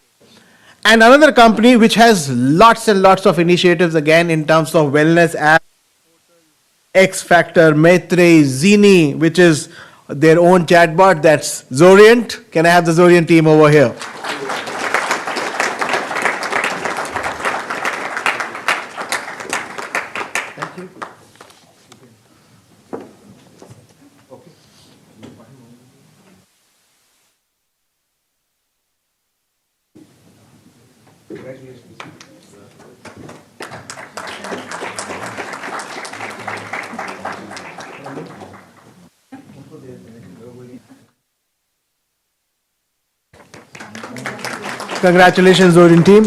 And another company which has lots and lots of initiatives again in terms of wellness apps, X Factor, Maitrey, Zini, which is their own chatbot, that's Zorient. Can I have the Zorient team over here? Thank you. Congratulations, Zorin team.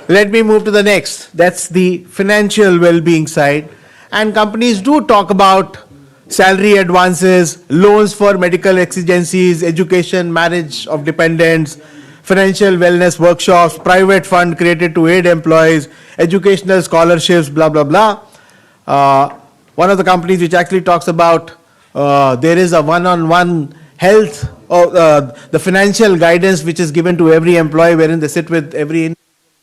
Let me move to the next. That's the financial well-being side. And companies do talk about salary advances, loans for medical exigencies, education, marriage of dependents, financial wellness workshops, private fund created to aid employees, educational scholarships, blah, blah, blah. One of the companies which actually talks about there is a one-on-one health, the financial guidance which is given to every employee, wherein they sit with every in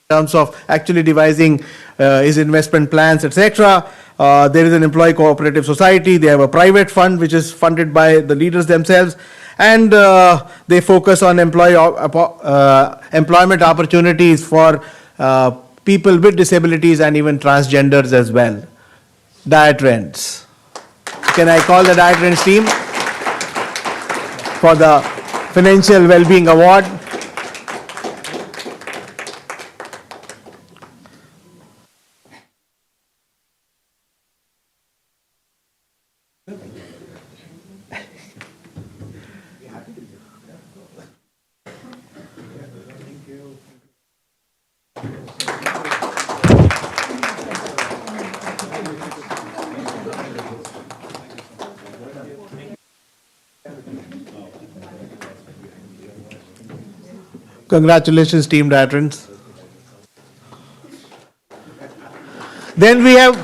terms of actually devising his investment plans, etc. There is an employee cooperative society. They have a private fund which is funded by the leaders themselves, and they focus on employment opportunities for people with disabilities and even transgenders as well. Diatrends. Can I call the Diatrends team for the Financial Wellbeing Award? Congratulations, Team Diatrends. Then we have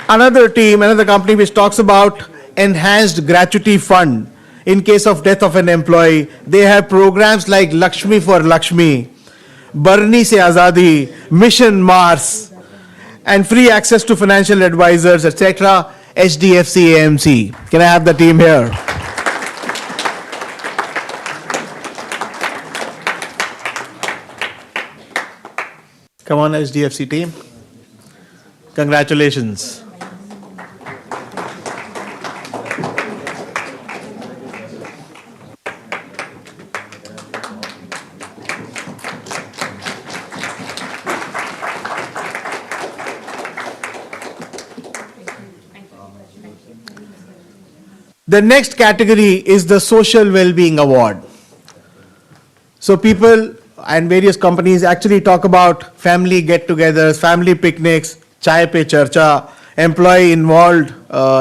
another team, another company which talks about enhanced gratuity fund. In case of death of an employee, they have programs like Lakshmi for Lakshmi, Barni Se Azadi, Mission Mars, and free access to financial advisors, etc. HDFC AMC. Can I have the team here? Come on, HDFC team. Congratulations. The next category is the Social Wellbeing Award. So people and various companies actually talk about family get-togethers, family picnics, chai pe charcha, employee involved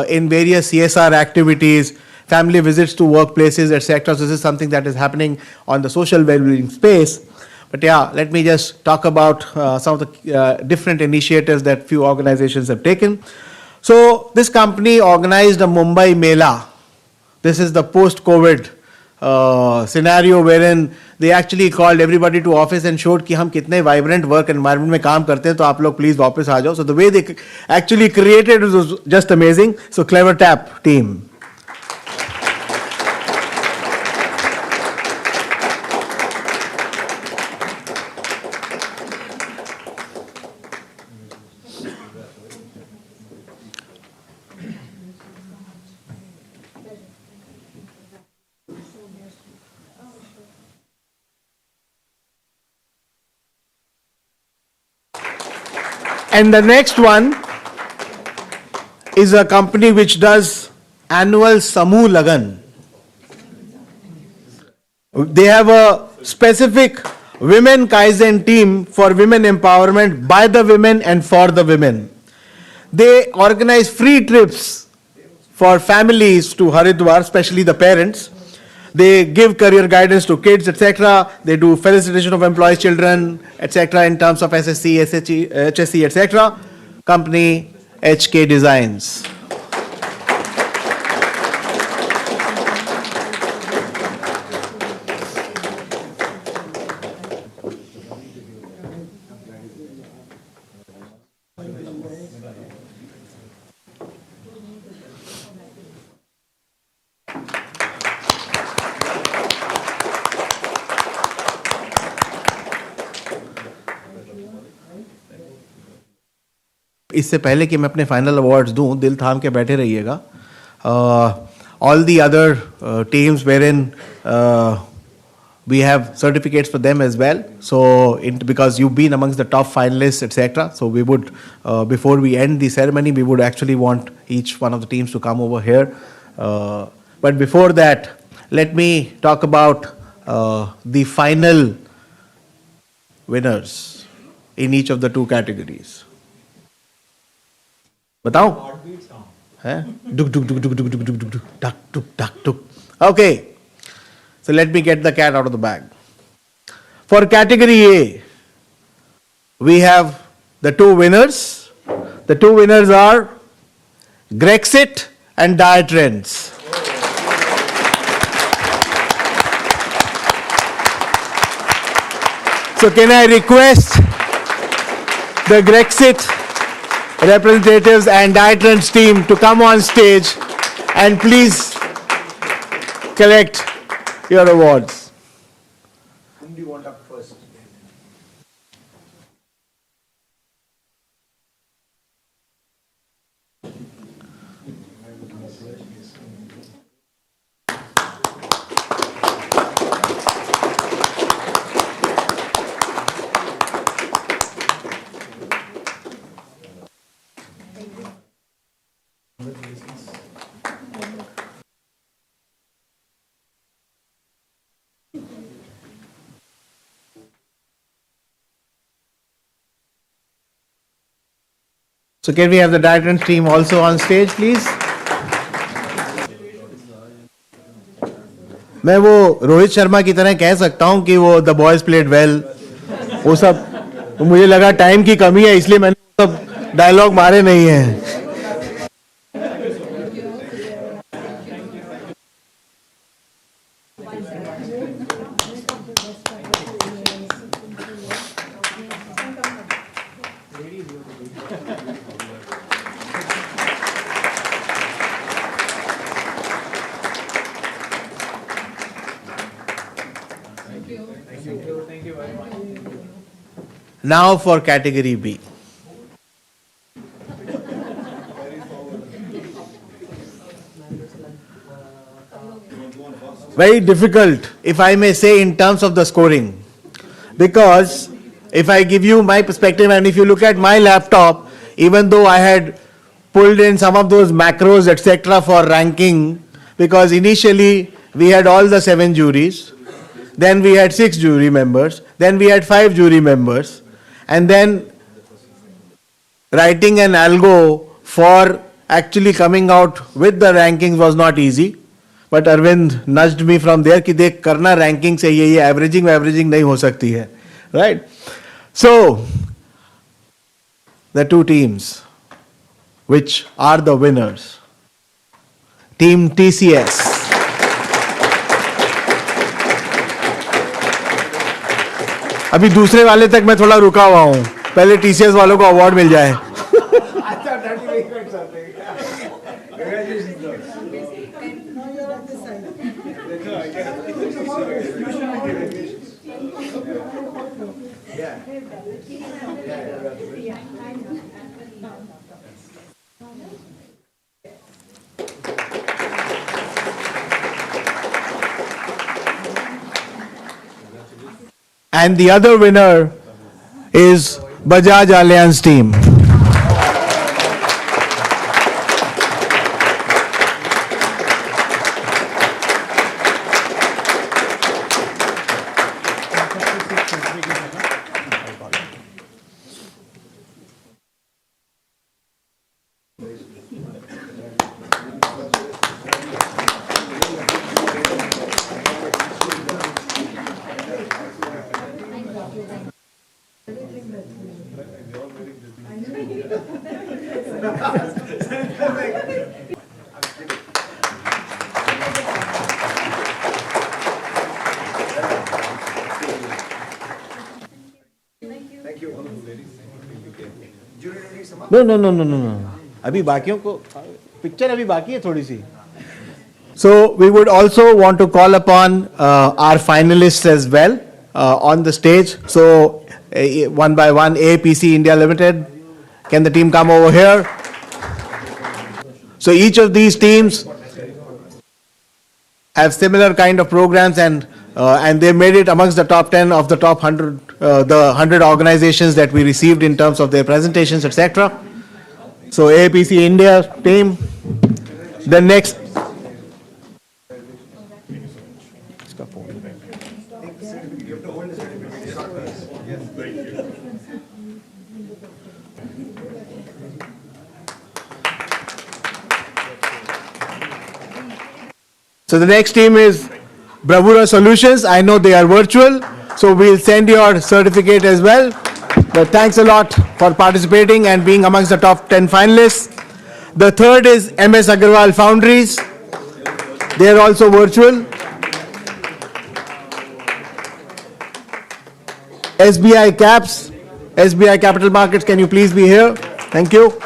in various CSR activities, family visits to workplaces, etc. So this is something that is happening on the social well-being space. But yeah, let me just talk about some of the different initiatives that few organizations have taken. So this company organized a Mumbai Mela. This is the post-COVID scenario wherein they actually called everybody to office and showed कि हम कितने vibrant work environment में काम करते हैं, तो आप लोग please वापस आ जाओ. So the way they actually created it was just amazing. So clever tap team. And the next one is a company which does annual Samu Lagan. They have a specific women Kaizen team for women empowerment by the women and for the women. They organize free trips for families to Haridwar, especially the parents. They give career guidance to kids, etc. They do felicitation of employees' children, etc. in terms of SSC, SHE, HSC, etc. Company HK Designs. इससे पहले कि मैं अपने final awards दूं, दिल थाम के बैठे रहिएगा. All the other teams wherein we have certificates for them as well. So because you've been amongst the top finalists, etc. So we would, before we end the ceremony, we would actually want each one of the teams to come over here. But before that, let me talk about the final winners in each of the two categories. बताओ Duk, duk, duk, duk, duk, duk, duk, duk, duk, duck, duk, duck, duk. Okay. So let me get the cat out of the bag. For category A, we have the two winners. The two winners are Grexit and Diet Trends. So can I request the Grexit representatives and Diet Trends team to come on stage and please collect your awards. Whom do you want up first? So can we have the Diet Trends team also on stage, please? मैं वो रोहित शर्मा की तरह कह सकता हूं कि वो the boys played well, वो सब, तो मुझे लगा टाइम की कमी है इसलिए मैंने वो सब डायलॉग मारे नहीं हैं. Now for category B. Very difficult, if I may say, in terms of the scoring. Because if I give you my perspective and if you look at my laptop, even though I had pulled in some of those macros, etc. for ranking, because initially we had all the 7 juries, then we had 6 jury members, then we had 5 jury members, and then writing an algo for actually coming out with the rankings was not easy. But Arvind nudged me from there कि देख करना ranking से ये averaging नहीं हो सकती है, right? So the two teams which are the winners, Team TCS. अभी दूसरे वाले तक मैं थोड़ा रुका हुआ हूँ, पहले TCS वालों को अवार्ड मिल जाए. And the other winner is Bajaj Allianz team. No. अभी बाकियों को पिक्चर अभी बाकी है थोड़ी सी. So we would also want to call upon our finalists as well on the stage. So one by one, APC India Limited. Can the team come over here? So each of these teams have similar kind of programs and they made it amongst the top 10 of the top 100, the 100 organizations that we received in terms of their presentations, etc. So APC India team, the next. So the next team is Bravura Solutions. I know they are virtual, so we'll send your certificate as well. But thanks a lot for participating and being amongst the top 10 finalists. The third is MS Agarwal Foundries. They are also virtual. SBI Caps, SBI Capital Markets, can you please be here? Thank you.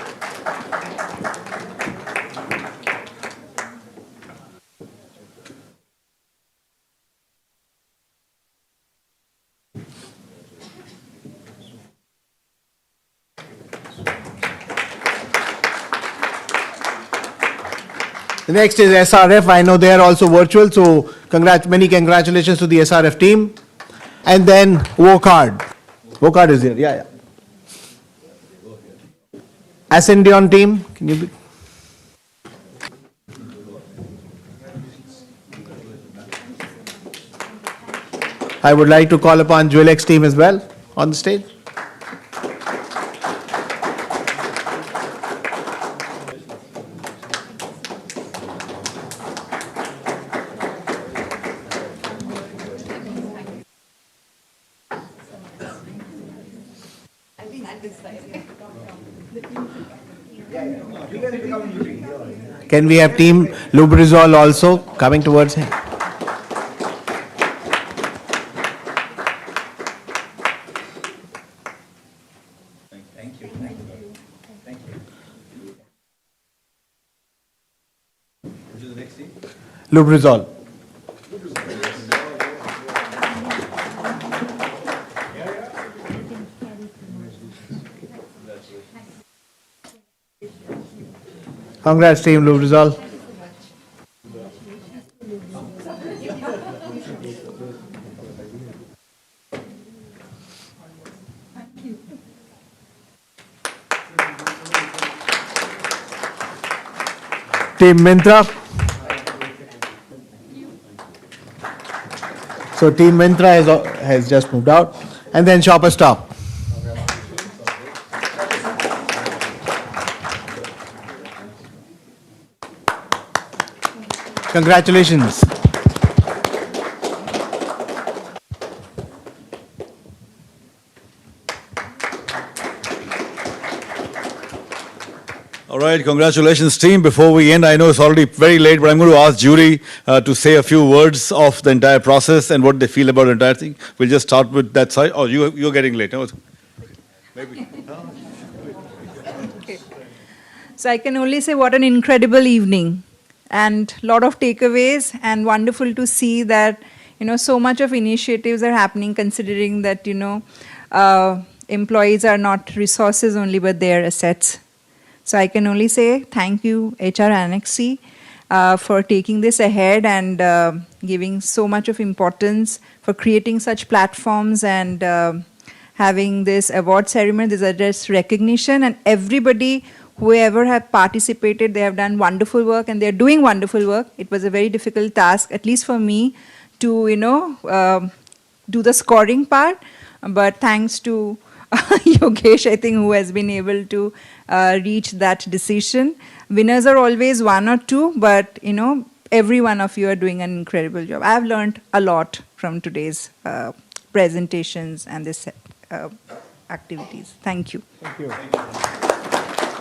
The next is SRF. I know they are also virtual, so many congratulations to the SRF team. And then Vocard. Vocard is here, yeah. Ascendion team, can you be? I would like to call upon Jewelex team as well on the stage. Can we have team Lubrizol also coming towards him? Thank you. Which is the next team? Lubrizol. Congrats team Lubrizol. Team Mintra. So Team Mintra has just moved out. And then Shopper Stop. Congratulations. All right, congratulations team. Before we end, I know it's already very late, but I'm going to ask jury to say a few words of the entire process and what they feel about the entire thing. We'll just start with that side. Oh, you're getting late. No? Maybe. Okay. So I can only say what an incredible evening and lot of takeaways, and wonderful to see that, so much of initiatives are happening, considering that, employees are not resources only, but they are assets. So I can only say thank you, HR Annex C, for taking this ahead and giving so much of importance for creating such platforms and having this award ceremony, this address recognition, and everybody, whoever have participated, they have done wonderful work and they're doing wonderful work. It was a very difficult task, at least for me, to, do the scoring part. But thanks to Yogesh, I think, who has been able to reach that decision. Winners are always one or two, but, every one of you are doing an incredible job. I've learned a lot from today's presentations and this activities. Thank you. Thank you.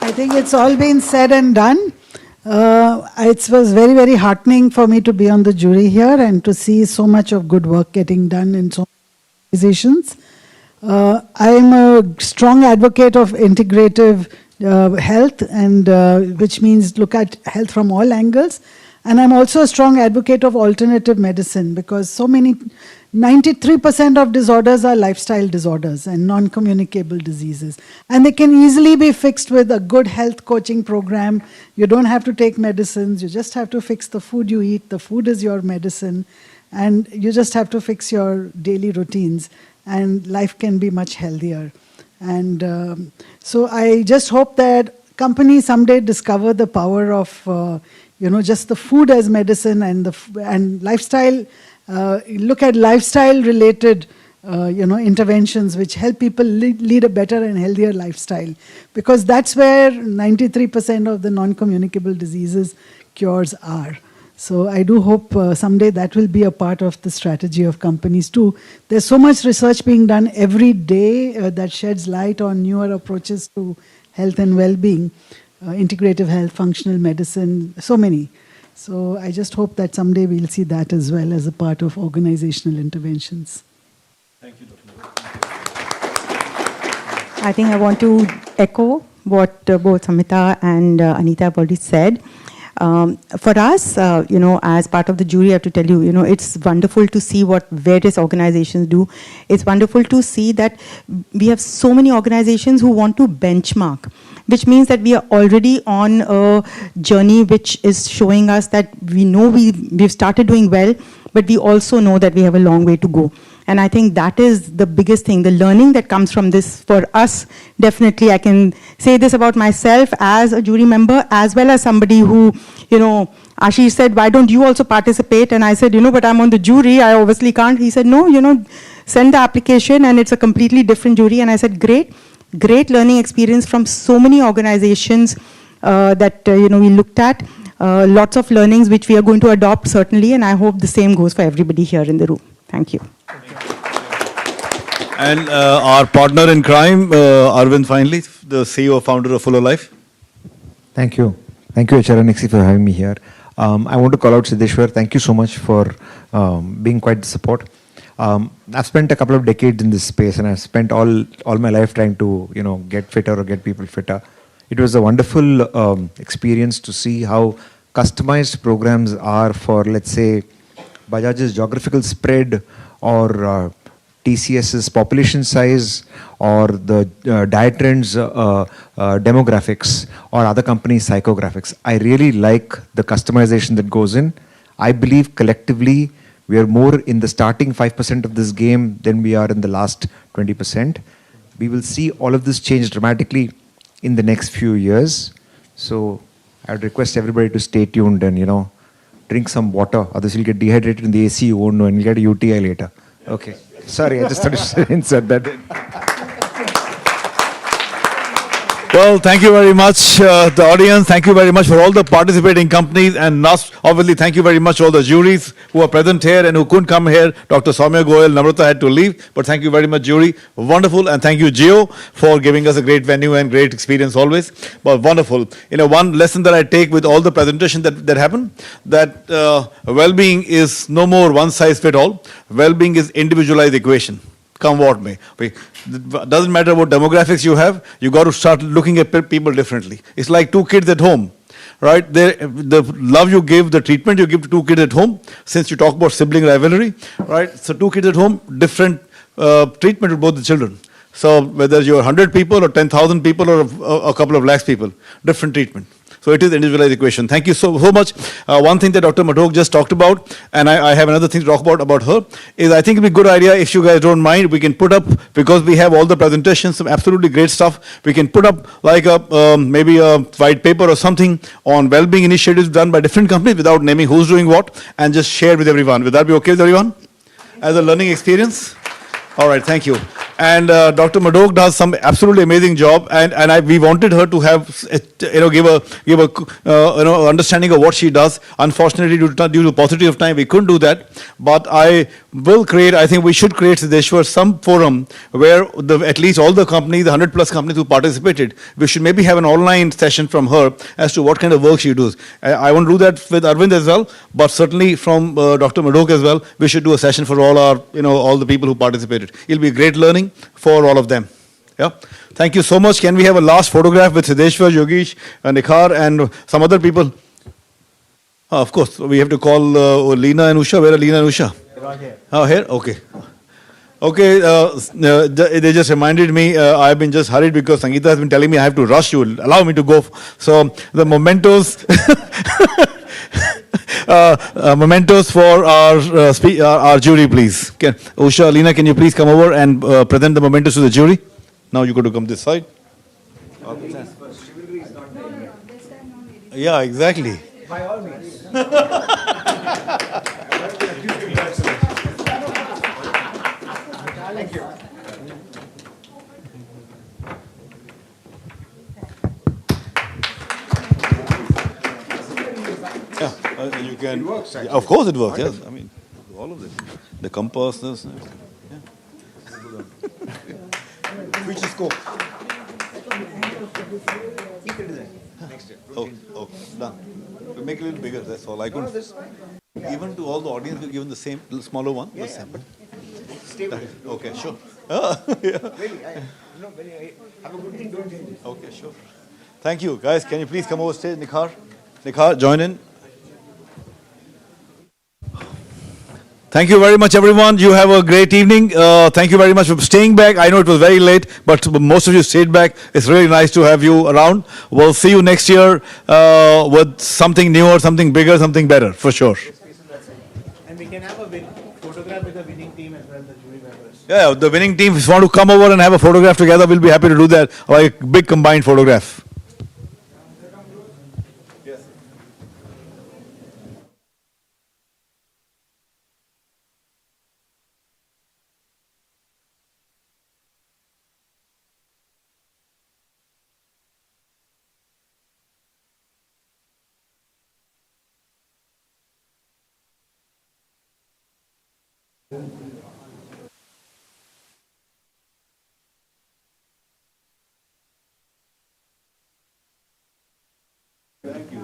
I think it's all been said and done. It was very, very heartening for me to be on the jury here and to see so much of good work getting done in so many organizations. I am a strong advocate of integrative health, and which means look at health from all angles. And I'm also a strong advocate of alternative medicine, because 93% of disorders are lifestyle disorders and non-communicable diseases. And they can easily be fixed with a good health coaching program. You don't have to take medicines. You just have to fix the food you eat. The food is your medicine. And you just have to fix your daily routines. And life can be much healthier. And so I just hope that companies someday discover the power of just the food as medicine and lifestyle. Look at lifestyle-related, interventions which help people lead a better and healthier lifestyle, because that's where 93% of the non-communicable diseases cures are. So I do hope someday that will be a part of the strategy of companies too. There's so much research being done every day that sheds light on newer approaches to health and well-being, integrative health, functional medicine, so many. So I just hope that someday we'll see that as well as a part of organizational interventions. Thank you, Dr. I think I want to echo what both Samita and Anita have already said. For us, as part of the jury, I have to tell you, it's wonderful to see what various organizations do. It's wonderful to see that we have so many organizations who want to benchmark, which means that we are already on a journey which is showing us that we know we've started doing well, but we also know that we have a long way to go. And I think that is the biggest thing, the learning that comes from this for us. Definitely, I can say this about myself as a jury member, as well as somebody who, Ashish said, why don't you also participate? And I said, but I'm on the jury, I obviously can't. He said, no, send the application and it's a completely different jury. And I said, great learning experience from so many organizations that, we looked at. Lots of learnings which we are going to adopt certainly, and I hope the same goes for everybody here in the room. Thank you. And our partner in crime, Arvind, finally, the CEO, founder of Fuller Life. Thank you. Thank you, Charanixi, for having me here. I want to call out Siddheshwar. Thank you so much for being quite the support. I've spent a couple of decades in this space, and I've spent all my life trying to, get fitter or get people fitter. It was a wonderful experience to see how customized programs are for, let's say, Bajaj's geographical spread or TCS's population size or the diet trends demographics or other companies' psychographics. I really like the customization that goes in. I believe collectively we are more in the starting 5% of this game than we are in the last 20%. We will see all of this change dramatically in the next few years. So I would request everybody to stay tuned and, drink some water, otherwise you'll get dehydrated in the AC, you won't know, and you'll get a UTI later. Okay. Sorry, I just thought to insert that in. Well, thank you very much, the audience. Thank you very much for all the participating companies, and obviously thank you very much all the juries who are present here and who couldn't come here. Dr. Soumya Goyal, Namrata had to leave, but thank you very much, jury. Wonderful, and thank you, Geo, for giving us a great venue and great experience always. But wonderful. One lesson that I take with all the presentation that happened, that well-being is no more one size fit all. Well-being is individualized equation. Come what may. It doesn't matter what demographics you have, you got to start looking at people differently. It's like two kids at home, right? The love you give, the treatment you give to two kids at home, since you talk about sibling rivalry, right? So two kids at home, different treatment with both the children. So whether you're 100 people or 10,000 people or a couple of lakhs people, different treatment. So it is individualized equation. Thank you so much. One thing that Dr. Madhok just talked about, and I have another thing to talk about her, is I think it would be a good idea, if you guys don't mind, we can put up, because we have all the presentations, some absolutely great stuff, we can put up like maybe a white paper or something on well-being initiatives done by different companies without naming who's doing what, and just share with everyone. Would that be okay with everyone? As a learning experience? All right, thank you. And Dr. Madhok does some absolutely amazing job, and we wanted her to have, give a understanding of what she does. Unfortunately, due to paucity of time, we couldn't do that. But I think we should create, Siddheshwar, some forum where at least all the companies, the 100 plus companies who participated, we should maybe have an online session from her as to what kind of work she does. I won't do that with Arvind as well, but certainly from Dr. Madhok as well, we should do a session for all our, all the people who participated. It'll be great learning for all of them. Yeah. Thank you so much. Can we have a last photograph with Siddheshwar, Yogesh, Nikhar, and some other people? Of course, we have to call Leena and Usha. Where are Leena and Usha? Oh, here? Okay. Okay, they just reminded me, I've been just hurried because Sangeeta has been telling me I have to rush. You will allow me to go. So the mementos, mementos for our jury, please. Usha, Leena, can you please come over and present the mementos to the jury? Now you got to come this side. Yeah, exactly. By all means. Thank you. Yeah. You can. It works, actually. Of course, it works. Yes, I mean, all of this, the compass. This, yeah. Future scope. Next year. Oh, done. We'll make it a little bigger. That's all. I couldn't. Even to all the audience, we've given the same little smaller one. Yeah, the same. but stay with it. Okay, sure. Really, have a good thing, don't change it. Okay, sure. Thank you, guys. Can you please come over stage, Nikhar, join in. Thank you very much, everyone. You have a great evening. Thank you very much for staying back. I know it was very late, but most of you stayed back. It's really nice to have you around. We'll see you next year with something newer, something bigger, something better, for sure. And we can have a photograph with the winning team as well, the jury members. Yeah, the winning team, if you want to come over and have a photograph together, we'll be happy to do that. Like a big combined photograph. Thank you.